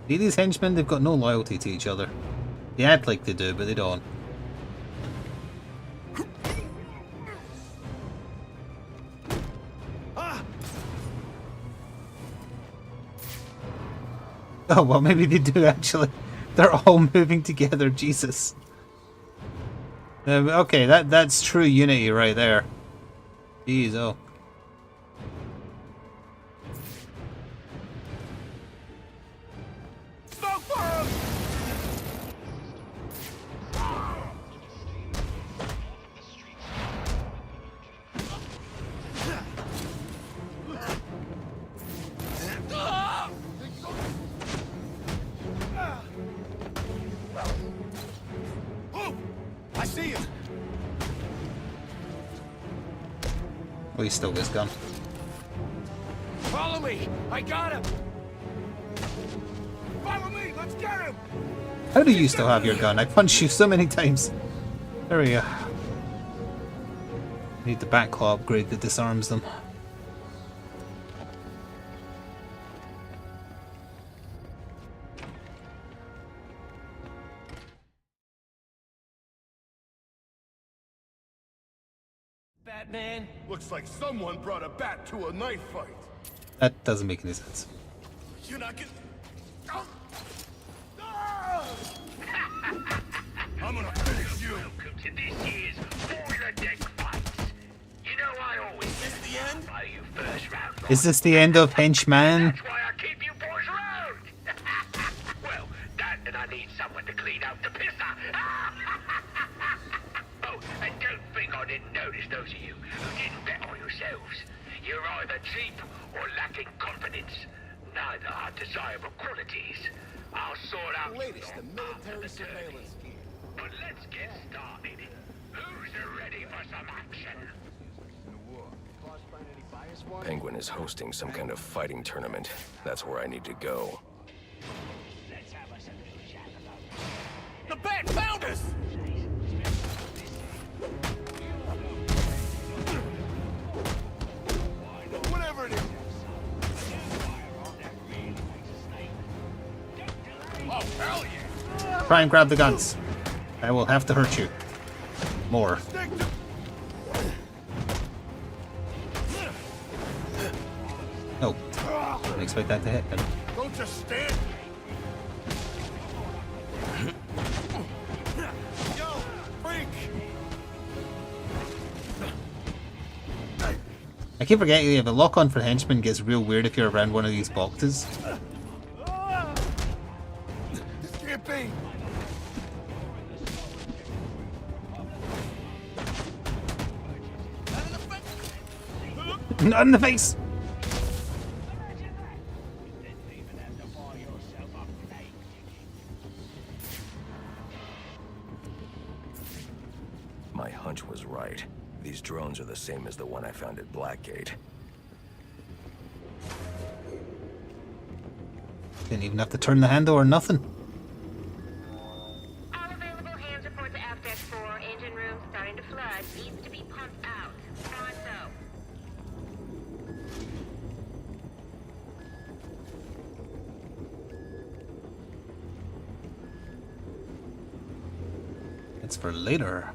See these henchmen? They've got no loyalty to each other. They act like they do, but they don't. Oh, well, maybe they do actually. They're all moving together, Jesus. Okay, that's true unity right there. Jeez, oh. he stole his gun. Follow me! I got him! Follow me! Let's get him! How do you still have your gun? I punched you so many times. There we go. Need the back claw upgrade that disarms them. Batman? Looks like someone brought a bat to a knife fight. That doesn't make any sense. You're not gonna... I'm gonna finish you. Welcome to this year's Boiler Deck Fights. You know I always Is this the end? buy you first round. Is this the end of Henchman? That's why I keep you boys around. Well, that and I need someone to clean out the pisser. Oh, and don't think I didn't notice those of you who didn't bet on yourselves. You're either cheap or lacking confidence. Neither are desirable qualities. I'll sort out Latest, the military surveillance gear. But let's get started. Who's ready for some action? Penguin is hosting some kind of fighting tournament. That's where I need to go. Let's have us a little chat about The bat found us! Whatever it is. Oh, hell yeah! Try and grab the guns. I will have to hurt you. More. Oh. Didn't expect that to hit. Don't just stand. Yo, freak! I keep forgetting the lock-on for henchmen gets real weird if you're around one of these boxes. This can't be. Not in the face! My hunch was right. These drones are the same as the one I found at Blackgate. Didn't even have to turn the handle or nothing. All available hands report to Aft 4. Engine room starting to flood. Needs to be pumped out. Pronto. It's for later.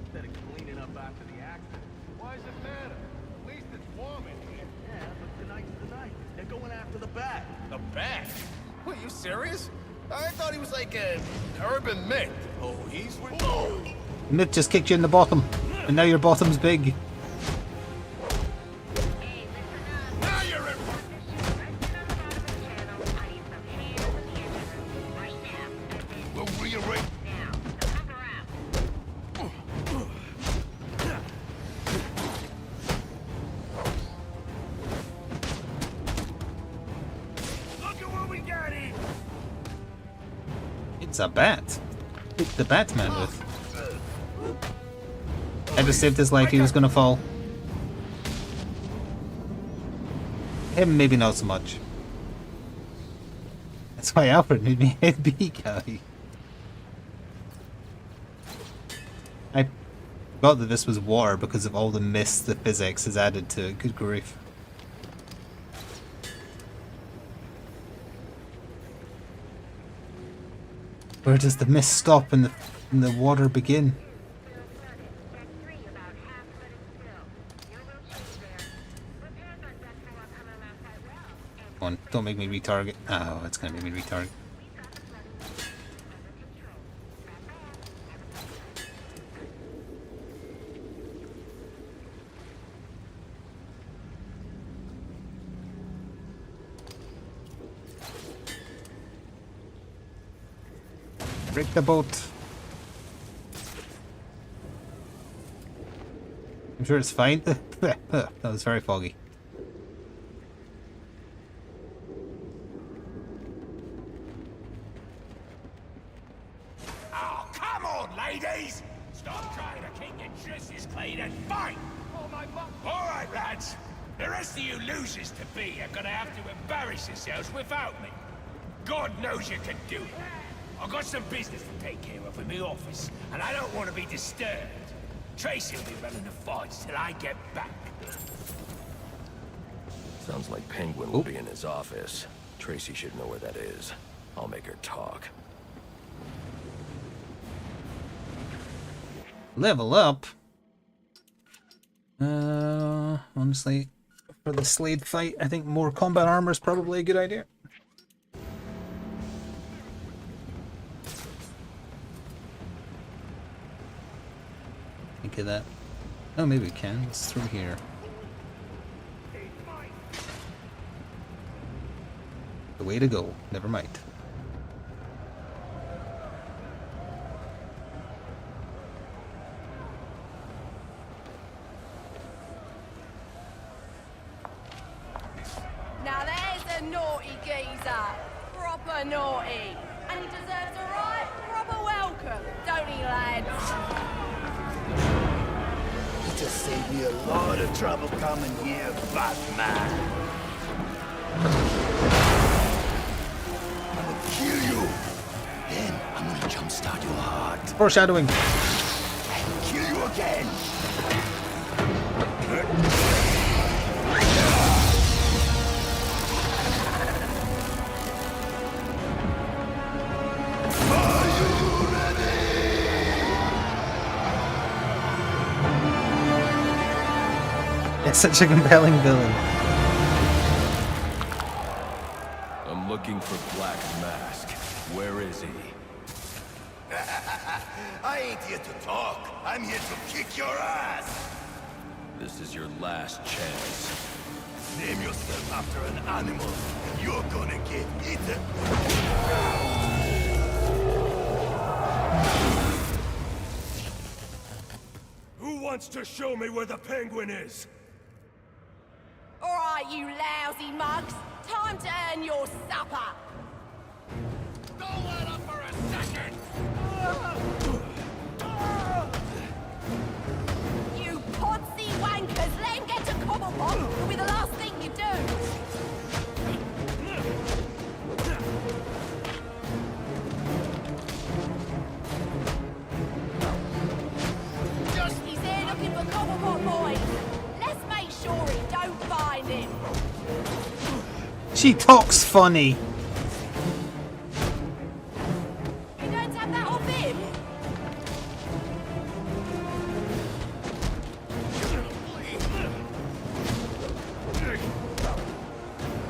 Instead of cleaning up after the accident. Why does it matter? At least it's warm in here. Yeah, but tonight's the night. They're going after the bat. The bat? What, you serious? I thought he was like an urban myth. Oh, he's with... Oh. Myth just kicked you in the bottom, and now your bottom's big. Now you're in... We'll rearrange... Look at what we got here! It's a bat. It's the Batman with. I just saved his life, he was gonna fall. Him, maybe not so much. That's why Alfred made me head B guy. I forgot that this was water because of all the mist the physics has added to it. Good grief. Where does the mist stop and the water begin? Come on, don't make me retarget. Oh, it's gonna make me retarget. Break the boat. I'm sure it's fine. That was very foggy. lads. The rest of you losers to be are gonna have to embarrass yourselves without me. God knows you can do it. I've got some business to take care of in the office, and I don't want to be disturbed. Tracy will be running the fights till I get back. Sounds like Penguin will be in his office. Tracy should know where that is. I'll make her talk. Level up? Honestly, for the Slade fight, I think more combat armor is probably a good idea. Think of that. Oh, maybe we can. It's through here. The way to go. Never mind. Now there's a naughty geezer. Proper naughty. And he deserves a right proper welcome, don't he, lads? You just saved me a lot of trouble coming here, Batman. I'm gonna kill you. Then I'm gonna jumpstart your heart. Foreshadowing. And kill you again. It's such a compelling villain. I'm looking for Black Mask. Where is he? I ain't here to talk. I'm here to kick your ass. This is your last chance. Name yourself after an animal, and you're gonna get eaten. Who wants to show me where the Penguin is? Alright, you lousy mugs. Time to earn your supper. Don't let up for a second. You podsy wankers, let him get to Cobblepot. It'll be the last thing you do. He's there looking for Cobblepot boys. Let's make sure he don't find him. She talks funny. You don't have that off him?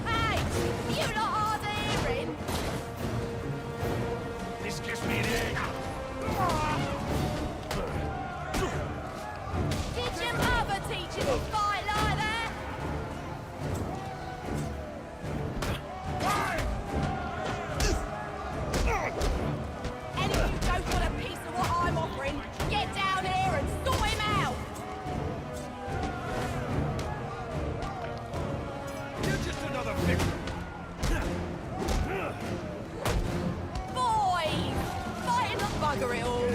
Hey, you lot hard of hearing. This gives me an egg. Did your mother teach you to fight like that? Any of you don't want a piece of what I'm offering, get down here and sort him out! You're just another victim. Boys! Fighting the bugger it all!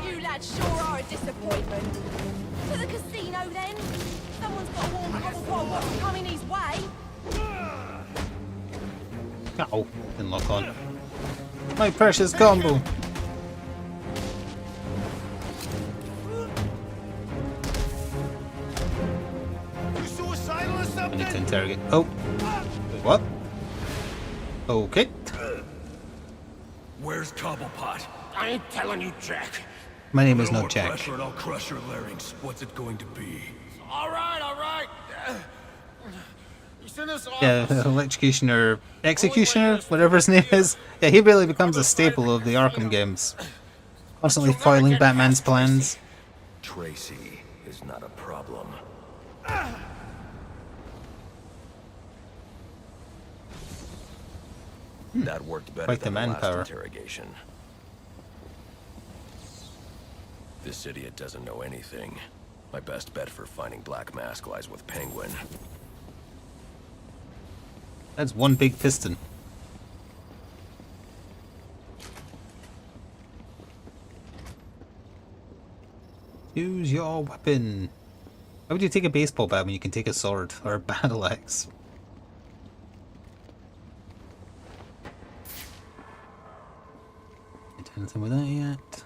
You lads sure are a disappointment. To the casino then? Someone's got to warn Cobblepot what's coming his way. Oh, didn't lock on. My precious combo. You suicidal or I something? need to interrogate. Oh, what? Okay. Where's Cobblepot? I ain't telling you, Jack. My name is No not more Jack. pressure and I'll crush your larynx. What's it going to be? All right, all right. He's in his office. Yeah, electrocutioner, executioner, whatever his name is. Yeah, he really becomes a staple of the Arkham games. Constantly foiling Batman's plans. Tracy is not a problem. That worked better Quite the than the last manpower. interrogation. This idiot doesn't know anything. My best bet for finding Black Mask lies with Penguin. That's one big piston. Use your weapon. Why would you take a baseball bat when you can take a sword or a battle axe? Can't do anything with that yet.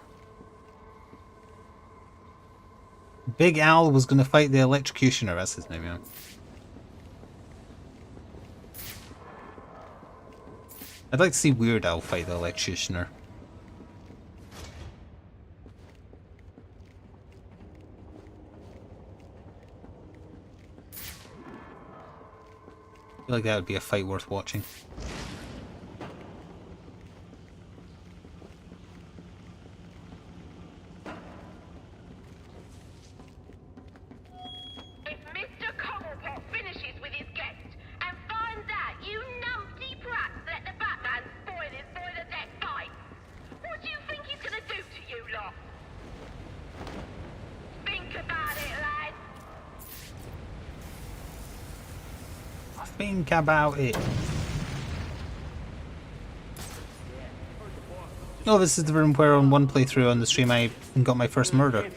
Big Al was going to fight the electrocutioner. That's his name, yeah. I'd like to see Weird Al fight the electrocutioner. I feel like that would be a fight worth watching. If Mr. Cobblepot finishes with his guest and finds out you numpty brats let the Batman spoil his boiler deck fight, what do you think he's gonna do to you lot? Think about it, lad. Think about it. Oh, this is the room where on one playthrough on the stream I got my first murder.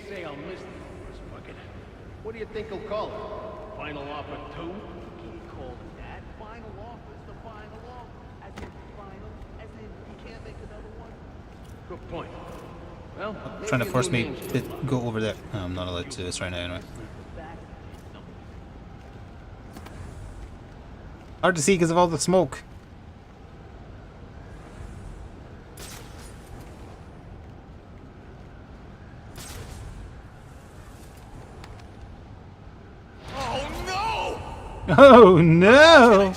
What do you think he'll call it? Final offer 2? Can't call it that. Final offer is the final offer. As in final, as in you can't make another one. Good point. Well, Trying to force me to go over there. Oh, I'm not allowed to do this right now anyway. Hard to see because of all the smoke. Oh no!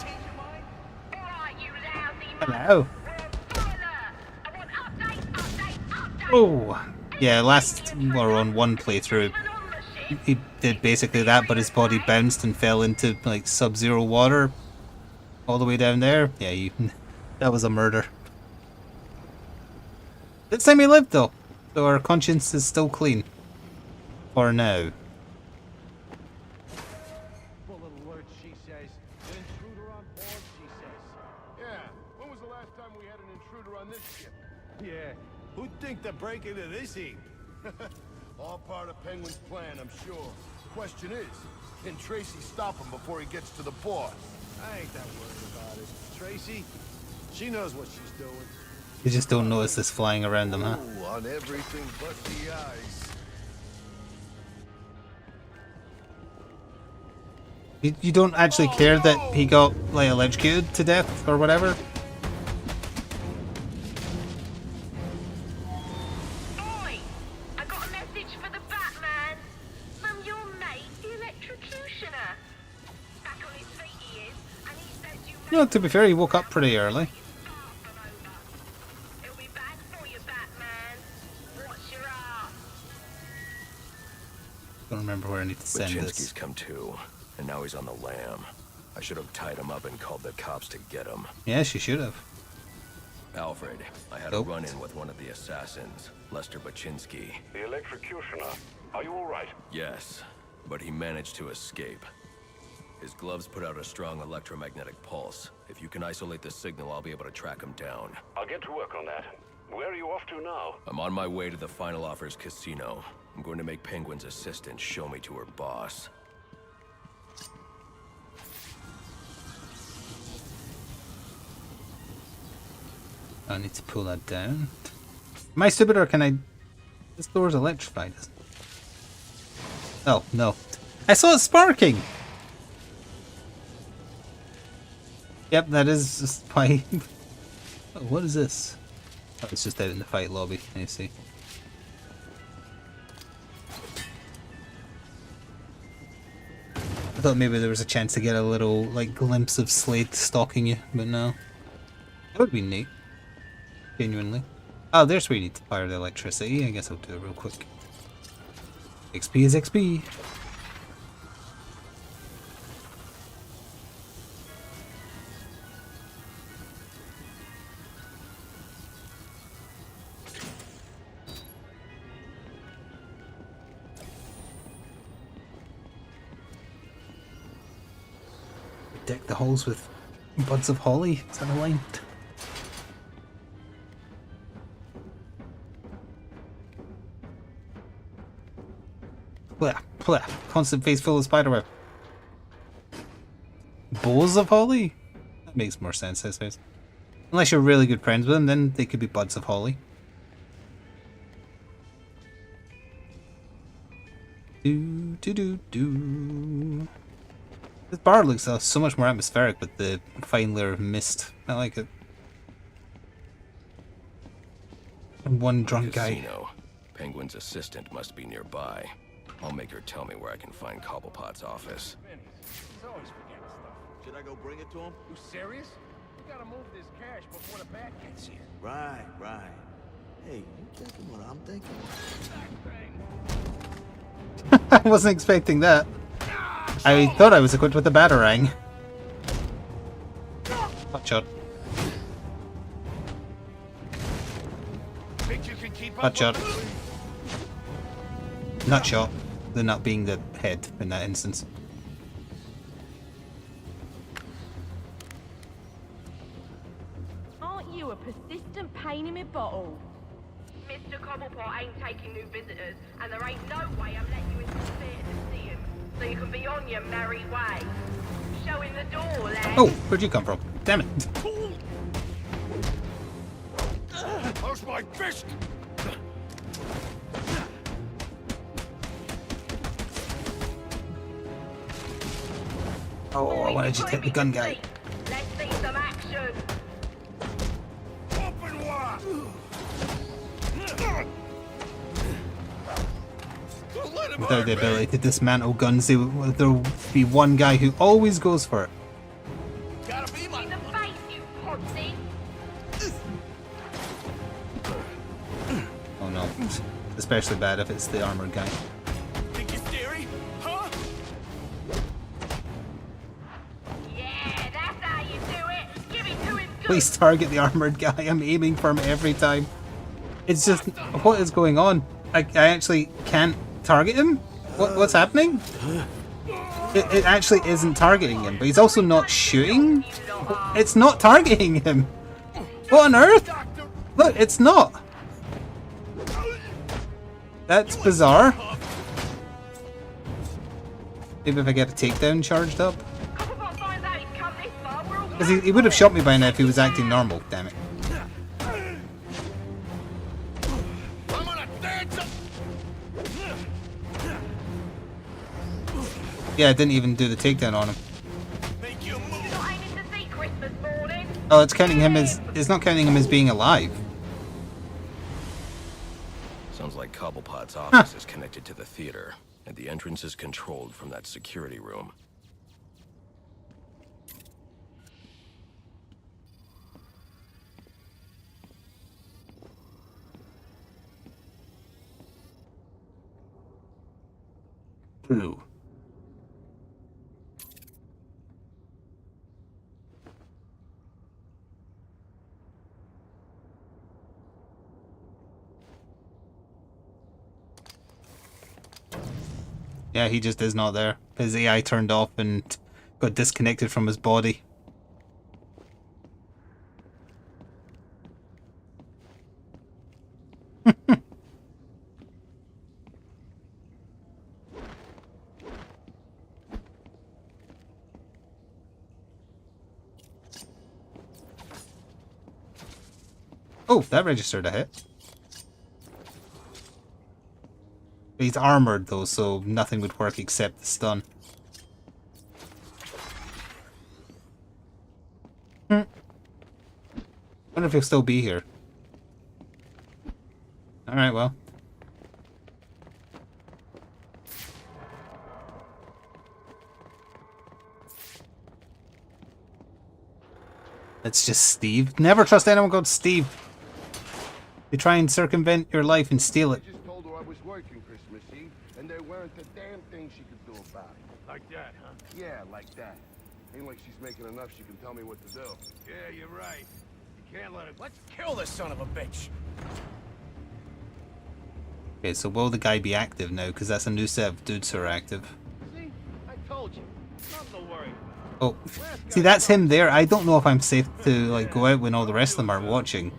Hello. Oh, yeah. Last or on one playthrough, he did basically that, but his body bounced and fell into like sub-zero water. All the way down there? Yeah, that was a murder. This time he lived though, so our conscience is still clean. For now. Bullet alert, she says. An intruder on board, she says. Yeah, when was the last time we had an intruder on this ship? Yeah, who'd think to break into this heap? All part of Penguin's plan, I'm sure. Question is, can Tracy stop him before he gets to the boss? I ain't that worried about it. Tracy, she knows what she's doing. You just don't notice this flying around them, huh? Ooh, on everything but the eyes. You don't actually care that he got like electrocuted to death or whatever? Oi! I got a message for the Batman. From your mate, the electrocutioner. Back on his feet he is, and he says you You know, to be fair, he woke up pretty early. He'll be back for you, Batman. Watch your ass. Don't remember where I need to send Baczynski's this. come to, and now he's on the lam. I should have tied him up and called the cops to get him. Yeah, she should have. Alfred, I had a run-in with one of the assassins, Lester Baczynski. The electrocutioner. Are you all right? Yes, but he managed to escape. His gloves put out a strong electromagnetic pulse. If you can isolate the signal, I'll be able to track him down. I'll get to work on that. Where are you off to now? I'm on my way to the Final Offers casino. I'm going to make Penguin's assistant show me to her boss. I need to pull that down. Am I stupid or can I... This door's electrified, isn't it? Oh, no. I saw it sparking! Yep, that is just why... Oh, what is this? Oh, it's just out in the fight lobby, I see. I thought maybe there was a chance to get a little, like, glimpse of Slade stalking you, but no. That would be neat. Genuinely. Oh, there's where you need to fire the electricity. I guess I'll do it real quick. XP is XP. Deck the halls with buds of holly. Is that a line? Blah, blah. constant face full of spiderweb. Bowls of holly? That makes more sense, I suppose. Unless you're really good friends with them, then they could be buds of holly. Do do do do. This bar looks so much more atmospheric with the fine layer of mist. I like it. And one drunk guy. Casino. Penguin's assistant must be nearby. I'll make her tell me where I can find Cobblepot's office. Should I go bring it to him? You serious? You gotta move this cash before the bat gets here. Right, right. Hey, you thinking what I'm thinking? I wasn't expecting that. I thought I was equipped with a batarang. Hot shot. Hot shot. Nut shot. The nut being the head in that instance. Aren't you a persistent pain in my bottle? Mr. Cobblepot ain't taking new visitors, and there ain't no way I'm letting you into the theatre to see him, so you can be on your merry way. Show him the door, lad. Oh, where'd you come from? Damn it. How's my fist? Oh, I wanted you to hit the gun guy. Let's see some action. Open wide. Without the ability to dismantle guns, there'll be one guy who always goes for it. Gotta be my in the face, you podsy. Oh no. Especially bad if it's the armored guy. Think you're scary? Huh? Yeah, that's how you do it. Give it to him good. Please target the armored guy. I'm aiming for him every time. It's just, what is going on? I actually can't target him? What's happening? It actually isn't targeting him, but he's also not shooting? It's not targeting him! What on earth? Look, it's not! That's bizarre. Maybe if I get a takedown charged up? Because he would have shot me by now if he was acting normal, damn it. Yeah, I didn't even do the takedown on him. Oh, it's counting him as... It's not counting him as being alive. Sounds like Cobblepot's office is connected to the theater, and the entrance is controlled from that security room. Ooh. Yeah, he just is not there. His AI turned off and got disconnected from his body. Oh, that registered a hit. He's armored though, so nothing would work except the stun. Wonder if he'll still be here. Alright, well. It's just Steve. Never trust anyone called Steve. They try and circumvent your life and steal it. I just told her I was working Christmas Eve, and there weren't a damn thing she could do about it. Like that, huh? Yeah, like that. Ain't like she's making enough she can tell me what to do. Yeah, you're right. You can't let it. Let's kill this son of a bitch. Okay, so will the guy be active now? Because that's a new set of dudes who are active. See? I told you. Nothing to worry. Oh, see, that's him there. I don't know if I'm safe to like go out when all the rest of them are watching.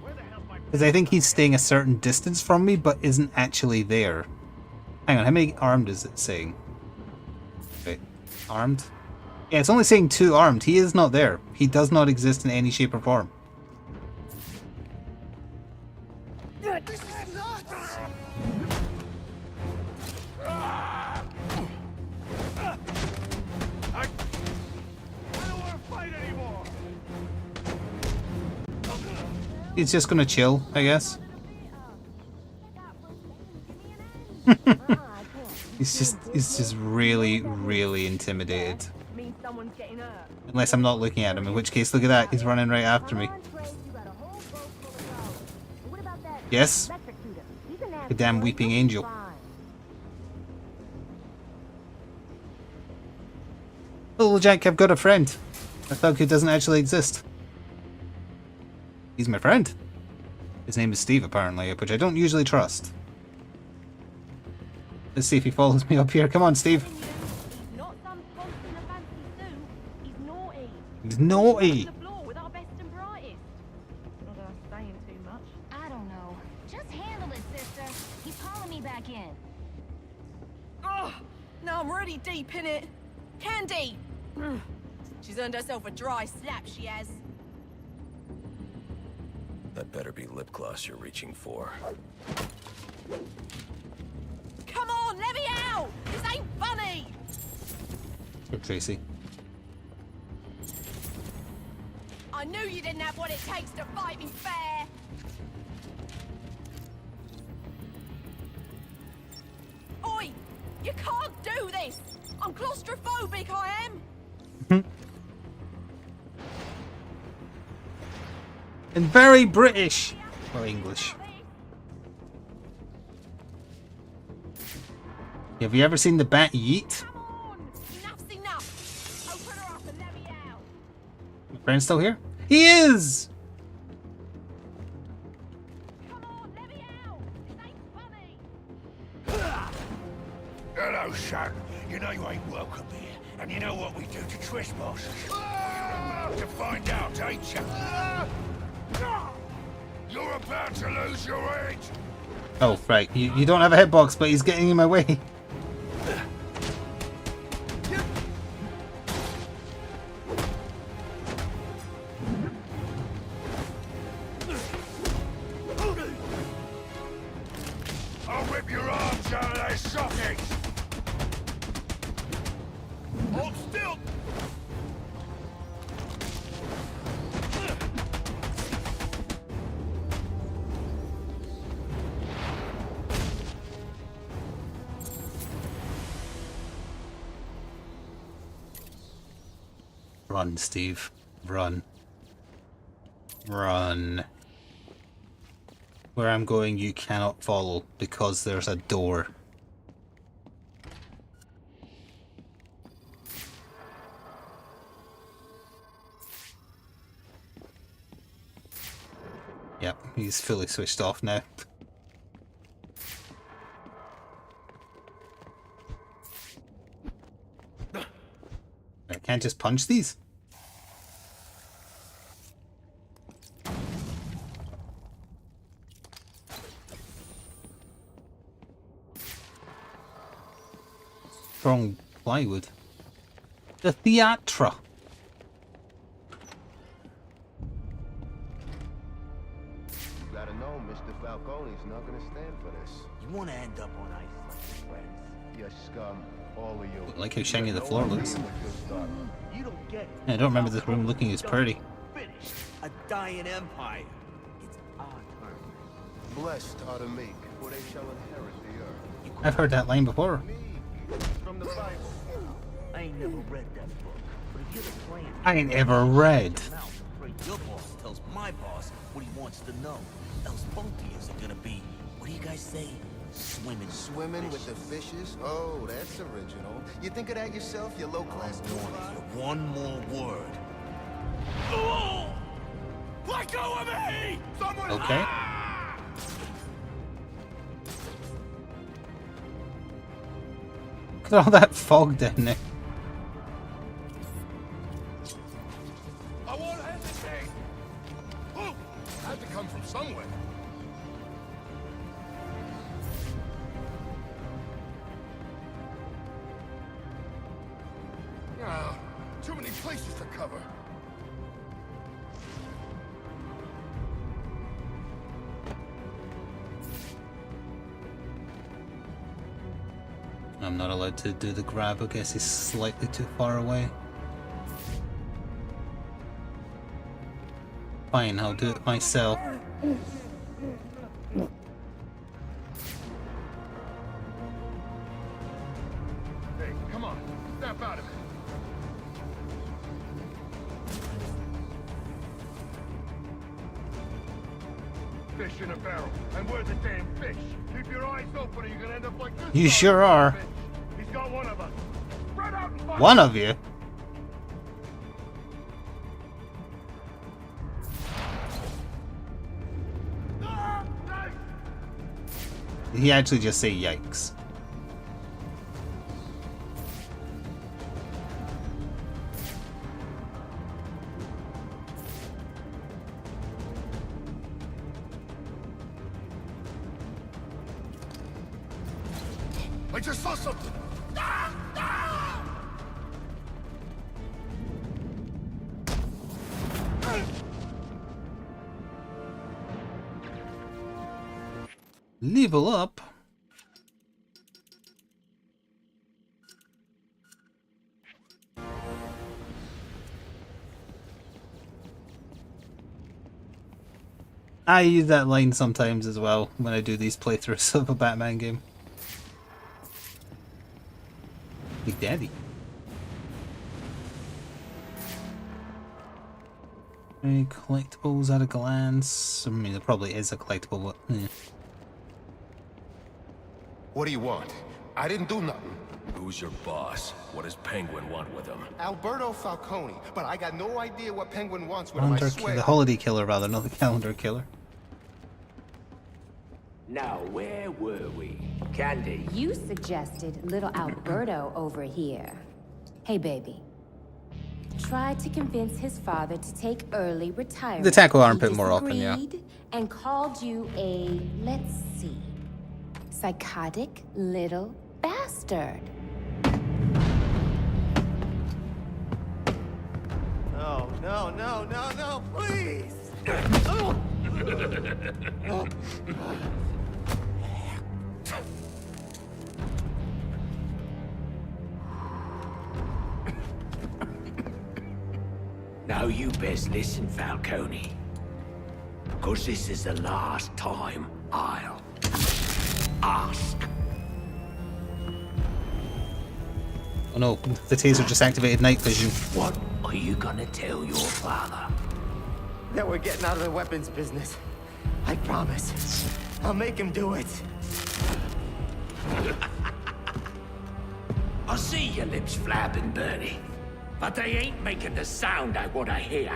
Because I think he's staying a certain distance from me, but isn't actually there. Hang on, how many armed is it saying? Armed? Yeah, it's only saying 2 armed. He is not there. He does not exist in any shape or form. He's just gonna chill, I guess. He's just really, really intimidated. Means someone's getting hurt. Unless I'm not looking at him, in which case, look at that, he's running right after me. Yes? A damn weeping angel. Little Jack, I've got a friend. A thug who doesn't actually exist. He's my friend. His name is Steve, apparently, which I don't usually trust. Let's see if he follows me up here. Come on, Steve. He's naughty. I don't know. Just handle it, sister. He's calling me back in. Oh, now I'm really deep in it. Candy! She's earned herself a dry slap, she has. That better be lip gloss you're reaching for. Come on, let me out! This ain't funny! Poor Tracy. I knew you didn't have what it takes to fight me fair! Oi! You can't do this! I'm claustrophobic, I am! And very British. Or English. Have you ever seen the bat yeet? Enough's enough! Open her up and let me out! My friend's still here? He is! Hello, son. You know you ain't welcome here, and you know what we do to trespassers. You're about to find out, ain't you? You're about to lose your head. Oh, right. You don't have a hitbox, but he's getting in my way. I'll rip your arms out of their sockets. Hold still. Run, Steve. Run. Run. Where I'm going, you cannot follow because there's a door. Yep, he's fully switched off now. I can't just punch these? Strong plywood. The theatra. You gotta know, Mr. Falcone's not gonna stand for this. You want to end up on ice like your friends? You scum, all of you. I like how shiny the floor looks. You don't get it. I don't remember this room looking as pretty. Finish a dying empire. It's our turn. Blessed are the meek, for they shall inherit the earth. I've heard that line before. From the Bible. I ain't never read that book, but if you're the plan, I ain't ever read. your boss tells my boss what he wants to know. Else both of yous are gonna be, what do you guys say? Swimming. Swimming with the fishes? Oh, that's original. You think of that yourself, you low-class One more word. Oh! Let go of me! Someone! Okay. Look at all that fog down there. I won't hesitate. Oh, had to come from somewhere. Oh, too many places to cover. I'm not allowed to do the grab, I guess he's slightly too far away. Fine, I'll do it myself. Hey, come on, snap out of it. Fish in a barrel, and we're the damn fish. Keep your eyes open or you're gonna end up like this. You sure are. He's got one of us. Spread out and fight. One of you? Did he actually just say yikes? I just saw something. Level up? I use that line sometimes as well when I do these playthroughs of a Batman game. Big Daddy. Any collectibles at a glance? I mean, there probably is a collectible, but yeah. What do you want? I didn't do nothing. Who's your boss? What does Penguin want with him? Alberto Falcone, but I got no idea what Penguin wants with him, I swear. The holiday killer, rather, not the calendar killer. Now, where were we? Candy? You suggested little Alberto over here. Hey, baby. Tried to convince his father to take early retirement. The tackle armpit more often, yeah. And called you a, let's see, psychotic little bastard. No, no, no, no, no, please! Now you best listen, Falcone. Because this is the last time I'll ask. Oh no, the taser just activated night vision. What are you gonna tell your father? That we're getting out of the weapons business. I promise. I'll make him do it. I see your lips flapping, Bernie. But they ain't making the sound I want to hear.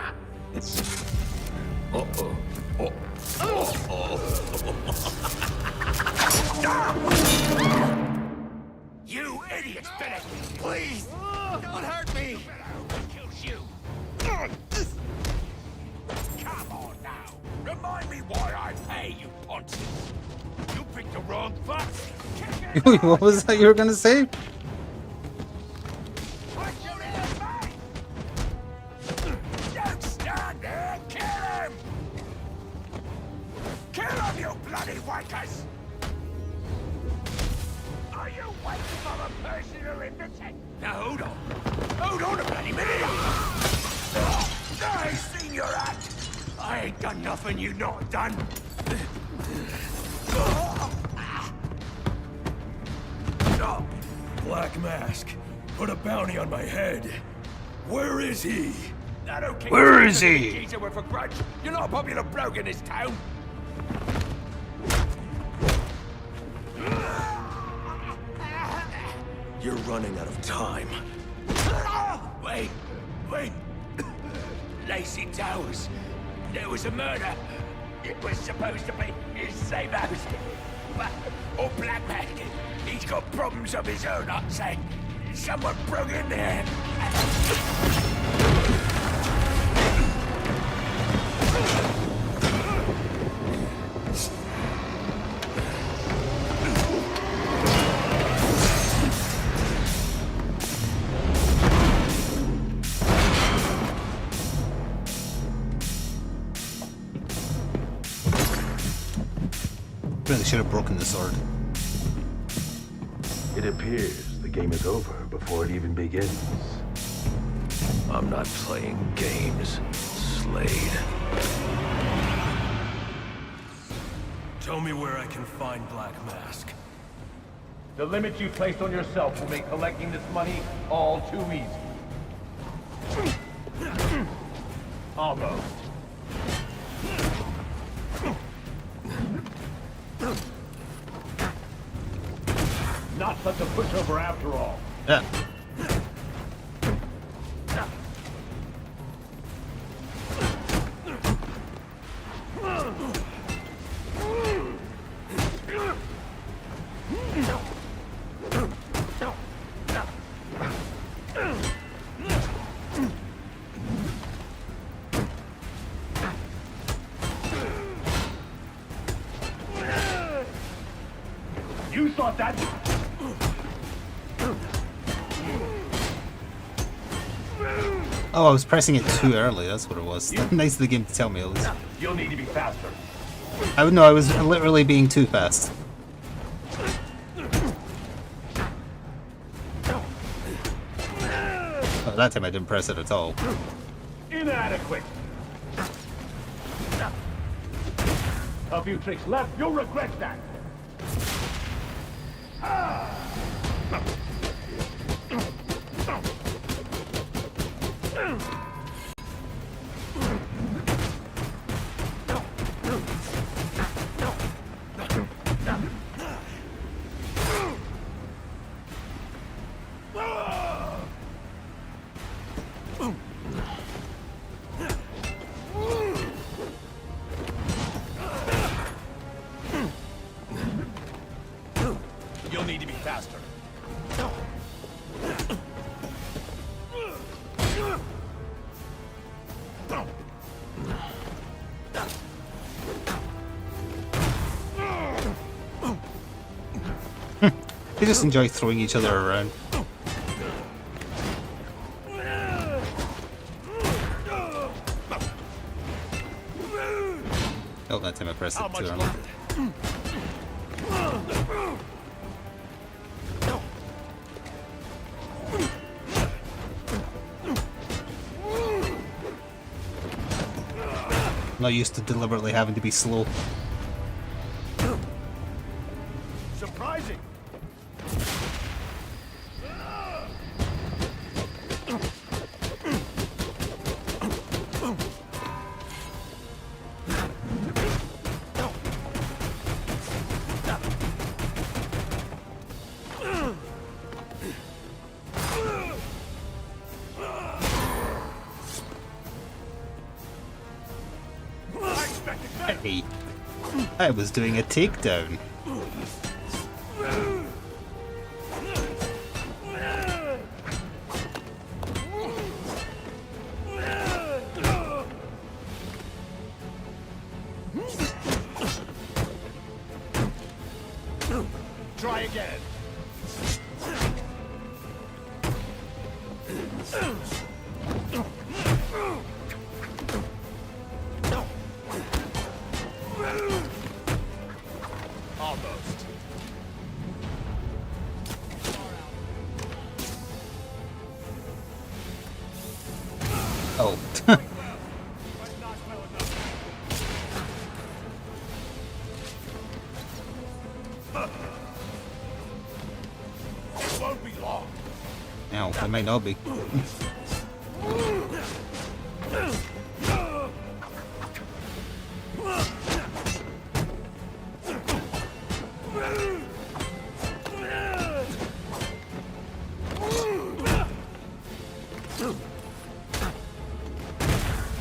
Uh-oh. You idiots, Bennett! Please! Don't hurt me! Kills you! Come on now! Remind me why I pay you, Ponce! You picked the wrong button! What was that you were gonna say? Don't stand there! Kill him! Kill him, you bloody wankers! Are you waiting for a personal invitation? Now hold on. Hold on a bloody minute! I seen your act! I ain't done nothing you not done! Black Mask, put a bounty on my head. Where is he? I don't care. Where is he? Geezer with a grudge. You're not a popular bloke in this town. You're running out of time. Wait. Lacey Towers. There was a murder. It was supposed to be his same house. Or Black Mask. He's got problems of his own, I'd say. Someone broke in there. Really should have broken the sword. It appears the game is over before it even begins. I'm not playing games, Slade. Tell me where I can find Black Mask. The limits you placed on yourself will make collecting this money all too easy. Almost. Not such a pushover after all. Yeah. You thought that... Oh, I was pressing it too early, that's what it was. Nice of the game to tell me at least. You'll need to be faster. I would know, I was literally being too fast. Oh, that time I didn't press it at all. Inadequate. A few tricks left, you'll regret that. You'll need to be faster. They just enjoy throwing each other around. Oh, that time I pressed it too early. I'm not used to deliberately having to be slow. Surprising. Hey, I was doing a takedown. Try again. Almost. Oh. It won't be long. Ow, it might not be.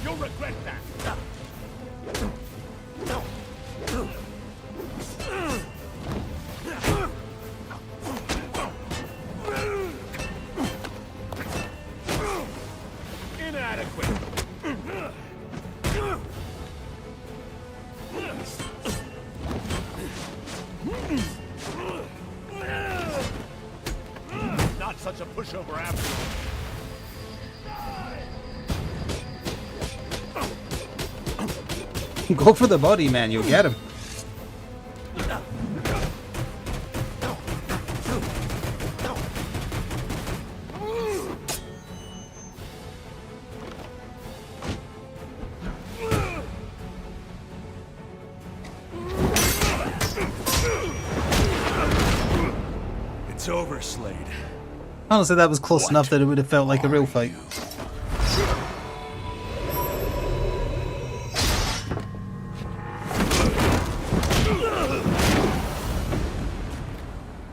You'll regret that. Inadequate. Not such a pushover after all. Go for the body, man, you'll get him. Slade. Honestly, that was close enough that it would have felt like a real fight.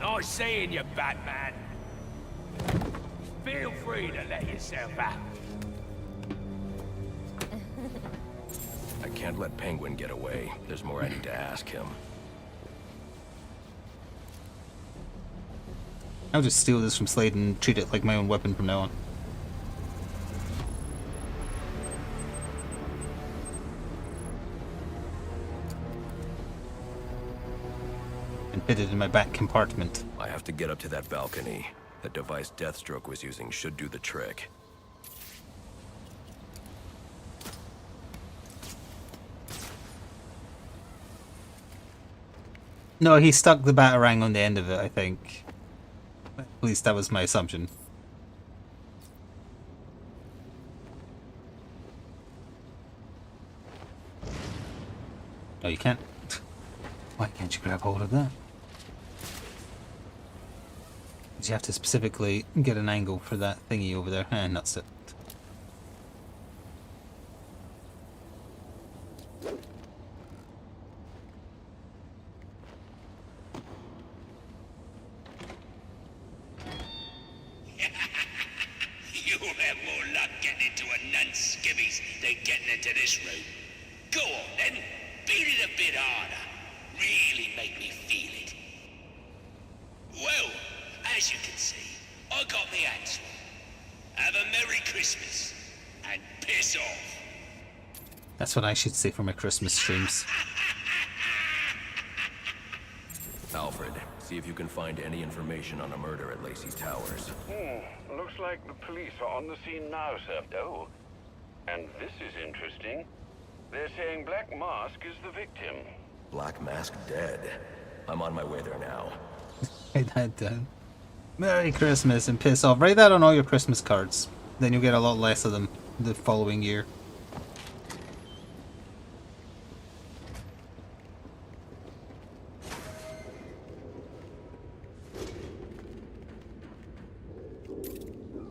Nice seeing you, Batman. Feel free to let yourself out. I can't let Penguin get away. There's more I need to ask him. I'll just steal this from Slade and treat it like my own weapon from now on. And fit it in my back compartment. I have to get up to that balcony. The device Deathstroke was using should do the trick. No, he stuck the batarang on the end of it, I think. At least that was my assumption. No, you can't. Why can't you grab hold of that? Because you have to specifically get an angle for that thingy over there, and that's it. You'll have more luck getting into a nun's skivvies than getting into this room. Go on then, beat it a bit harder. Really make me feel it. Well, as you can see, I got me hands full. Have a Merry Christmas and piss off. That's what I should say for my Christmas streams. Alfred, see if you can find any information on a murder at Lacey's Towers. Looks like the police are on the scene now, sir. Oh, and this is interesting. They're saying Black Mask is the victim. Black Mask dead. I'm on my way there now. Write that down. Merry Christmas and piss off. Write that on all your Christmas cards. Then you'll get a lot less of them the following year.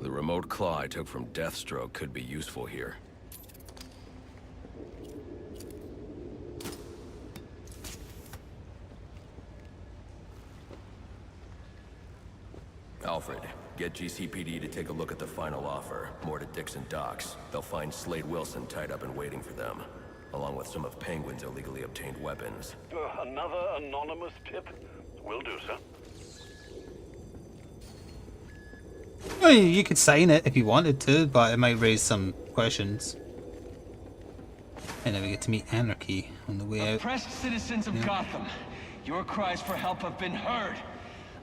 The remote claw I took from Deathstroke could be useful here. Alfred, get GCPD to take a look at the final offer. More to Dixon Docks. They'll find Slade Wilson tied up and waiting for them, along with some of Penguin's illegally obtained weapons. Another anonymous tip? Will do, sir. Well, you could sign it if you wanted to, but it might raise some questions. And then we get to meet Anarchy on the way out. Oppressed citizens of Gotham, your cries for help have been heard.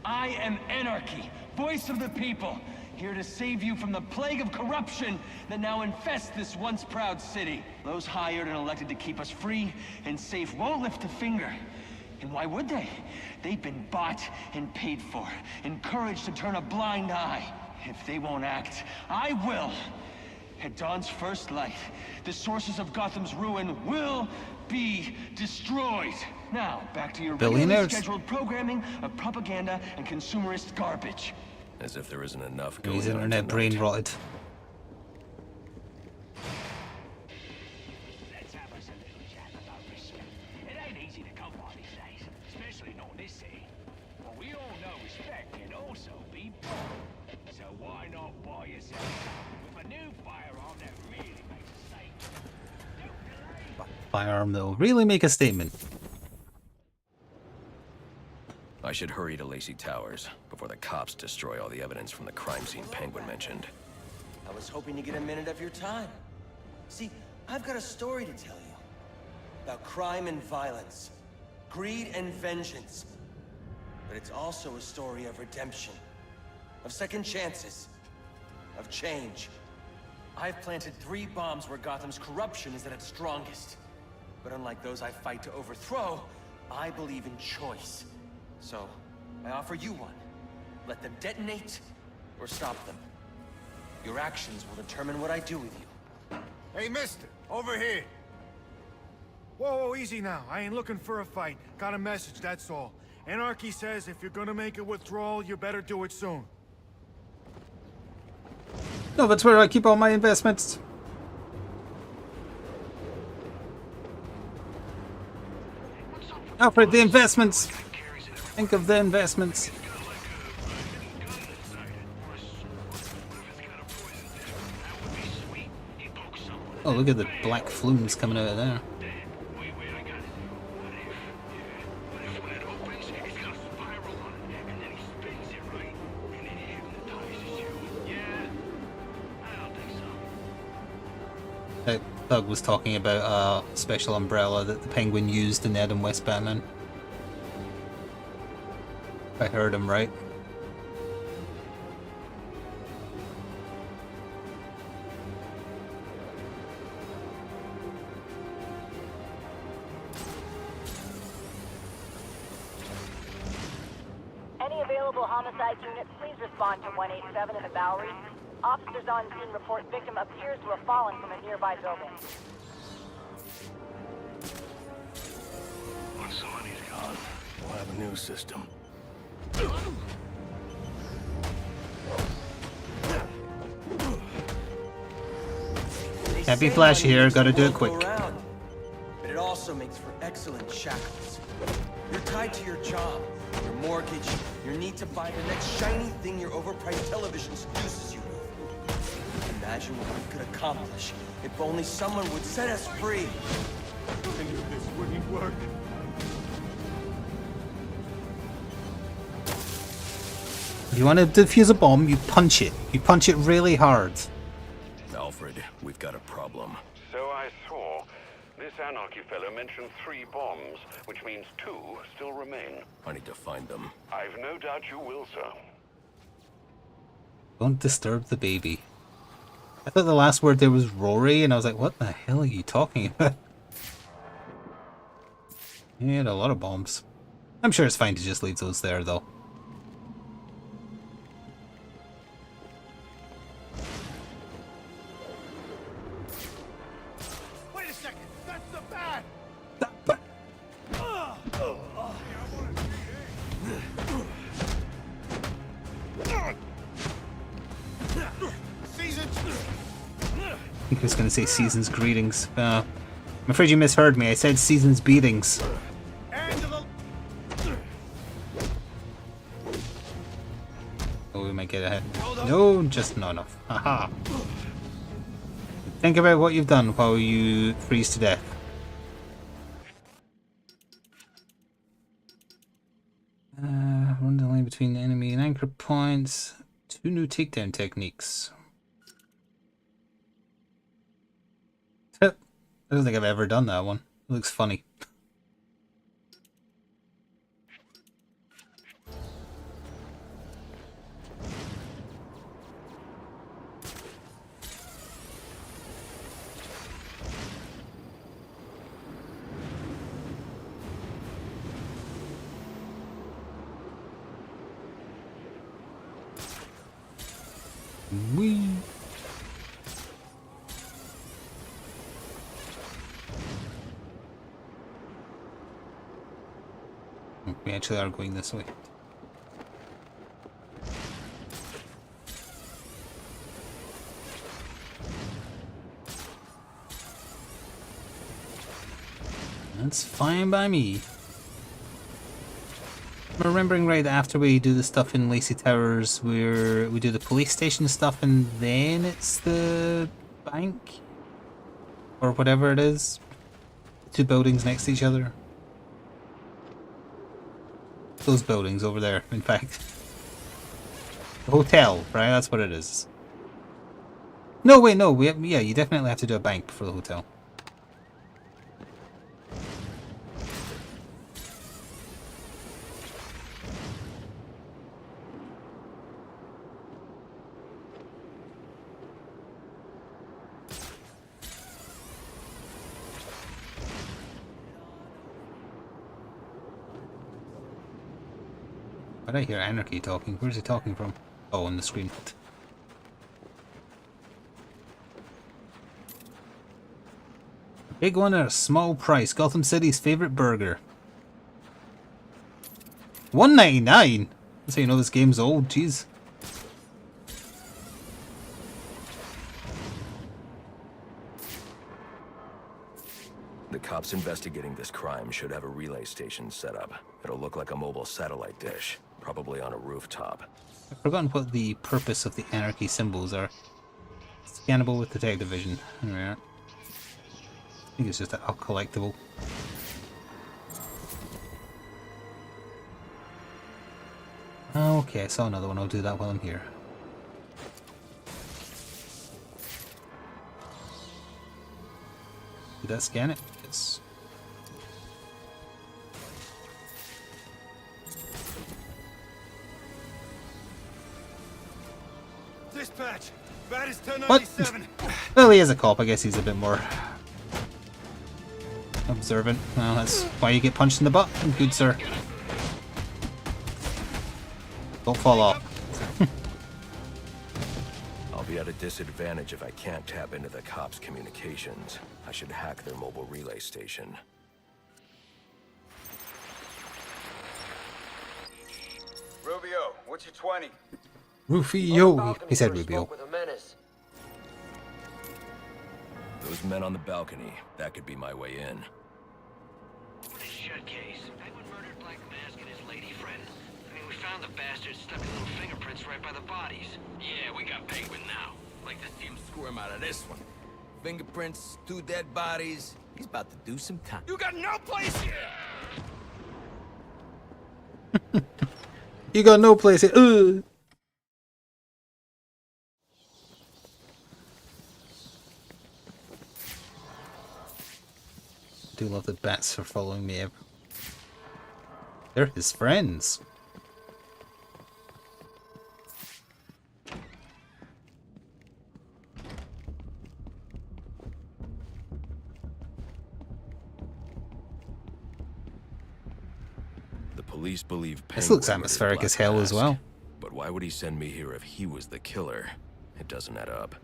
I am Anarchy, voice of the people, here to save you from the plague of corruption that now infests this once proud city. Those hired and elected to keep us free and safe won't lift a finger. And why would they? They've been bought and paid for, encouraged to turn a blind eye. If they won't act, I will. At dawn's first light, the sources of Gotham's ruin will be destroyed. Now, back to your regularly scheduled programming of propaganda and consumerist garbage. As if there isn't enough going on. His internet brain rotted. Let's have us a little chat about respect. It ain't easy to come by these days, especially not in this city. But we all know respect can also be bought. So why not buy yourself something with a new firearm that really makes a statement? Don't delay. Firearm though, really make a statement. I should hurry to Lacey Towers before the cops destroy all the evidence from the crime scene Penguin mentioned. I was hoping to get a minute of your time. See, I've got a story to tell you. About crime and violence. Greed and vengeance. But it's also a story of redemption. Of second chances. Of change. I've planted 3 bombs where Gotham's corruption is at its strongest. But unlike those I fight to overthrow, I believe in choice. So, I offer you one. Let them detonate, or stop them. Your actions will determine what I do with you. Hey, mister, over here. Whoa, easy now. I ain't looking for a fight. Got a message, that's all. Anarchy says if you're gonna make a withdrawal, you better do it soon. No, that's where I keep all my investments. Alfred, the investments! Think of the investments. Oh, look at the black flumes coming out of there. Doug was talking about a special umbrella that the Penguin used in the Adam West Batman. If I heard him right. Any available homicide units, please respond to 187 in the Bowery. Officers on scene report victim appears to have fallen from a nearby building. When somebody's gone, we'll have a new system. Can't be flashy here, gotta do it quick. But it also makes for excellent shackles. You're tied to your job, your mortgage, your need to buy the next shiny thing your overpriced television seduces you with. Imagine what we could accomplish if only someone would set us free. I knew this wouldn't work. If you want to defuse a bomb, you punch it. You punch it really hard. Alfred, we've got a problem. So I saw. This Anarchy fellow mentioned 3 bombs, which means 2 still remain. I need to find them. I've no doubt you will, sir. Don't disturb the baby. I thought the last word there was Rory, and I was like, what the hell are you talking about? He had a lot of bombs. I'm sure it's fine to just leave those there, though. Wait a second, that's the bat! I think I was going to say Season's Greetings. I'm afraid you misheard me. I said Season's Beatings. Oh, we might get ahead. No, just not enough. Haha. Think about what you've done while you freeze to death. Run the line between the enemy and anchor points. 2 new takedown techniques. I don't think I've ever done that one. It looks funny. Whee! We actually are going this way. That's fine by me. If I'm remembering right, after we do the stuff in Lacey Towers, we do the police station stuff and then it's the bank? Or whatever it is. 2 buildings next to each other. Those buildings over there, in fact. The hotel, right? That's what it is. No, wait, no. Yeah, you definitely have to do a bank before the hotel. Why did I hear Anarchy talking? Where's he talking from? Oh, on the screen. A big one at a small price. Gotham City's favorite burger. $1.99. That's how you know this game's old. Jeez. The cops investigating this crime should have a relay station set up. It'll look like a mobile satellite dish, probably on a rooftop. I've forgotten what the purpose of the anarchy symbols are. Scannable with detective vision. There we are. I think it's just a collectible. Okay, I saw another one. I'll do that while I'm here. Did that scan it? Yes. Dispatch. Bat is 1097. Well, he is a cop. I guess he's a bit more observant. Well, that's why you get punched in the butt, good sir. Don't fall off. I'll be at a disadvantage if I can't tap into the cops' communications. I should hack their mobile relay station. Rubio, what's your 20? Rufio. He said Rubio. Those men on the balcony, that could be my way in. What a shut case. Penguin murdered Black Mask and his lady friend. I mean, we found the bastards stuck in little fingerprints right by the bodies. Yeah, we got Penguin now. Like to see him squirm out of this one. Fingerprints, 2 dead bodies. He's about to do some time. You got no place here! You got no place here. I do love the bats for following me. They're his friends. The police believe Penguin This looks murdered atmospheric Black as hell as Mask. well. But why would he send me here if he was the killer? It doesn't add up.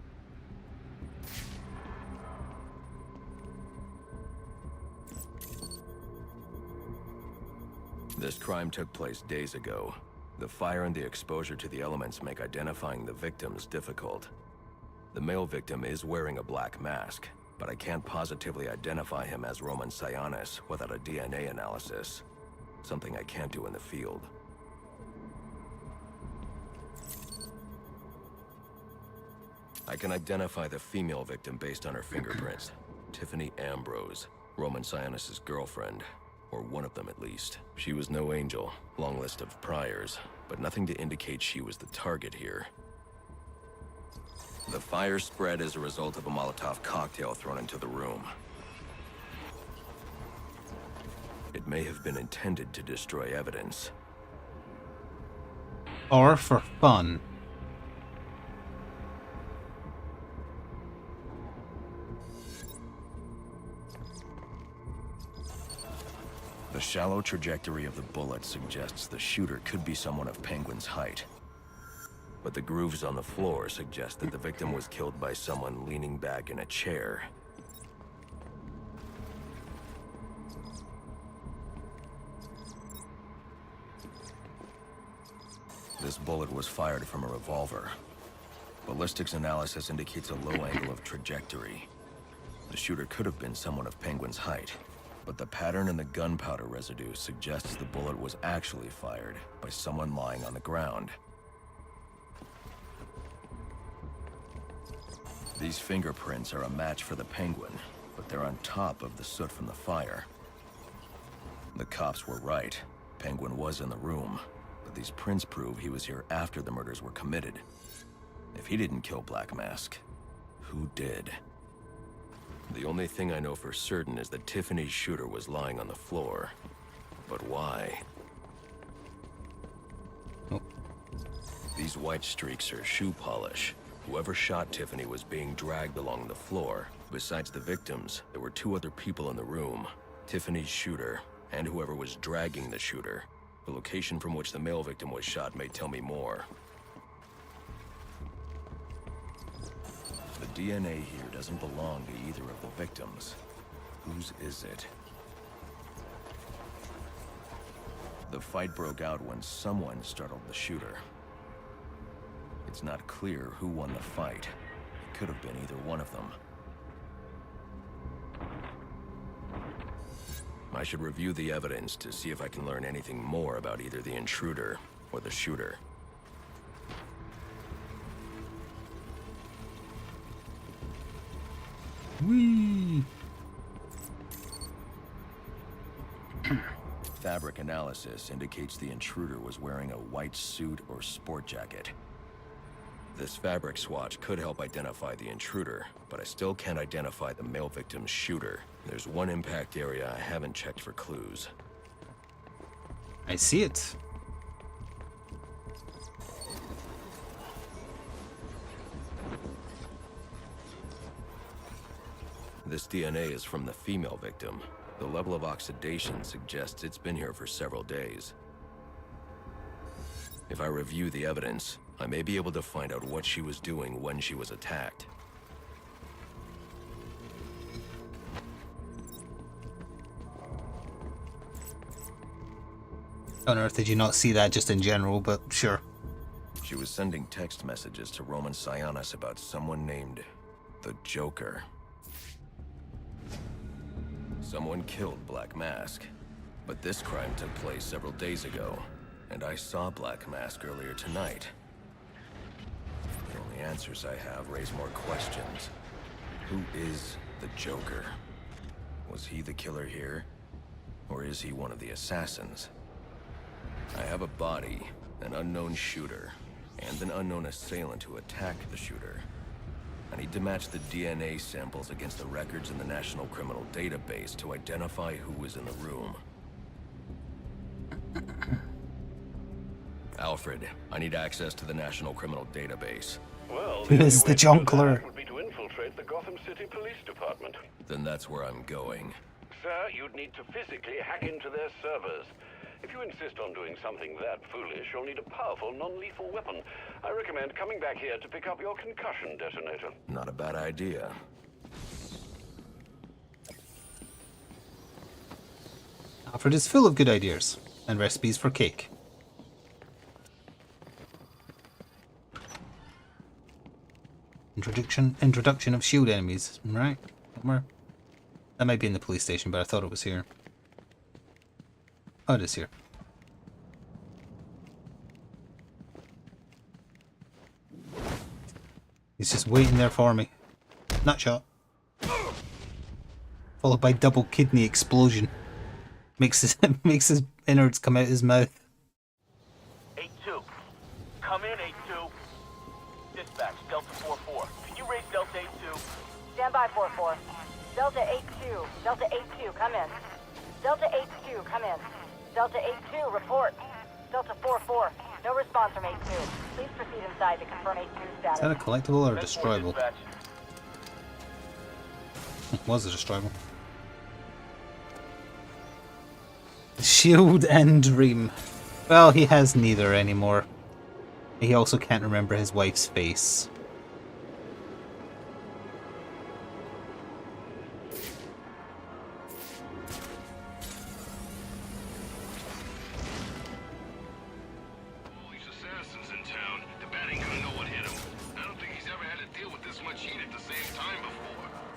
This crime took place days ago. The fire and the exposure to the elements make identifying the victims difficult. The male victim is wearing a black mask, but I can't positively identify him as Roman Sionis without a DNA analysis. Something I can't do in the field. I can identify the female victim based on her fingerprints. Tiffany Ambrose, Roman Sionis' girlfriend. Or one of them at least. She was no angel, long list of priors, but nothing to indicate she was the target here. The fire spread as a result of a Molotov cocktail thrown into the room. It may have been intended to destroy evidence. Or for fun. The shallow trajectory of the bullet suggests the shooter could be someone of Penguin's height. But the grooves on the floor suggest that the victim was killed by someone leaning back in a chair. This bullet was fired from a revolver. Ballistics analysis indicates a low angle of trajectory. The shooter could have been someone of Penguin's height. But the pattern in the gunpowder residue suggests the bullet was actually fired by someone lying on the ground. These fingerprints are a match for the Penguin, but they're on top of the soot from the fire. The cops were right. Penguin was in the room, but these prints prove he was here after the murders were committed. If he didn't kill Black Mask, who did? The only thing I know for certain is that Tiffany's shooter was lying on the floor. But why? Oh. These white streaks are shoe polish. Whoever shot Tiffany was being dragged along the floor. Besides the victims, there were 2 other people in the room. Tiffany's shooter, and whoever was dragging the shooter. The location from which the male victim was shot may tell me more. The DNA here doesn't belong to either of the victims. Whose is it? The fight broke out when someone startled the shooter. It's not clear who won the fight. It could have been either one of them. I should review the evidence to see if I can learn anything more about either the intruder or the shooter. Whee! Fabric analysis indicates the intruder was wearing a white suit or sport jacket. This fabric swatch could help identify the intruder, but I still can't identify the male victim's shooter. There's one impact area I haven't checked for clues. I see it. This DNA is from the female victim. The level of oxidation suggests it's been here for several days. If I review the evidence, I may be able to find out what she was doing when she was attacked. On earth did you not see that just in general, but sure. She was sending text messages to Roman Sionis about someone named the Joker. Someone killed Black Mask, but this crime took place several days ago, and I saw Black Mask earlier tonight. The only answers I have raise more questions. Who is the Joker? Was he the killer here? Or is he one of the assassins? I have a body, an unknown shooter, and an unknown assailant who attacked the shooter. I need to match the DNA samples against the records in the National Criminal Database to identify who was in the room. Alfred, I need access to the National Criminal Database. Well, Who is the Jonkler? would be to infiltrate the Gotham City Police Department. Then that's where I'm going. Sir, you'd need to physically hack into their servers. If you insist on doing something that foolish, you'll need a powerful, non-lethal weapon. I recommend coming back here to pick up your concussion detonator. Not a bad idea. Alfred is full of good ideas and recipes for cake. Introduction of shield enemies, right? Somewhere. That might be in the police station, but I thought it was here. Oh, it is here. He's just waiting there for me. Nutshot. Followed by double kidney explosion. Makes his innards come out his mouth. 8-2. Come in, 8-2. Dispatch, Delta 4-4. Can you raise Delta 8-2? Stand by, 4-4. Delta 8-2. Delta 8-2, come in. Delta 8-2, come in. Delta 8-2, report. Delta 4-4, no response from 8-2. Please proceed inside to confirm 8-2 status. Is that a collectible or a destroyable? It was a destroyable. Shield and Dream. Well, he has neither anymore. He also can't remember his wife's face.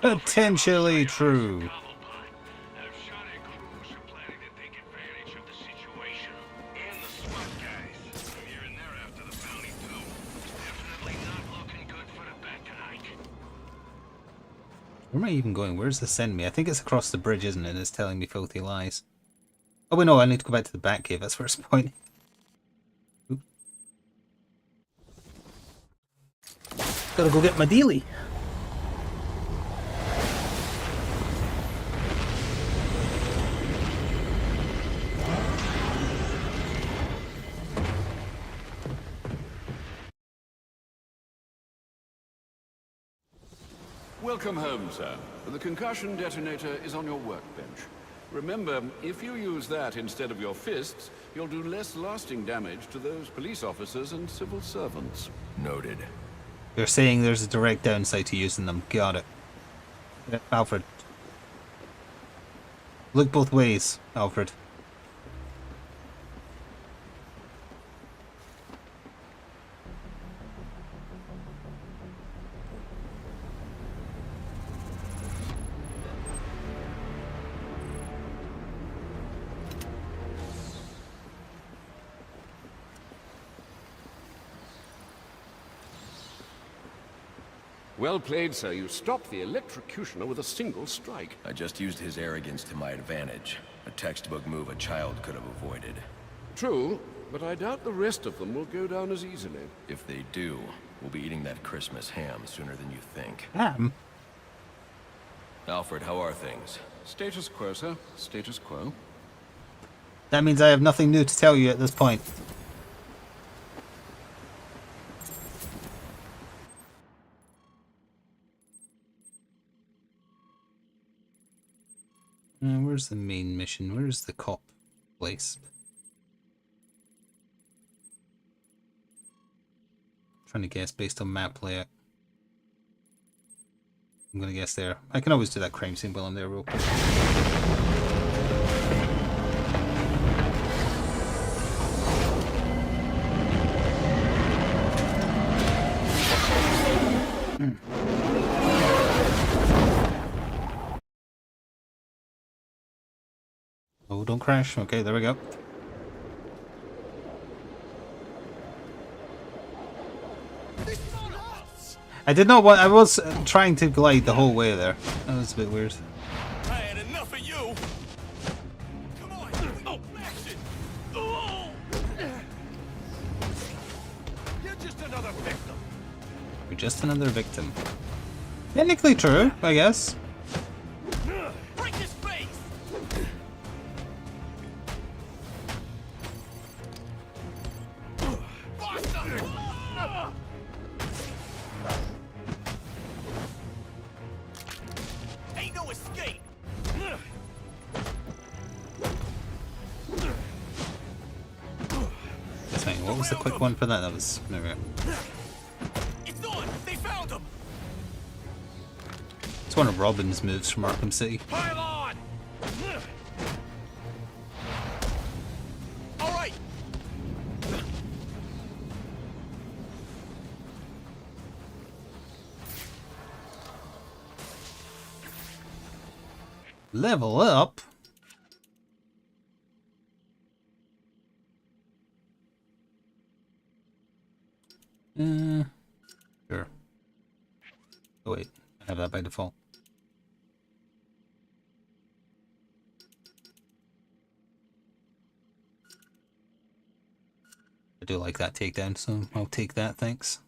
Potentially true. Where am I even going? Where does this send me? I think it's across the bridge, isn't it? It's telling me filthy lies. Oh wait, no, I need to go back to the Batcave. That's where it's pointing. Oop. Gotta go get my dealie. Welcome home, sir. The concussion detonator is on your workbench. Remember, if you use that instead of your fists, you'll do less lasting damage to those police officers and civil servants. Noted. They're saying there's a direct downside to using them. Got it. Alfred. Look both ways, Alfred. Well played, sir. You stopped the electrocutioner with a single strike. I just used his arrogance to my advantage. A textbook move a child could have avoided. True, but I doubt the rest of them will go down as easily. If they do, we'll be eating that Christmas ham sooner than you think. Ham? Alfred, how are things? Status quo, sir. Status quo. That means I have nothing new to tell you at this point. Where's the main mission? Where's the cop place? Trying to guess based on map layout. I'm gonna guess there. I can always do that crime scene while I'm there real quick. Oh, don't crash. Okay, there we go. I did not want. I was trying to glide the whole way there. That was a bit weird. I had enough of you. Come on. Oh, action. Oh. You're just another victim. You're just another victim. Technically true, I guess. Break his face. Ain't no escape. That's fine. What was the quick one for that? That was there we go. It's on. They found him. It's one of Robin's moves from Arkham City. Pile on. All right. Level up. Sure. Oh wait, I have that by default. I do like that takedown, so I'll take that, thanks.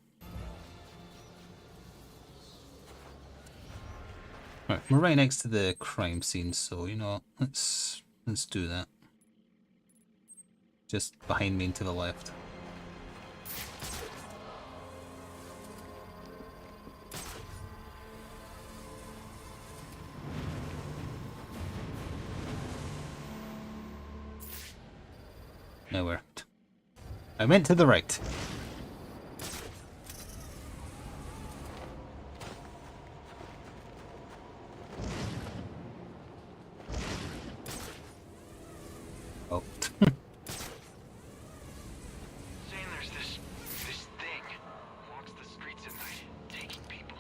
Right, we're right next to the crime scene, so you know what, let's do that. Just behind me and to the left. Nowhere. I went to the right. Oh. Saying there's this thing walks the streets at night, taking people.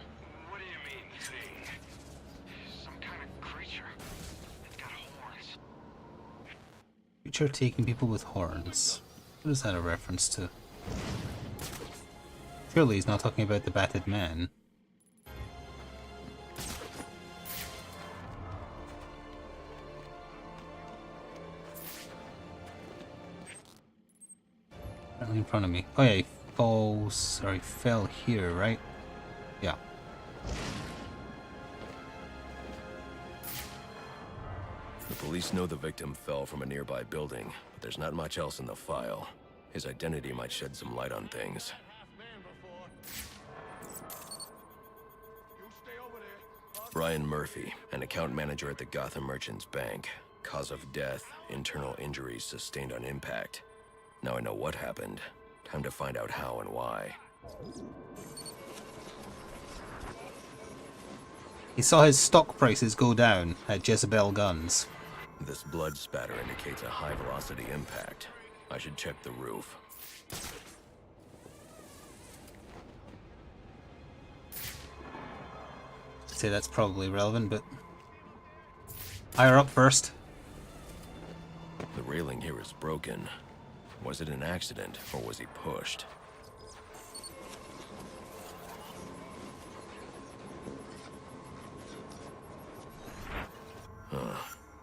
What do you mean, thing? Some kind of creature. It's got horns. Creature taking people with horns. What is that a reference to? Surely he's not talking about the battered man. Right in front of me. Oh yeah, he falls, or he fell here, right? Yeah. The police know the victim fell from a nearby building, but there's not much else in the file. His identity might shed some light on things. Brian Murphy, an account manager at the Gotham Merchants Bank. Cause of death, internal injuries sustained on impact. Now I know what happened. Time to find out how and why. He saw his stock prices go down at Jezebel Guns. This blood spatter indicates a high-velocity impact. I should check the roof. I'd say that's probably relevant, but higher up first. The railing here is broken. Was it an accident, or was he pushed?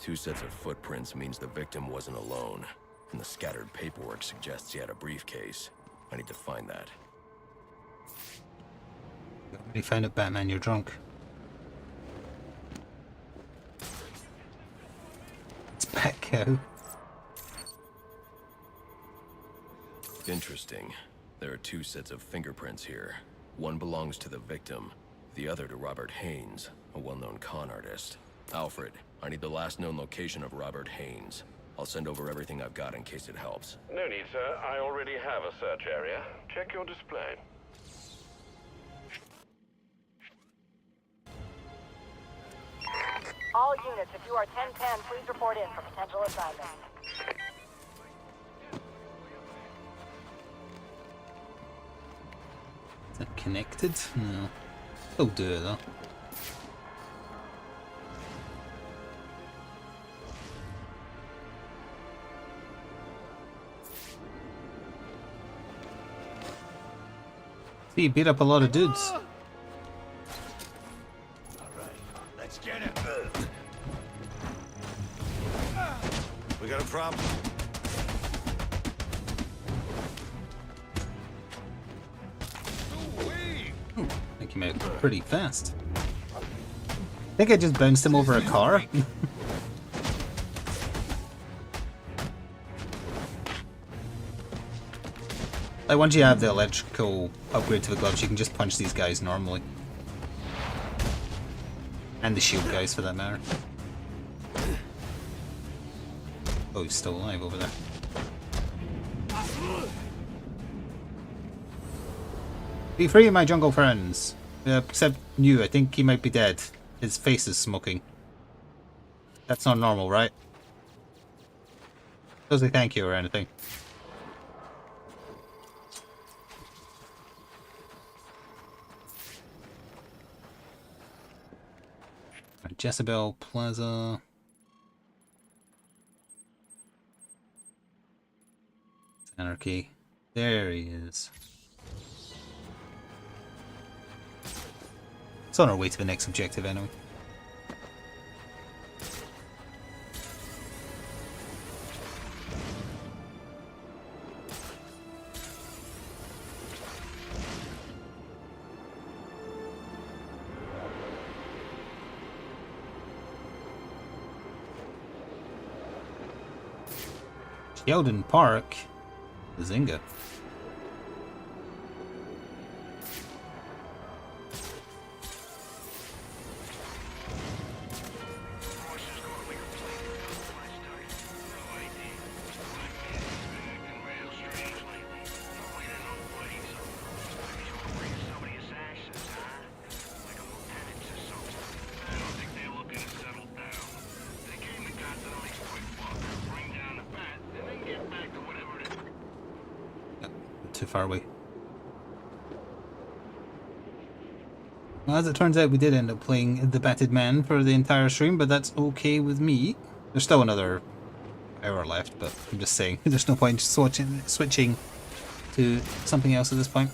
2 sets of footprints means the victim wasn't alone, and the scattered paperwork suggests he had a briefcase. I need to find that. You already found it, Batman, you're drunk. It's Batco. Interesting. There are 2 sets of fingerprints here. One belongs to the victim, the other to Robert Haynes, a well-known con artist. Alfred, I need the last known location of Robert Haynes. I'll send over everything I've got in case it helps. No need, sir. I already have a search area. Check your display. All units, if you are 1010, please report in for potential assignment. Is it connected? No. It'll do it though. See, you beat up a lot of dudes. Let's get him. We got a problem. I think he made it pretty fast. I think I just bounced him over a car. Like, once you have the electrical upgrade to the gloves, you can just punch these guys normally. And the shield guys, for that matter. Oh, he's still alive over there. Be free, my jungle friends. Except you, I think he might be dead. His face is smoking. That's not normal, right? Doesn't say thank you or anything. Jezebel Plaza. Anarchy. There he is. It's on our way to the next objective anyway. Sheldon Park, Zynga. Too far away. Well, as it turns out, we did end up playing the Batted Man for the entire stream, but that's okay with me. There's still another hour left, but I'm just saying, there's no point switching to something else at this point.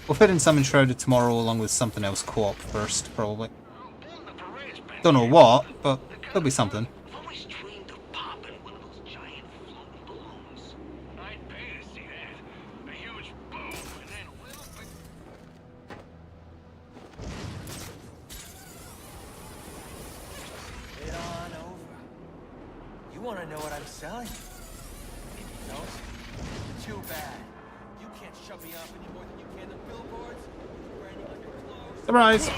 We'll fit in some Enshrouded tomorrow along with something else co-op first, probably. Don't know what, but there'll be something. You want to know what I'm selling? If you don't, too bad. You can't shut me up any more than you can the billboards. Branding on your clothes. Surprise!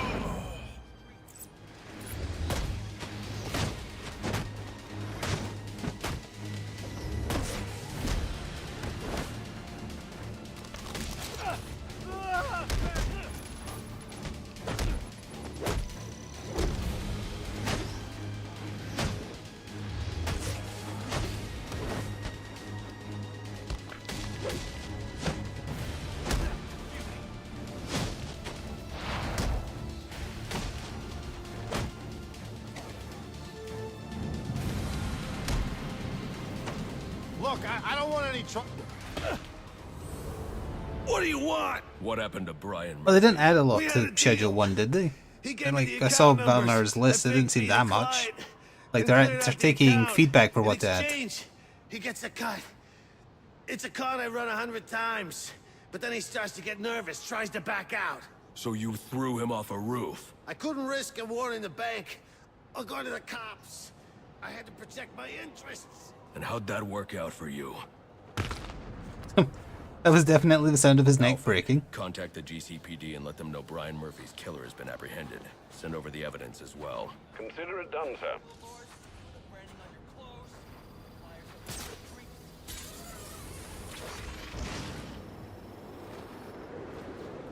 Look, I don't want any trouble. What do you want? What happened to Brian? Well, they didn't add a lot to Schedule 1, did they? And like, I saw Valnar's list, it didn't seem that much. Like they're taking feedback for what they had. Exchange, he gets a cut. It's a card I run 100 times. But then he starts to get nervous, tries to back out. So you threw him off a roof? I couldn't risk him warning the bank. I'll go to the cops. I had to protect my interests. And how'd that work out for you? That was definitely the sound of his neck breaking. Contact the GCPD and let them know Brian Murphy's killer has been apprehended. Send over the evidence as well. Consider it done, sir.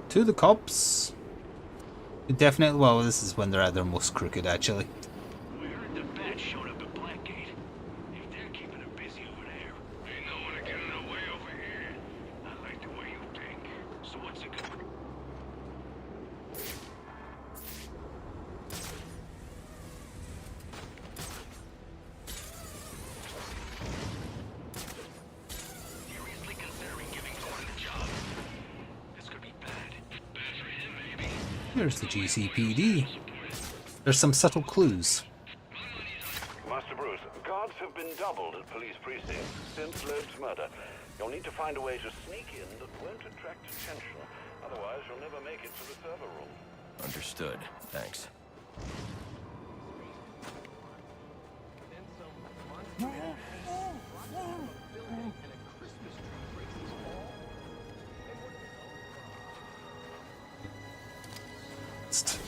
To the cops. Definitely, well, this is when they're at their most crooked, actually. We heard the bat showed up at Blackgate. If they're keeping it busy over there, ain't no one to get in the way over here. I like the way you think. So what's it gonna... Seriously considering giving Gordon a job? This could be bad. Bad for him, maybe. Here's the GCPD. There's some subtle clues. Master Bruce, guards have been doubled at police precincts since Loeb's murder. You'll need to find a way to sneak in that won't attract attention. Otherwise, you'll never make it to the server room. Understood. Thanks.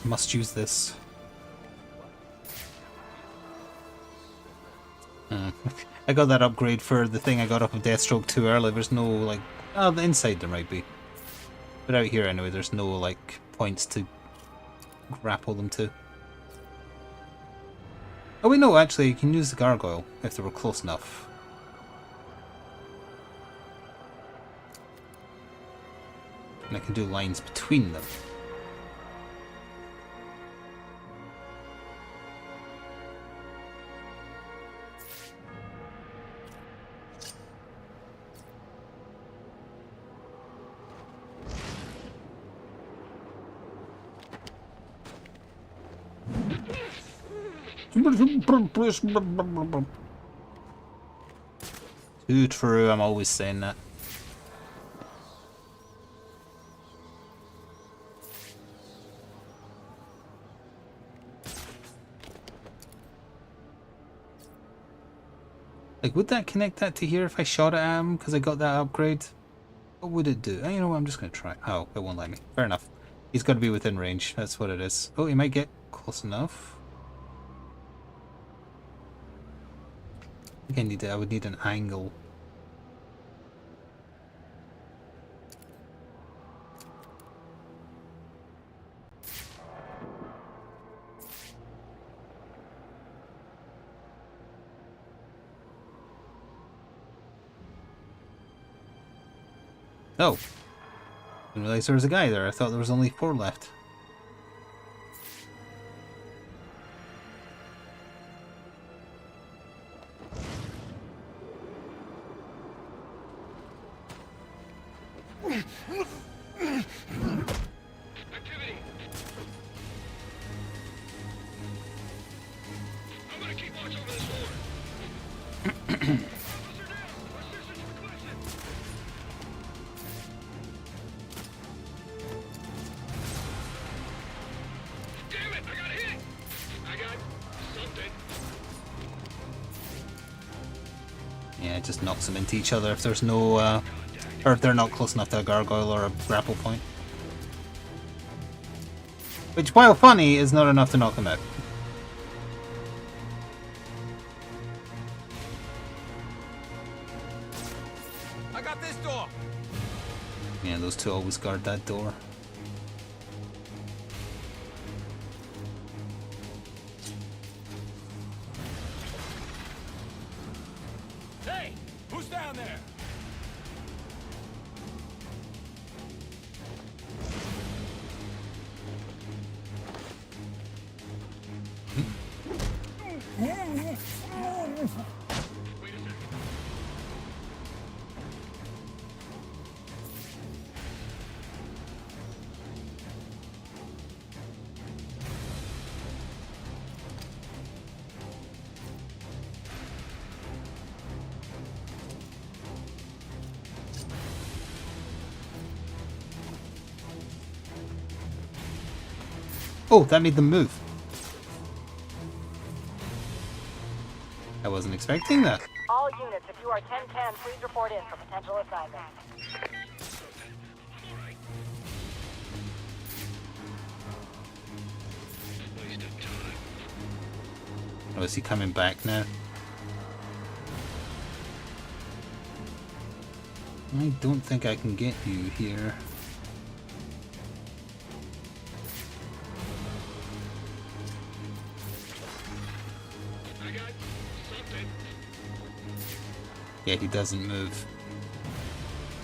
Must use this. I got that upgrade for the thing I got off of Deathstroke too early. There's no, like... Oh, the inside there might be. But out here anyway, there's no, like, points to grapple them to. Oh wait, no, actually, you can use the gargoyle if they were close enough. And I can do lines between them. Too true, I'm always saying that. Like, would that connect that to here if I shot at him because I got that upgrade? What would it do? You know what, I'm just going to try. Oh, it won't let me. Fair enough. He's got to be within range. That's what it is. Oh, he might get close enough. I think I would need an angle. Oh. Didn't realize there was a guy there. I thought there was only 4 left. Yeah, it just knocks them into each other if there's no, or if they're not close enough to a gargoyle or a grapple point. Which, while funny, is not enough to knock them out. I got this door. Yeah, those two always guard that door. Hey, who's down there? Oh, that made them move. I wasn't expecting that. All units, if you are 1010, please report in for potential assignment. Oh, is he coming back now? I don't think I can get you here. Yeah, he doesn't move.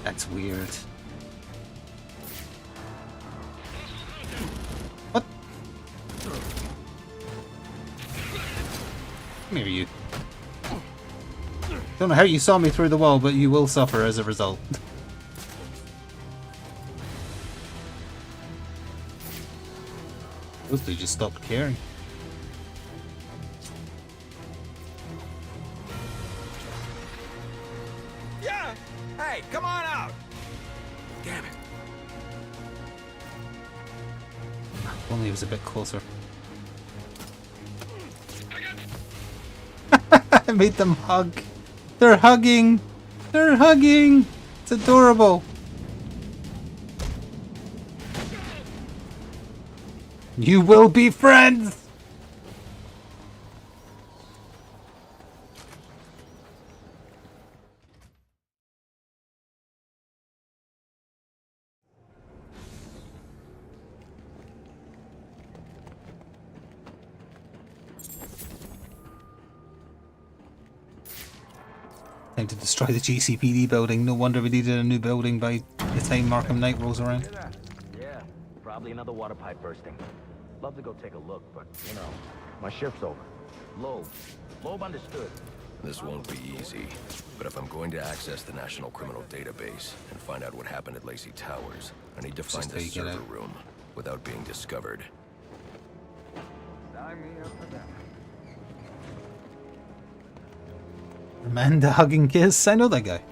That's weird. What? Come here, you. Don't know how you saw me through the wall, but you will suffer as a result. Those two just stopped caring. Yeah! Hey, come on out! Damn it. If only he was a bit closer. I made them hug. They're hugging. They're hugging. It's adorable. You will be friends. Time to destroy the GCPD building. No wonder we needed a new building by the time Arkham Knight rolls around. Yeah, probably another water pipe bursting. Love to go take a look, but, you know, my shift's over. Loeb understood. This won't be easy, but if I'm going to access the National Criminal Database and find out what happened at Lacey Towers, I need to find the server room without being discovered. Sign me up for that. Amanda hugging kiss. I know that guy.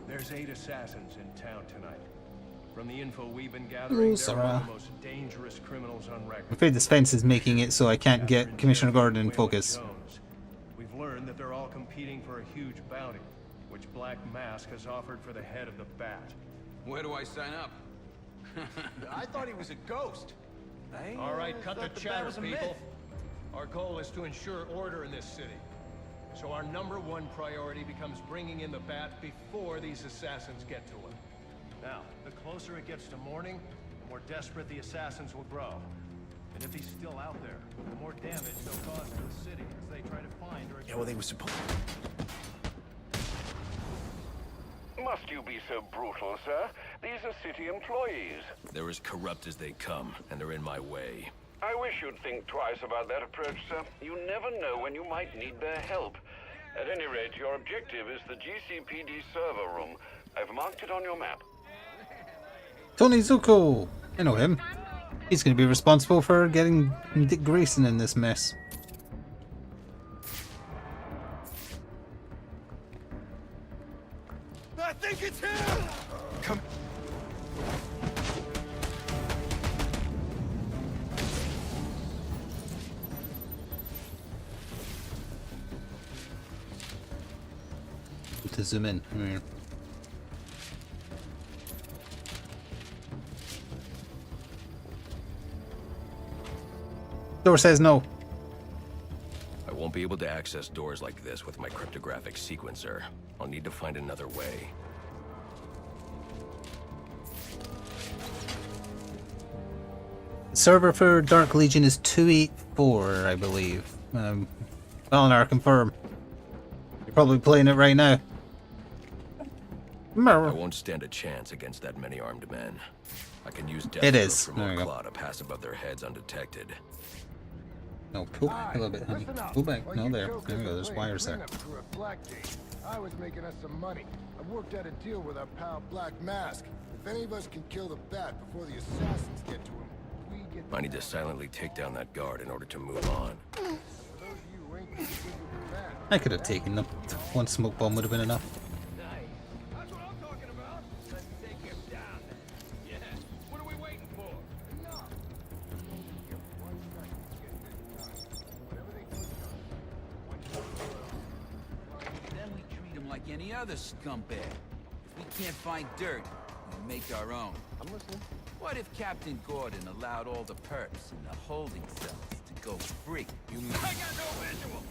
There's 8 assassins in town tonight. From the info we've been gathering, they're among the most dangerous criminals on record. I'm afraid this fence is making it so I can't get Commissioner Gordon in focus. We've learned that they're all competing for a huge bounty, which Black Mask has offered for the head of the Bat. Where do I sign up? I thought he was a ghost. All right, cut the chatter, people. Our goal is to ensure order in this city. So our #1 priority becomes bringing in the Bat before these assassins get to him. Now, the closer it gets to morning, the more desperate the assassins will grow. And if he's still out there, the more damage they'll cause to the city as they try to find or... Yeah, well, they were supposed... Must you be so brutal, sir? These are city employees. They're as corrupt as they come, and they're in my way. I wish you'd think twice about that approach, sir. You never know when you might need their help. At any rate, your objective is the GCPD server room. I've marked it on your map. Tony Zuko. I know him. He's going to be responsible for getting Dick Grayson in this mess. I think it's him! Come... To zoom in. Here. Door says no. I won't be able to access doors like this with my cryptographic sequencer. I'll need to find another way. Server for Dark Legion is 284, I believe. Eleanor, confirm. You're probably playing it right now. I won't stand a chance against that many armed men. I can use death strokes from Claw to pass above their heads undetected. No, pull back a little bit, honey. Pull back. No, there. There we go. There's wires there. I was making us some money. I worked out a deal with our pal Black Mask. If any of us can kill the Bat before the assassins get to him, we get I need to silently take down that guard in order to move on. I could have taken them. One smoke bomb would have been enough. That's what I'm talking about. Let's take him down then. Yeah. What are we waiting for? Then we treat him like any other scumbag. If we can't find dirt, we make our own. I'm listening. What if Captain Gordon allowed all the perps in the holding cells to go free? You mean I got no visual.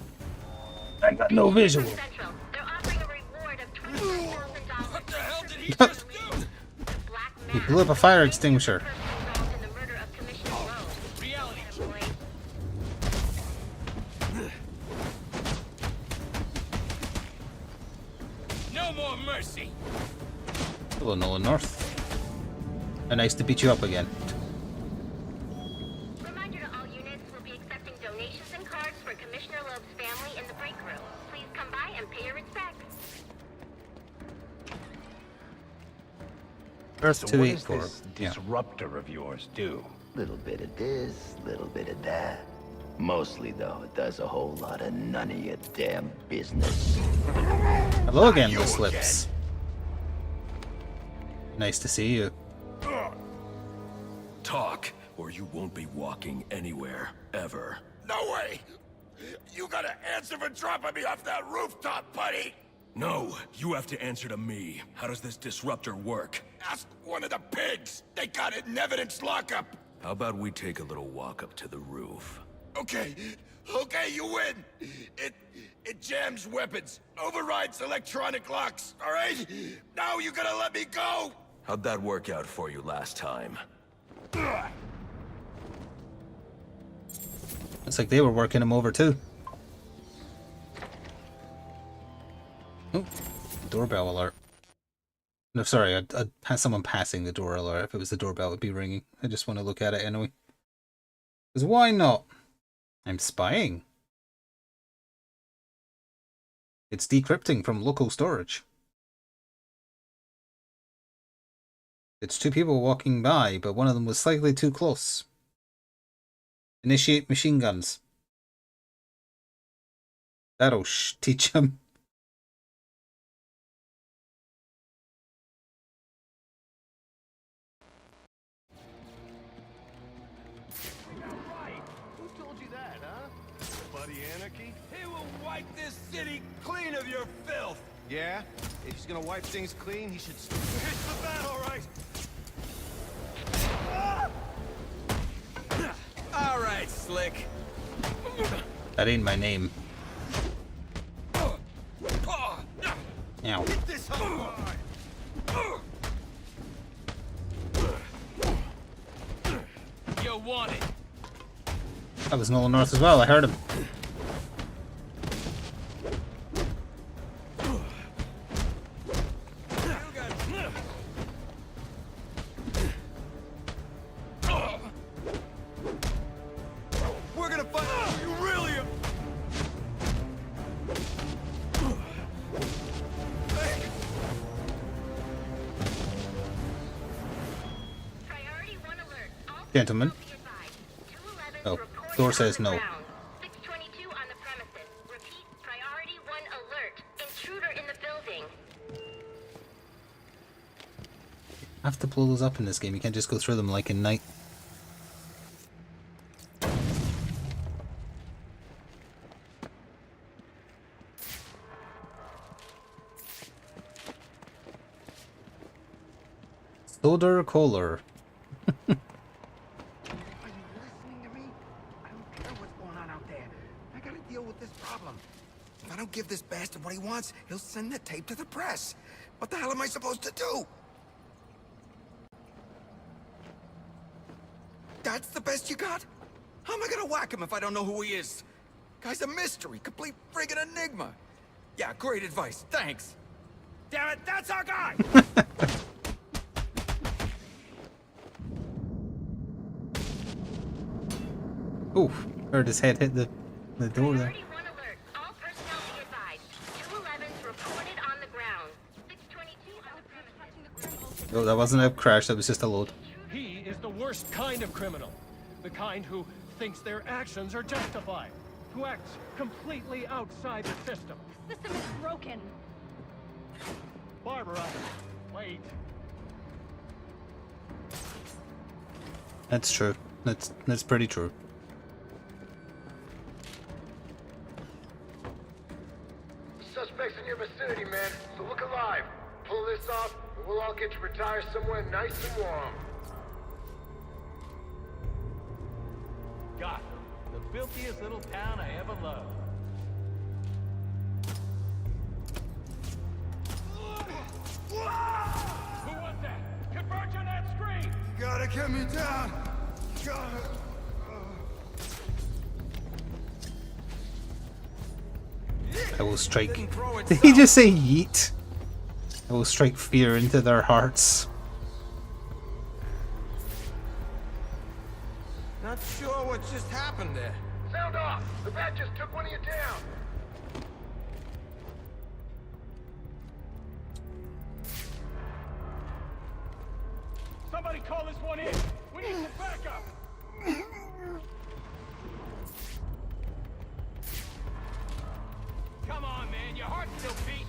I got no visual. Central. They're offering a reward of $25,000. What the hell did he just do? He blew up a fire extinguisher. In the murder of Commissioner Rhodes. Reality. No more mercy. Hello, Nolan North. Nice to beat you up again. Reminder to all units, we'll be accepting donations and cards for Commissioner Loeb's family in the break room. Please come by and pay your respects. Earth So 284. what does this disruptor of yours do? Little bit of this, little bit of that. Mostly, though, it does a whole lot of none of your damn business. Hello again, Miss Lips. Nice to see you. Talk, or you won't be walking anywhere, ever. No way! You gotta answer for dropping me off that rooftop, buddy! No, you have to answer to me. How does this disruptor work? Ask one of the pigs! They got it in evidence lockup! How about we take a little walk up to the roof? Okay, you win! It jams weapons, overrides electronic locks, alright? Now you gotta let me go! How'd that work out for you last time? Looks like they were working him over too. Oh, doorbell alert. No, sorry, I'd have someone passing the door alert. If it was the doorbell, it'd be ringing. I just want to look at it anyway. Because why not? I'm spying. It's decrypting from local storage. It's two people walking by, but one of them was slightly too close. Initiate machine guns. That'll teach him. Who told you that, huh? Buddy Anarchy? He will wipe this city clean of your filth. Yeah? If he's gonna wipe things clean, he should... It's the battle, right? All right, Slick. That ain't my name. Ow. Get this hard. You want it. That was Nolan North as well, I heard him. We're gonna find out who you really are. Gentlemen. Oh, door says no. 622 on the premises. Repeat, priority 1 alert. Intruder in the building. I have to blow those up in this game. You can't just go through them like in Night. Soder Kohler. If I don't give this bastard what he wants, he'll send the tape to the press. What the hell am I supposed to do? That's the best you got? How am I gonna whack him if I don't know who he is? Guy's a mystery, complete friggin' enigma. Yeah, great advice, thanks. Damn it, that's our guy! Oof, heard his head hit the door there. Oh, that wasn't a crash, that was just a load. He is the worst kind of criminal. The kind who thinks their actions are justified. Who acts completely outside the system. The system is broken. Barbara, wait. That's true. That's pretty true. Suspects in your vicinity, man. So look alive. Pull this off, and we'll all get you retired somewhere nice and warm. Gotham, the filthiest little town I ever loved. Who was that? Converge on that screen! You gotta get me down. You gotta... I will strike. Did he just say yeet? I will strike fear into their hearts. Not sure what just happened there. Sound off! The bat just took one of you down. Somebody call this one in! We need some backup! Come on, man, your heart's still beating!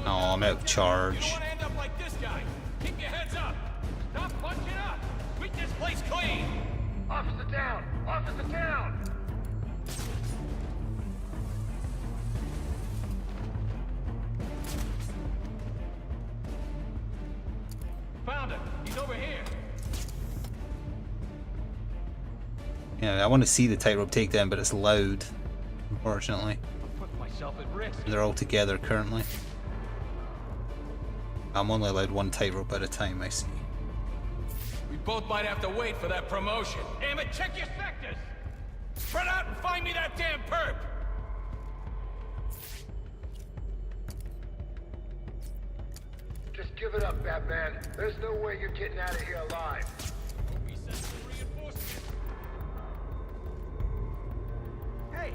Oh, I'm out of charge. End up like this guy. Keep your heads up. Stop punching up. Keep this place clean. Officer down! Officer down! Found him. He's over here. Yeah, I want to see the tightrope takedown, but it's loud, unfortunately. Put myself at risk. They're all together currently. I'm only allowed one tightrope at a time, I see. We both might have to wait for that promotion. Damn it, check your sectors! Spread out and find me that damn perp! Just give it up, Batman. There's no way you're getting out of here alive. Hey,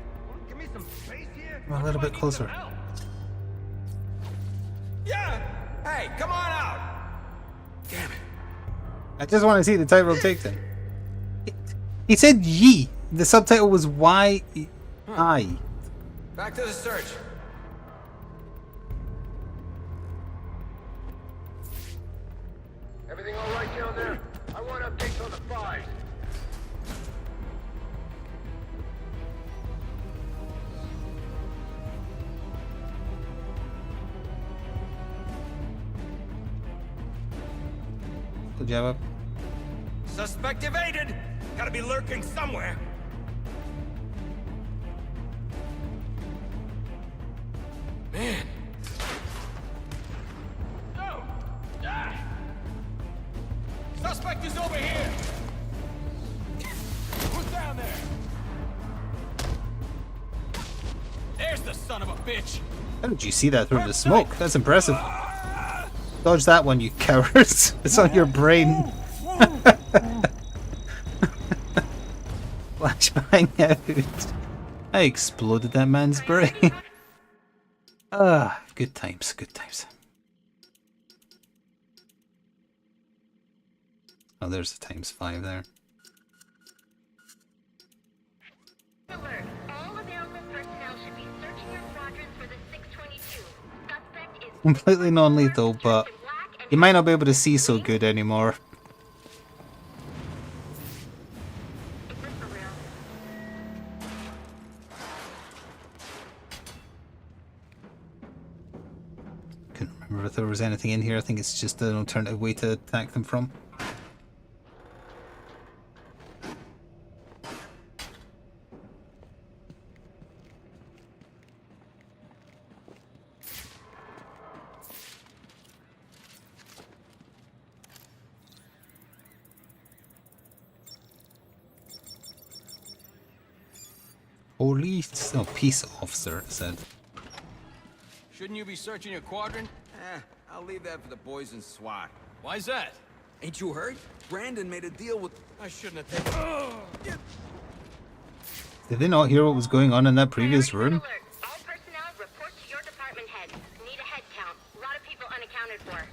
give me some space here. Come a little bit closer. Yeah! Hey, come on out! Damn it. I just want to see the tightrope takedown. He said ye. The subtitle was Y-I. Back to the search. Everything all right down there? I want updates on the files. Good job. Suspect evaded. Gotta be lurking somewhere. Man. No! Ah! Suspect is over here! Who's down there? There's the son of a bitch! How did you see that through the smoke? That's impressive. Dodge that one, you cowards. It's on your brain. Flashbang out. I exploded that man's brain. Ah, good times, good times. Oh, there's the ×5 there. Alert. All available personnel should be searching your quadrants for the 622. Suspect is Completely non-lethal, but you might not be able to see so good anymore. Couldn't remember if there was anything in here. I think it's just an alternative way to attack them from. Police, no, peace officer, it said. Shouldn't you be searching your quadrant? I'll leave that for the boys in SWAT. Why's that? Ain't you heard? Brandon made a deal with... I shouldn't have taken... Did they not hear what was going on in that previous room? All personnel report to your department head. Need a head count. A lot of people unaccounted for.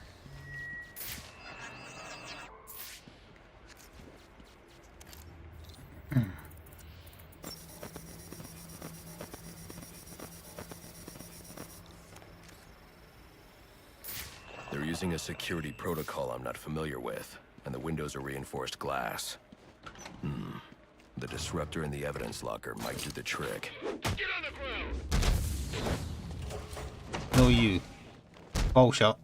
They're using a security protocol I'm not familiar with, and the windows are reinforced glass. The disruptor in the evidence locker might do the trick. Get on the ground! No, you. Ball shot.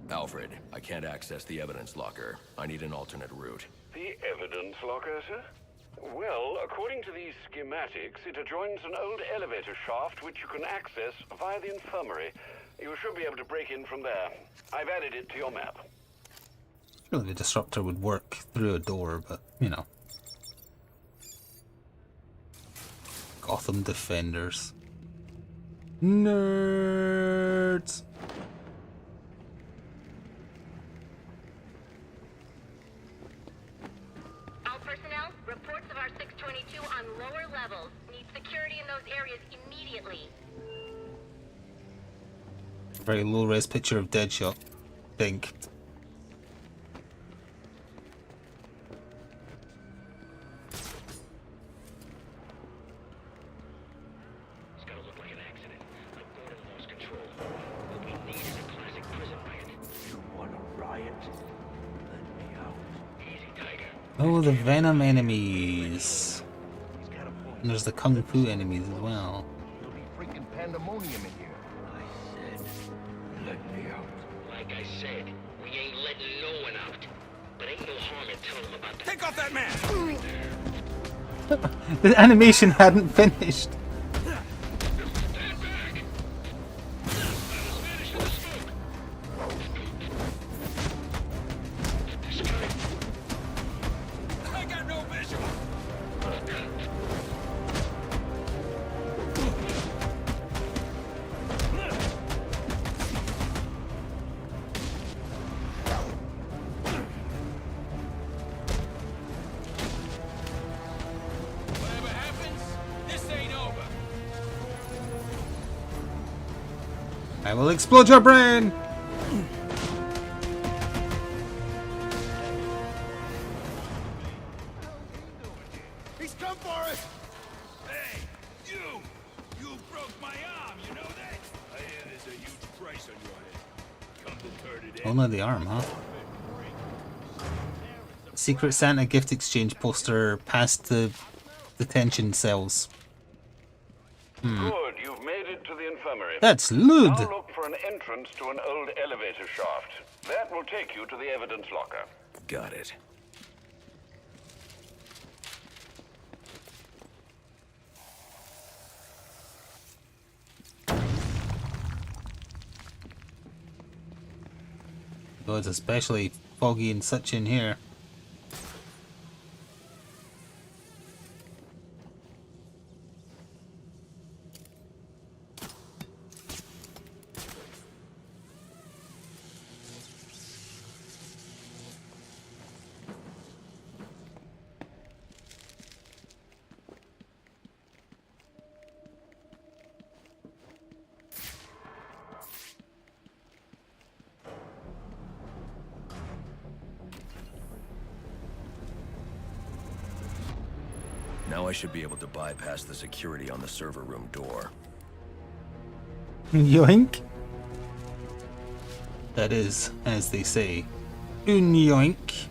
Alfred, I can't access the evidence locker. I need an alternate route. The evidence locker, sir? Well, according to these schematics, it adjoins an old elevator shaft which you can access via the infirmary. You should be able to break in from there. I've added it to your map. Surely the disruptor would work through a door, but, you know. Gotham Defenders. Nerds! All personnel, reports of our 622 on lower levels. Need security in those areas immediately. Very low-res picture of Deadshot. Think. It's gotta look like an accident. Like Gordon lost control. What we need is a classic prison riot. You want a riot? Let me out. Easy, Tiger. Oh, the Venom enemies. And there's the Kung Fu enemies as well. It'll be freaking pandemonium in here. I said, let me out. Like I said, we ain't letting no one out. But ain't no harm in telling them about the... Take off that mask! The animation hadn't finished. I got no visual! Whatever happens, this ain't over. I will explode your brain! He's come for us! Hey, you! You broke my arm, you know that? I hear there's a huge price on your head. Come to turn it in. Only the arm, huh? Secret Santa gift exchange poster past the detention cells. Good, you've made it to the infirmary. That's lewd. Now look for an entrance to an old elevator shaft. That will take you to the evidence locker. Got it. Though it's especially foggy and such in here. Now I should be able to bypass the security on the server room door. Yoink. That is, as they say, un yoink.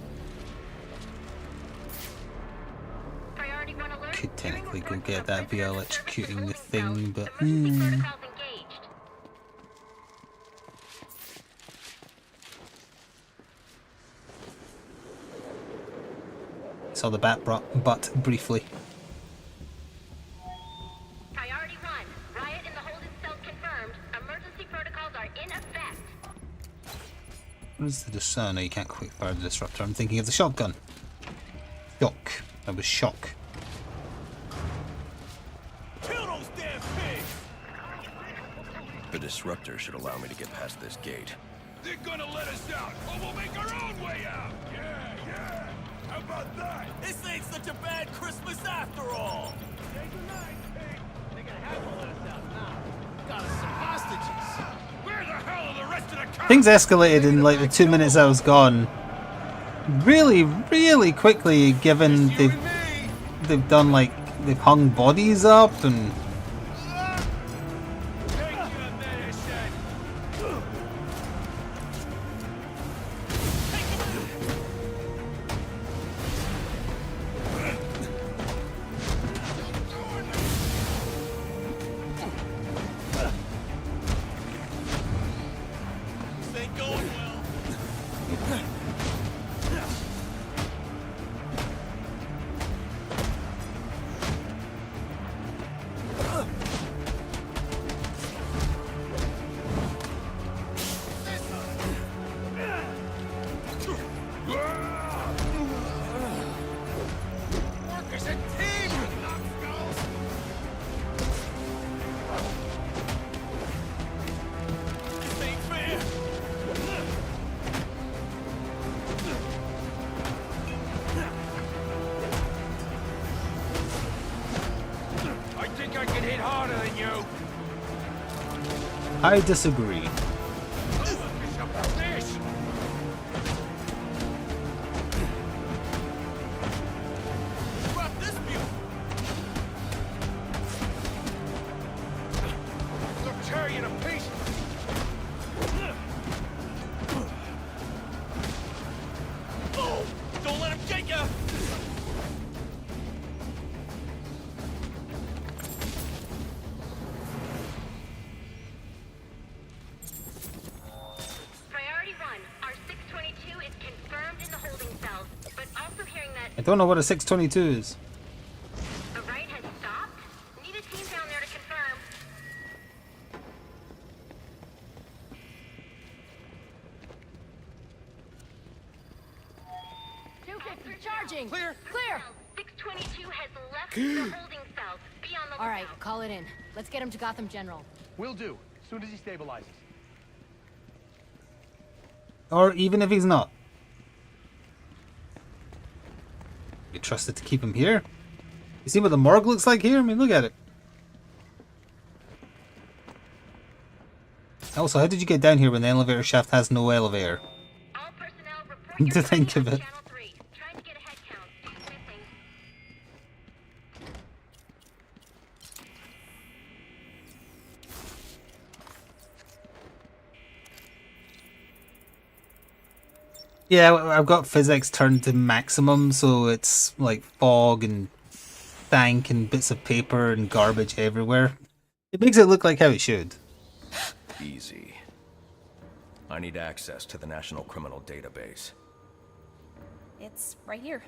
Could technically go get that via electrocuting the thing, but saw the butt briefly. Priority 1. Riot in the holding cells confirmed. Emergency protocols are in effect. What is the discerner? You can't quick fire the disruptor. I'm thinking of the shotgun. Shock. That was shock. Kill those damn pigs! The disruptor should allow me to get past this gate. They're gonna let us out, or we'll make our own way out! Yeah! How about that? This ain't such a bad Christmas after all! Say goodnight, Pete! They're gonna have to let us out now. Got us some hostages! Where the hell are the rest of the cops? Things escalated in like the 2 minutes I was gone. Really, really quickly, given they've done like, they've hung bodies up and... I disagree. Don't let him get you! I don't know what a 622 is. The raid has stopped. Need a team down there to confirm. Charging. Clear. 622 has left the holding cells. Be on the lookout. All right, call it in. Let's get him to Gotham General. Will do. As soon as he stabilizes. Or even if he's not. You trusted to keep him here? You see what the morgue looks like here? I mean, look at it. Also, how did you get down here when the elevator shaft has no elevator? To think of it. Yeah, I've got physics turned to maximum, so it's like fog and stank and bits of paper and garbage everywhere. It makes it look like how it should. Easy. I need access to the National Criminal Database. It's right here.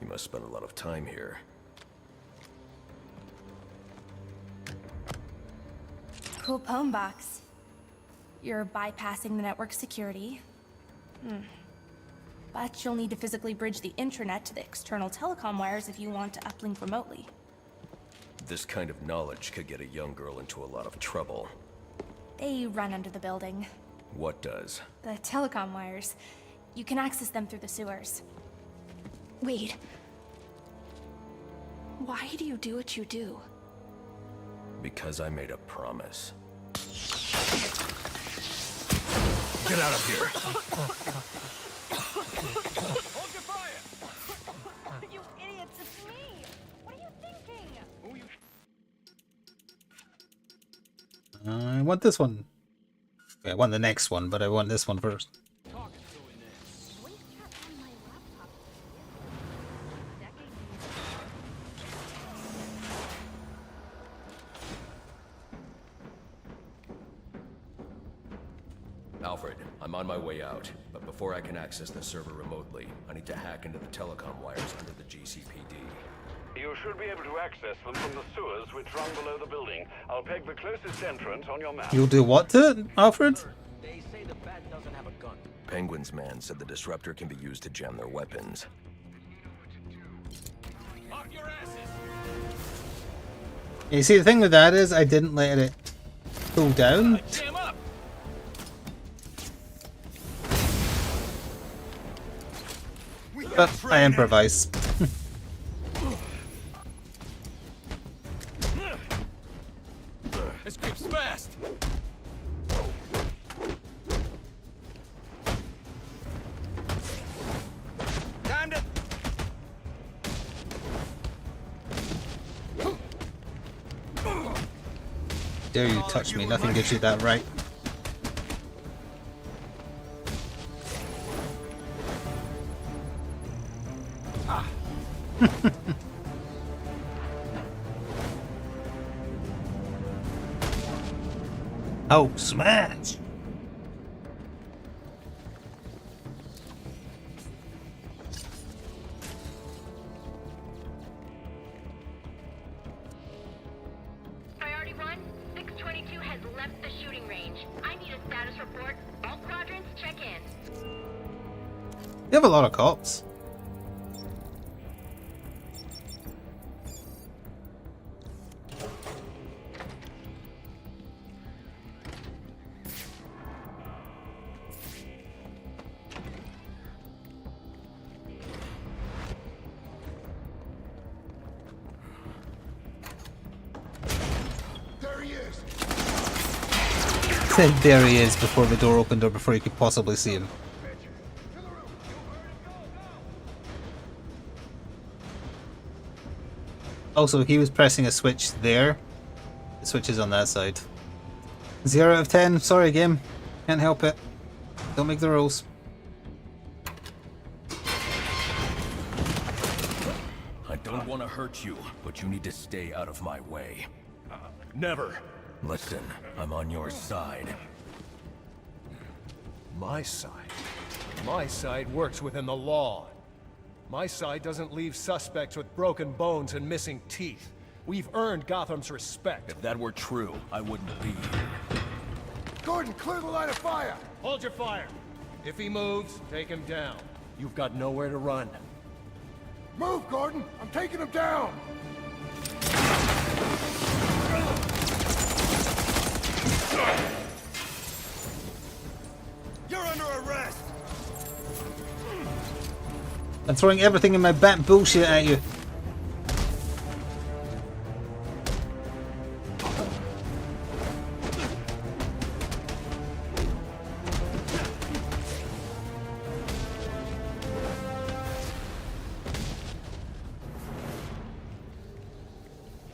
You must spend a lot of time here. Cool poem box. You're bypassing the network security. But you'll need to physically bridge the intranet to the external telecom wires if you want to uplink remotely. This kind of knowledge could get a young girl into a lot of trouble. They run under the building. What does? The telecom wires. You can access them through the sewers. Wait. Why do you do what you do? Because I made a promise. Get out of here! Hold your fire! You idiots, it's me! What are you thinking? I want this one. Okay, I want the next one, but I want this one first. Alfred, I'm on my way out, but before I can access the server remotely, I need to hack into the telecom wires under the GCPD. You should be able to access them from the sewers which run below the building. I'll peg the closest entrance on your map. You'll do what to it, Alfred? They say the bat doesn't have a gun. Penguin's man said the disruptor can be used to jam their weapons. You see, the thing with that is I didn't let it Cool down. Jam up. But I improvise. This creep's fast. Time to. Dare you touch me, nothing gives you that right. Oh, smash! Priority 1, 622 has left the shooting range. I need a status report. All quadrants, check in. You have a lot of cops. There he is. Said there he is before the door opened or before you could possibly see him. Also, he was pressing a switch there. The switch is on that side. 0 out of 10. Sorry, game. Can't help it. Don't make the rules. I don't want to hurt you, but you need to stay out of my way. Never. Listen, I'm on your side. My side? My side works within the law. My side doesn't leave suspects with broken bones and missing teeth. We've earned Gotham's respect. If that were true, I wouldn't be here. Gordon, clear the line of fire! Hold your fire. If he moves, take him down. You've got nowhere to run. Move, Gordon! I'm taking him down! You're under arrest. I'm throwing everything in my bat bullshit at you.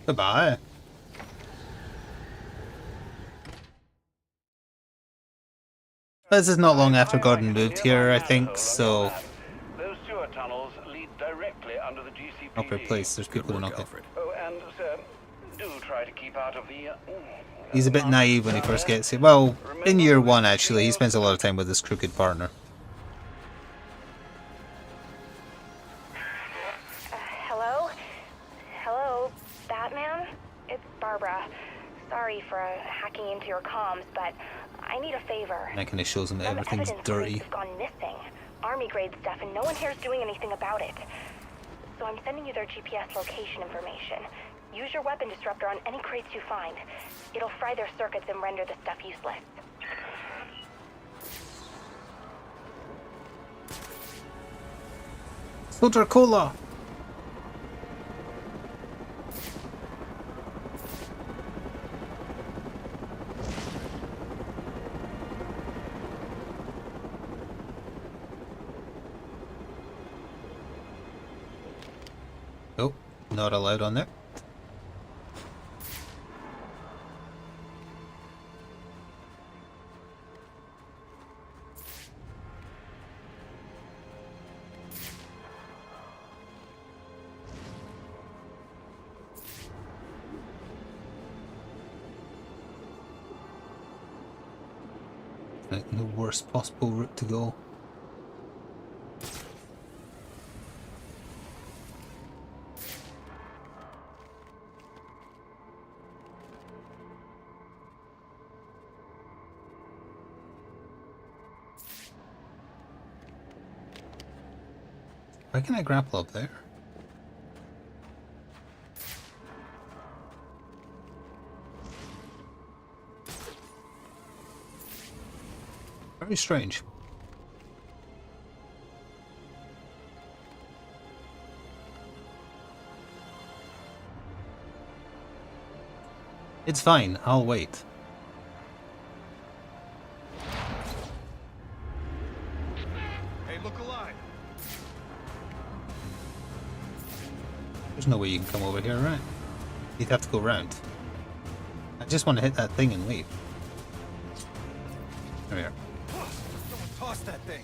Goodbye. This is not long after Gordon moved here, I think, so... Those sewer tunnels lead directly under the GCPD. Upper place, there's people to knock it. Oh, and sir, do try to keep out of the... He's a bit naive when he first gets here. Well, in year one, actually, he spends a lot of time with his crooked partner. Hello? Hello, Batman? It's Barbara. Sorry for hacking into your comms, but I need a favor. And that kind of shows him that Some everything's evidence dirty. has gone missing. Army grade stuff, and no one here is doing anything about it. So I'm sending you their GPS location information. Use your weapon disruptor on any crates you find. It'll fry their circuits and render the stuff useless. Filter cola! Oh, not allowed on there. Like the worst possible route to go. Why can I grapple up there? Very strange. It's fine, I'll wait. Hey, look alive. There's no way you can come over here, right? You'd have to go round. I just want to hit that thing and leave. There we are. Someone toss that thing.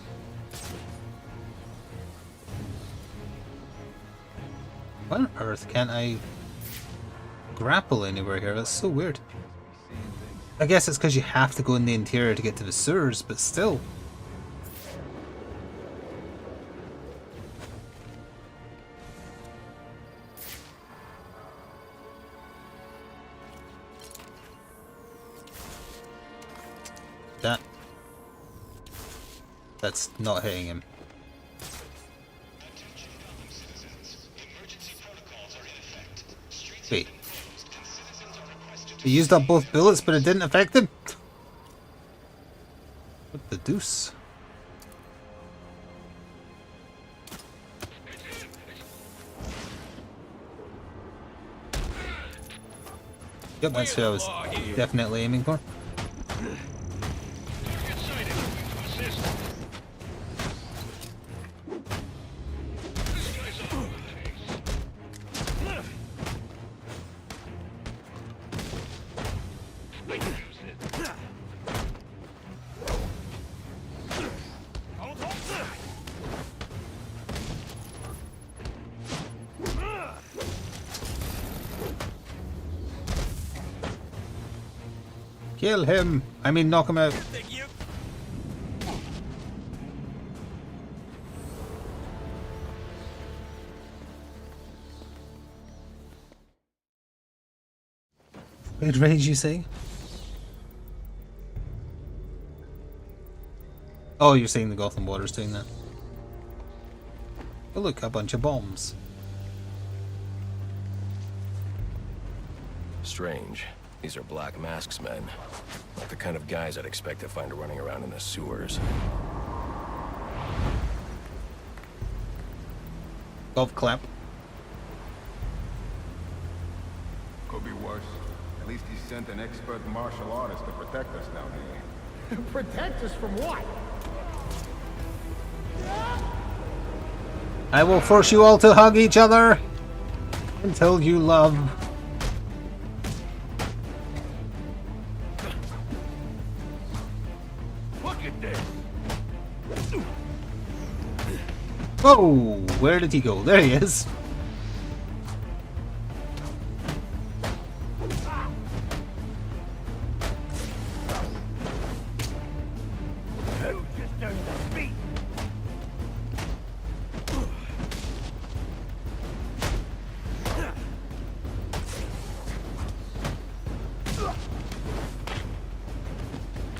Why on earth can't I grapple anywhere here? That's so weird. I guess it's because you have to go in the interior to get to the sewers, but still. That's not hitting him. Wait. He used up both bullets, but it didn't affect him? What the deuce? Yep, that's who I was definitely aiming for. Kill him! I mean, knock him out. Good rage, you say? Oh, you're saying the Gotham Water's doing that. Oh look, a bunch of bombs. Strange. These are Black Mask's men. Not the kind of guys I'd expect to find running around in the sewers. Golf clap. Could be worse. At least he sent an expert martial artist to protect us down here. Protect us from what? I will force you all to hug each other until you love. Look at this. Whoa! Where did he go? There he is.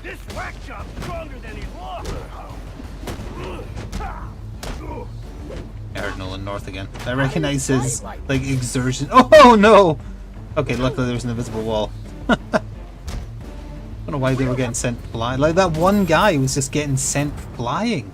This whack job's stronger than he looks. I heard Nolan North again. I recognize his, like, exertion. Oh no! Okay, luckily there's an invisible wall. I don't know why they were getting sent flying. Like, that one guy was just getting sent flying.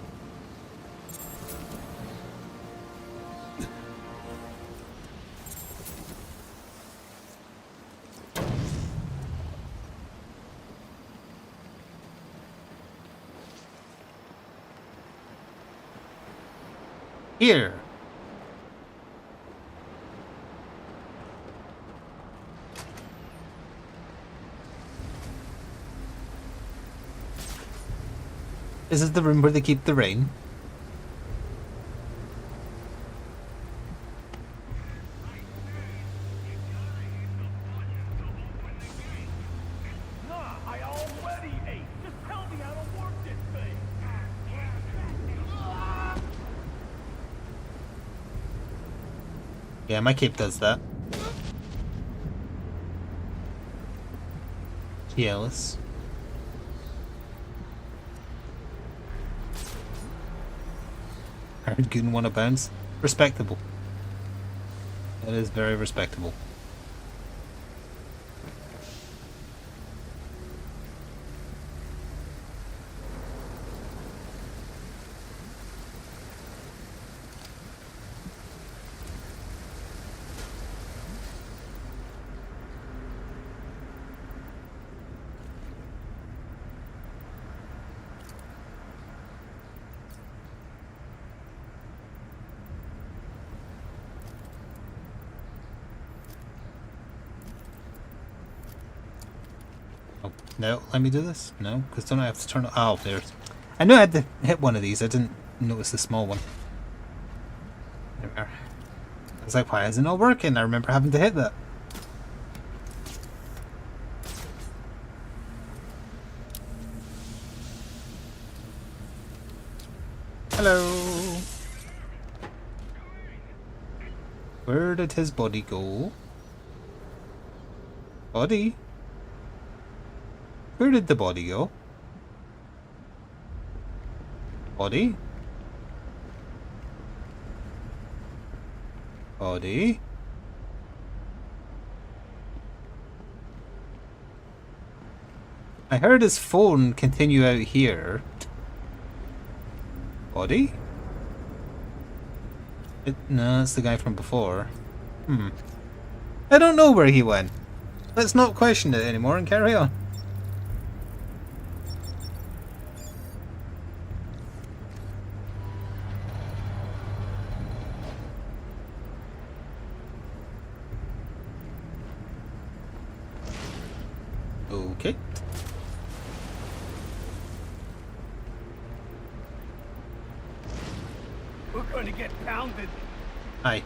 Here. This is the room where they keep the rain. I already ate. Just tell me how to work this thing. Yeah, my cape does that. Jealous. Heard Goon wanna bounce. Respectable. That is very respectable. No, let me do this? No, because don't I have to turn it? Oh, there's... I knew I had to hit one of these. I didn't notice the small one. There we are. I was like, why is it not working? I remember having to hit that. Hello. Where did his body go? Body? Where did the body go? Body? Body? I heard his phone continue out here. Body? No, it's the guy from before. I don't know where he went. Let's not question it anymore and carry on. Okay. We're going to get pounded. Hi.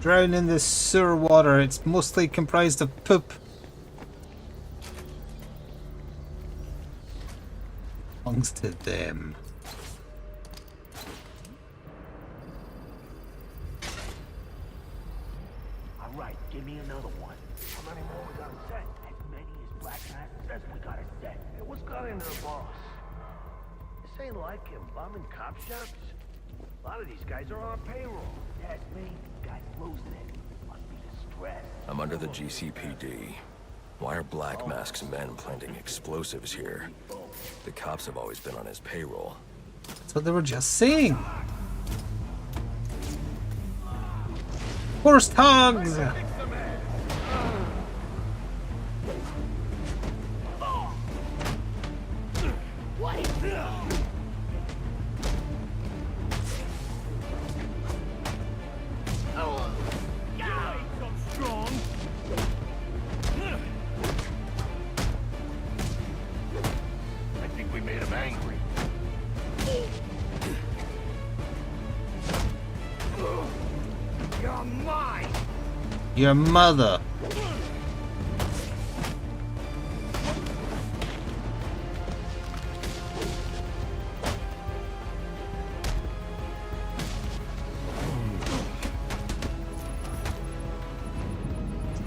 Drown in this sewer water. It's mostly comprised of poop. Belongs to them. All right, give me another one. How many more we got to set? As many as Black Mask says we got to set. Hey, what's got into the boss? This ain't like him bombing cop shops. A lot of these guys are on payroll. That's me. Guys losing it. Must be distressed. I'm under the GCPD. Why are Black Mask's men planting explosives here? The cops have always been on his payroll. That's what they were just saying. Horse hogs! Your mother.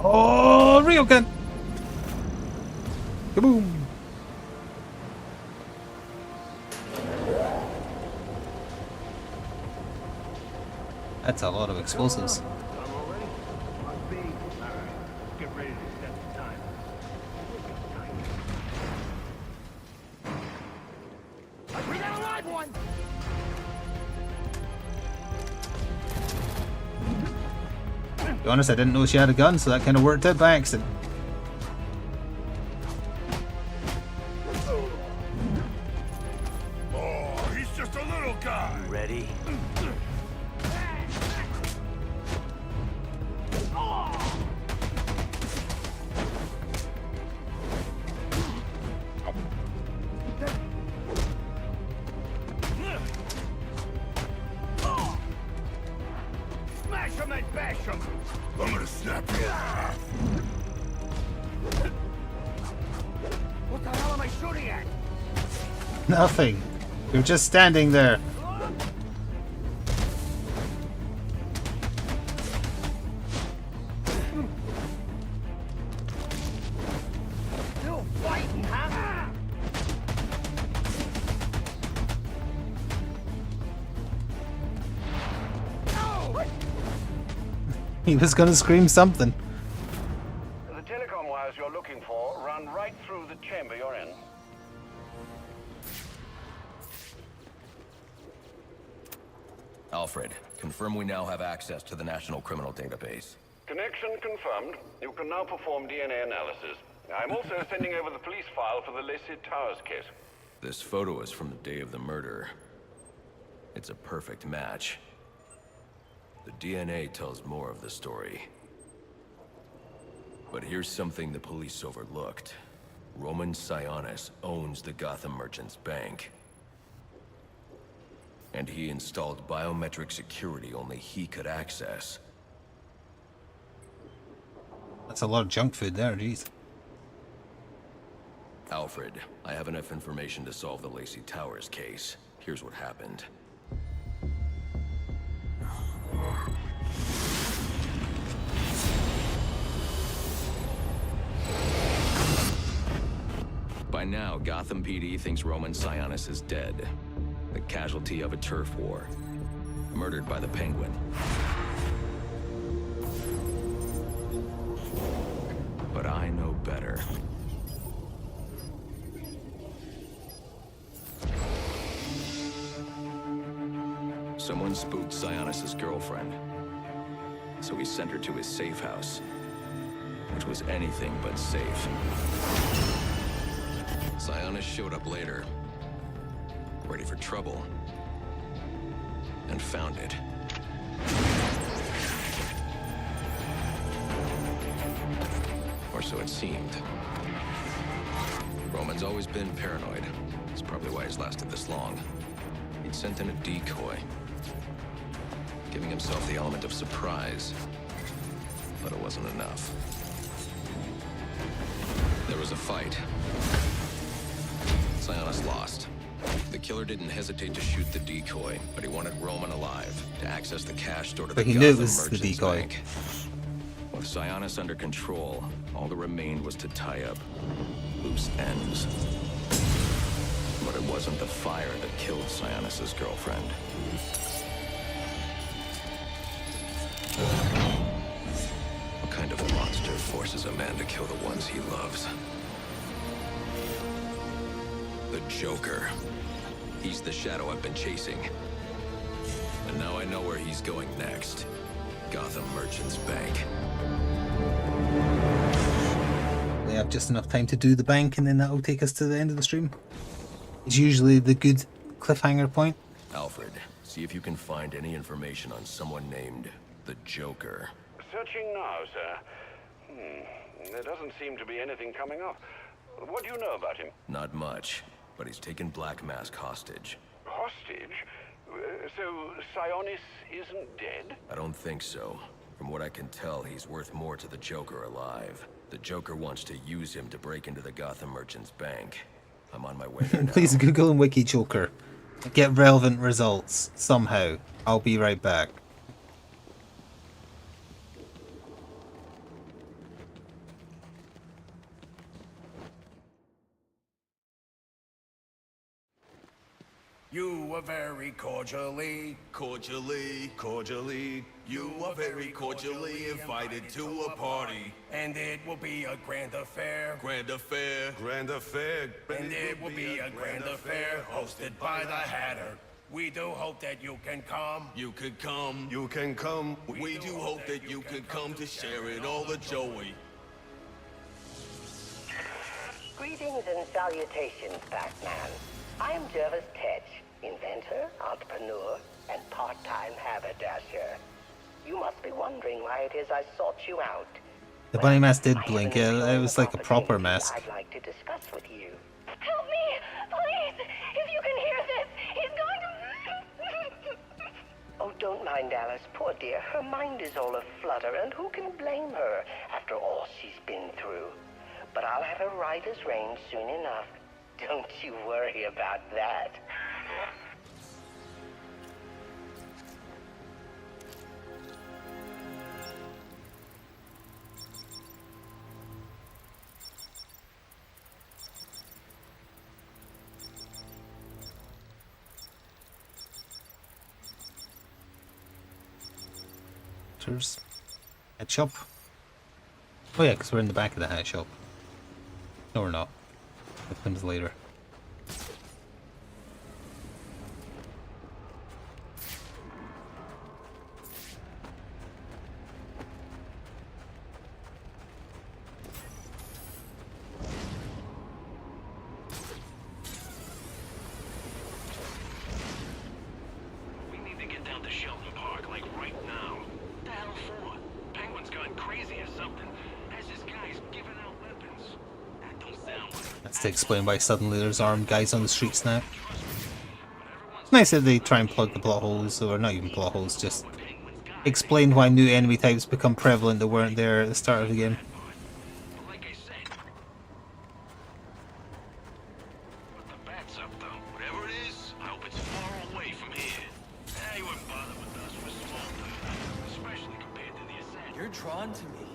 Oh, Ryokan! Kaboom! That's a lot of explosives. To be honest, I didn't know she had a gun, so that kind of worked out by accident. Oh, he's just a little guy. You ready? Smash him and bash him. I'm gonna snap you off. What the hell am I shooting at? Nothing. You're just standing there. Still fighting, huh? He was gonna scream something. The telecom wires you're looking for run right through the chamber you're in. Alfred, confirm we now have access to the National Criminal Database. Connection confirmed. You can now perform DNA analysis. I'm also sending over the police file for the Lacey Towers case. This photo is from the day of the murder. It's a perfect match. The DNA tells more of the story. But here's something the police overlooked. Roman Sionis owns the Gotham Merchants Bank. And he installed biometric security only he could access. That's a lot of junk food there, jeez. Alfred, I have enough information to solve the Lacey Towers case. Here's what happened. By now, Gotham PD thinks Roman Sionis is dead. The casualty of a turf war. Murdered by the Penguin. But I know better. Someone spooked Sionis' girlfriend. So he sent her to his safe house. Which was anything but safe. Sionis showed up later. Ready for trouble. And found it. Or so it seemed. Roman's always been paranoid. That's probably why he's lasted this long. He'd sent in a decoy. Giving himself the element of surprise. But it wasn't enough. There was a fight. Sionis lost. The killer didn't hesitate to shoot the decoy, but he wanted Roman alive to access the cash stored at the Gotham Merchants Bank. With Sionis under control, all that remained was to tie up loose ends. But it wasn't the fire that killed Sionis' girlfriend. What kind of monster forces a man to kill the ones he loves? The Joker. He's the shadow I've been chasing. And now I know where he's going next. Gotham Merchants Bank. We have just enough time to do the bank and then that'll take us to the end of the stream. It's usually the good cliffhanger point. Alfred, see if you can find any information on someone named the Joker. Searching now, sir. There doesn't seem to be anything coming up. What do you know about him? Not much, but he's taken Black Mask hostage. Hostage? So Sionis isn't dead? I don't think so. From what I can tell, he's worth more to the Joker alive. The Joker wants to use him to break into the Gotham Merchants Bank. I'm on my way there now. Please Google and Wiki Joker. Get relevant results somehow. I'll be right back. You are very cordially, you are very cordially invited to a party. And it will be a grand affair. And it will be a grand affair hosted by the Hatter. We do hope that you can come. You can come. We do hope that you can come to share in all the joy. Greetings and salutations, Batman. I'm Jervis Tetch, inventor, entrepreneur, and part-time haberdasher. You must be wondering why it is I sought you out. The bunny mask did blink. It was like a proper mask. I'd like to discuss with you. Help me! Please! If you can hear this, he's going to... Oh, don't mind Alice, poor dear. Her mind is all aflutter, and who can blame her after all she's been through? But I'll have her right as rain soon enough. Don't you worry about that. Hat shop. Oh yeah, because we're in the back of the hat shop. No, we're not. That comes later. We need to get down to Shelton Park, like right now. What the hell for? Penguin's gone crazy or something. Has this guy to explain why suddenly there's armed guys on the streets now. It's nice that they try and plug the plot holes, or not even plot holes, just explain why new enemy types become prevalent that weren't there at the start of the game. You're drawn to me.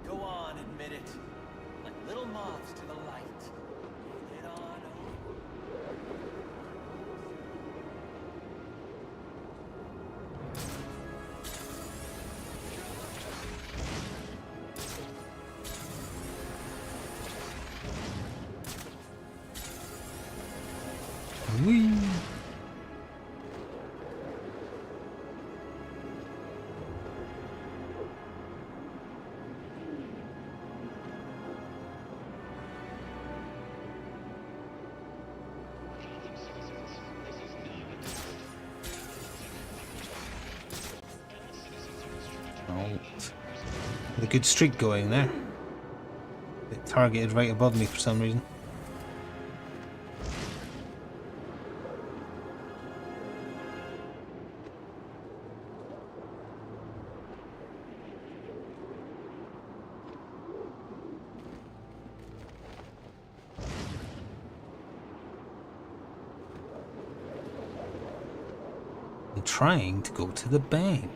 Go on, admit it. Like little moths to the light. Get on Whee! With a good streak going there. It targeted right above me for some reason. I'm trying to go to the bank.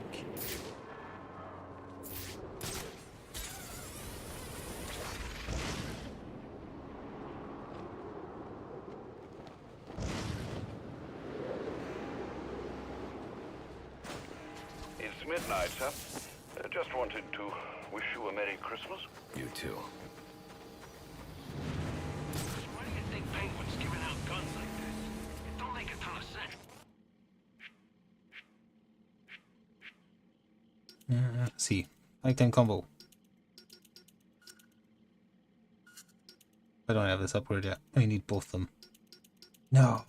Midnight, sir. Just wanted to wish you a Merry Christmas. You too. Why do you think Penguin's giving out guns like this? It don't make a ton of sense. Let's see. Lifetime combo. I don't have this upward yet. I need both of them. No.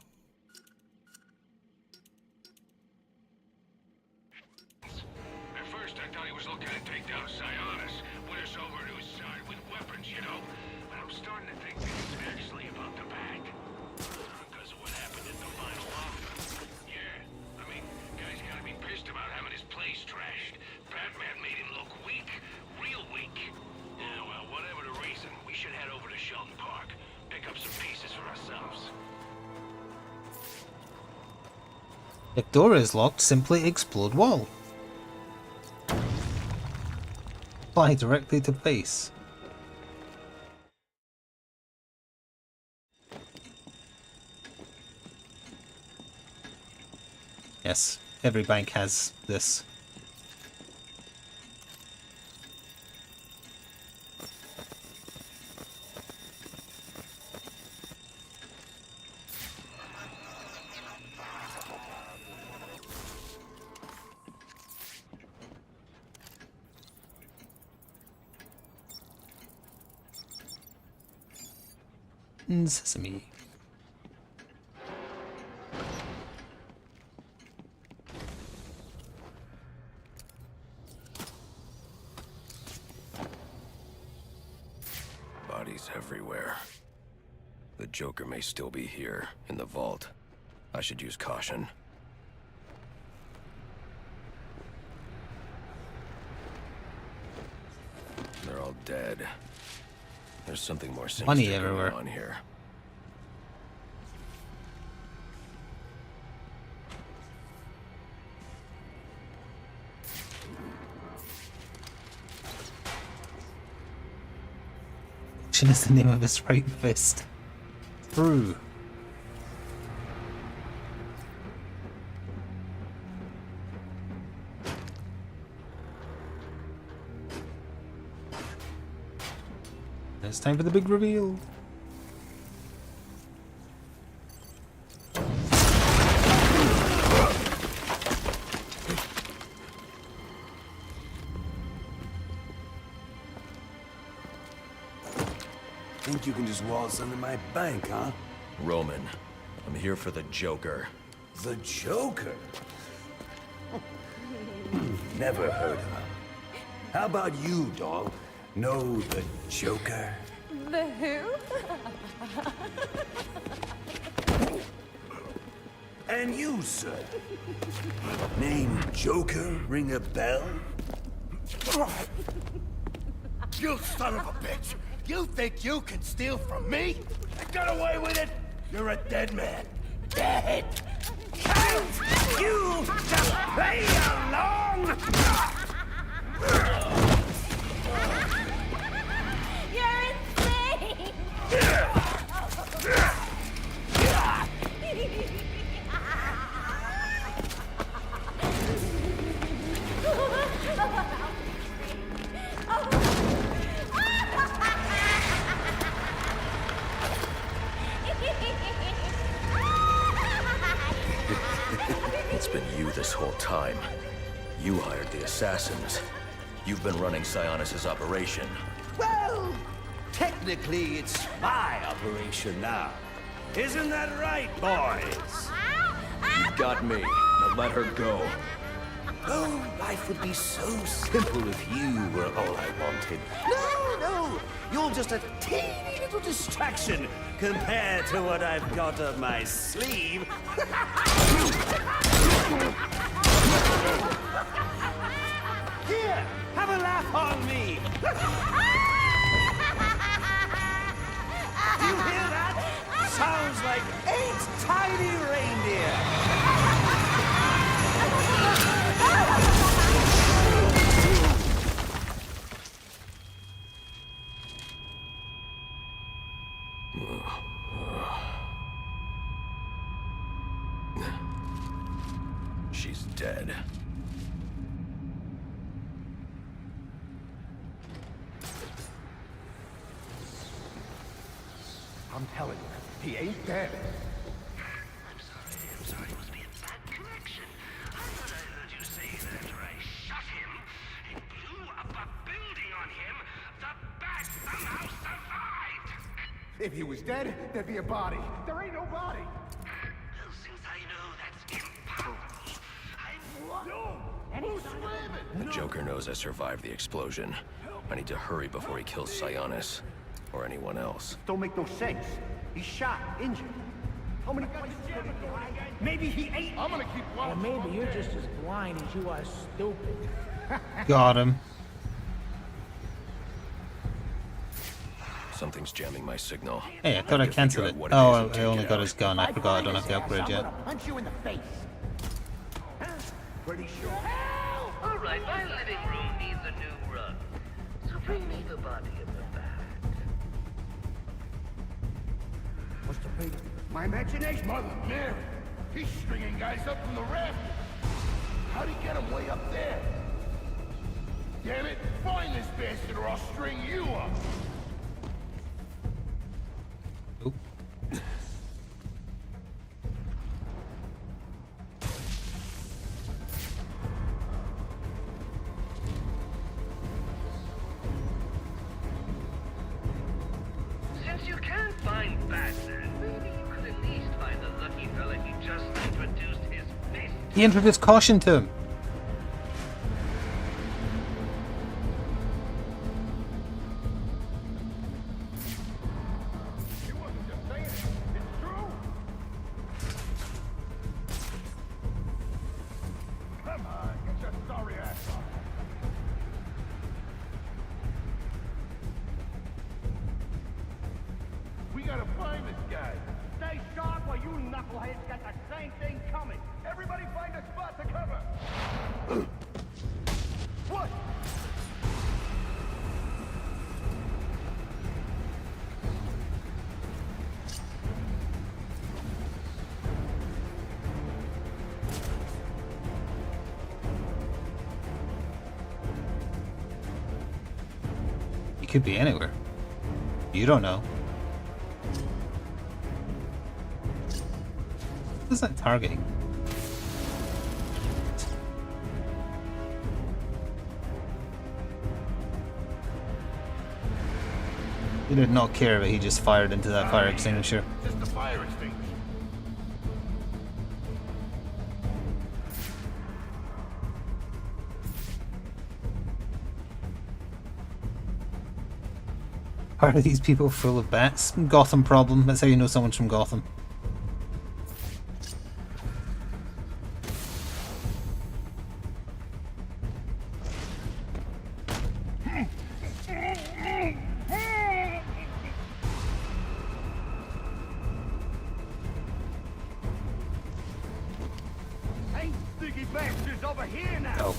If door is locked, simply explode wall. Fly directly to base. Yes, every bank has this. Sesame. Bodies everywhere. The Joker may still be here, in the vault. I should use caution. They're all dead. There's something more sinister Money going everywhere on here. Is the name of his right fist. Through. It's time for the big reveal. Think you can just waltz under my bank, huh? Roman, I'm here for the Joker. The Joker? Never heard of him. How about you, doll? Know the Joker? The who? And you, sir? Name Joker ring a bell? You son of a bitch! You think you can steal from me? I got away with it! You're a dead man. Dead! Can't you just play along? You're insane! It's been you this whole time. You hired the assassins. You've been running Sionis' operation. Well, technically it's my operation now. Isn't that right, boys? You got me. Now let her go. Oh, life would be so simple if you were all I wanted. No, you're just a teeny little distraction compared to what I've got up my sleeve. Here, have a laugh on me. You hear that? Sounds like 8 tiny reindeer. She's dead. I'm telling you, he ain't dead. I'm sorry, it must be a bad connection. I thought I heard you say that after I shot him and blew up a building on him, the bat somehow survived! If he was dead, there'd be a body. There ain't no body. Well, since I know that's impossible, Who's slamming? The Joker knows I survived the explosion. I need to hurry before he kills Sionis. Or anyone else. Don't make no sense. He's shot, injured. How many points could he die? Maybe he ate. I'm gonna keep Or watching. maybe you're just as blind as you are stupid. Got him. Something's jamming my signal. Hey, I thought I cancelled it. Oh, I only got his gun. I forgot I don't have the upgrade yet. Punch you in the face. Pretty sure. All right, my living room needs a new rug. So bring me the body of the bat. What's the big? My imagination. Mother Mary. He's stringing guys up from the rafters. How'd he get him way up there? Damn it, find this bastard or I'll string you up. Oop. Since you can't find Batman, maybe you could at least find the lucky fella he just introduced his fist. He introduced caution to him. He wasn't just saying it. It's true. Come on, get your sorry ass off. We gotta find this guy. Stay sharp or you knuckleheads got the same thing coming. Everybody find a spot to cover. What? He could be anywhere. You don't know. What's that targeting? He did not care, but he just fired into that fire extinguisher. Just a fire extinguisher. Why are these people full of bats? Gotham problem. That's how you know someone's from Gotham. Hey, sticky bastards over here now. Oh.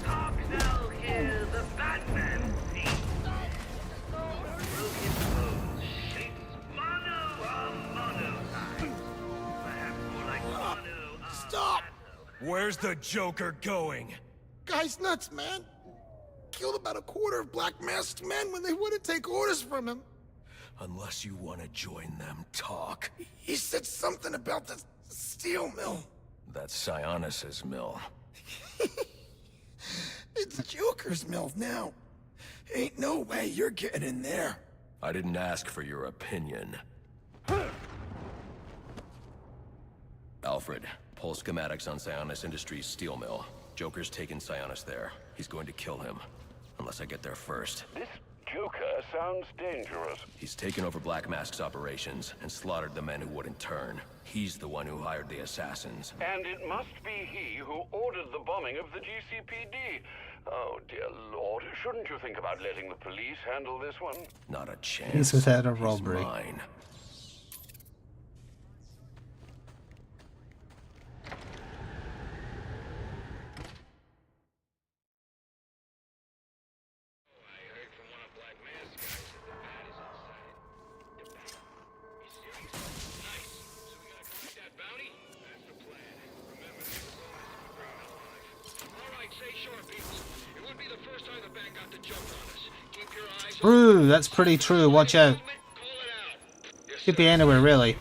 Occassional here, the Batman. Stop! Where's the Joker going? Guy's nuts, man. Killed about a quarter of Black Masked men when they wouldn't take orders from him. Unless you want to join them, talk. He said something about the steel mill. That's Sionis's mill. It's Joker's mill now. Ain't no way you're getting in there. I didn't ask for your opinion. Alfred, pull schematics on Sionis Industries' steel mill. Joker's taken Sionis there. He's going to kill him. Unless I get there first. This Joker sounds dangerous. He's taken over Black Mask's operations and slaughtered the men who wouldn't turn. He's the one who hired the assassins. And it must be he who ordered the bombing of the GCPD. Oh, dear Lord. Shouldn't you think about letting the police handle this one? Not a chance. He's without a robbery. He's mine. Ooh, that's pretty true. Watch out. Could be anywhere, really.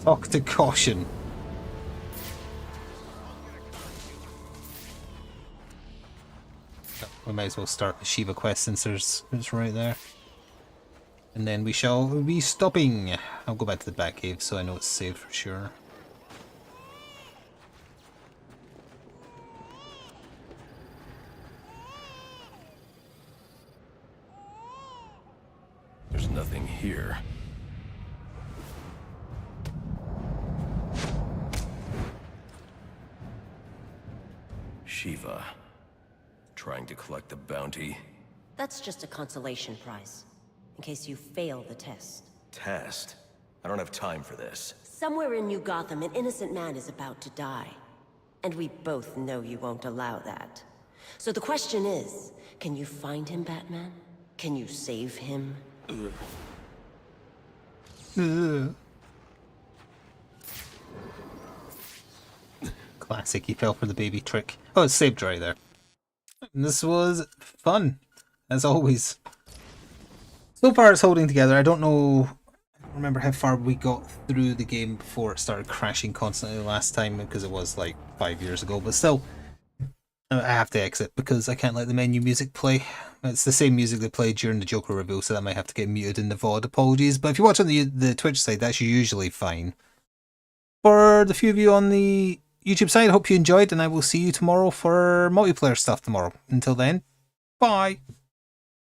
Talk to caution. We might as well start the Shiva quest since it's right there. And then we shall be stopping. I'll go back to the Batcave so I know it's saved for sure. There's nothing here. Shiva. Trying to collect the bounty. That's just a consolation prize, in case you fail the test. Test? I don't have time for this. Somewhere in New Gotham, an innocent man is about to die. And we both know you won't allow that. So the question is, can you find him, Batman? Can you save him? Classic, he fell for the baby trick. Oh, it's saved right there. And this was fun, as always. So far it's holding together. I don't remember how far we got through the game before it started crashing constantly last time, because it was like 5 years ago, but still, I have to exit because I can't let the menu music play. It's the same music they played during the Joker reveal, so that might have to get muted in the VOD. Apologies, but if you watch on the Twitch side, that's usually fine. For the few of you on the YouTube side, I hope you enjoyed, and I will see you tomorrow for multiplayer stuff tomorrow. Until then, bye!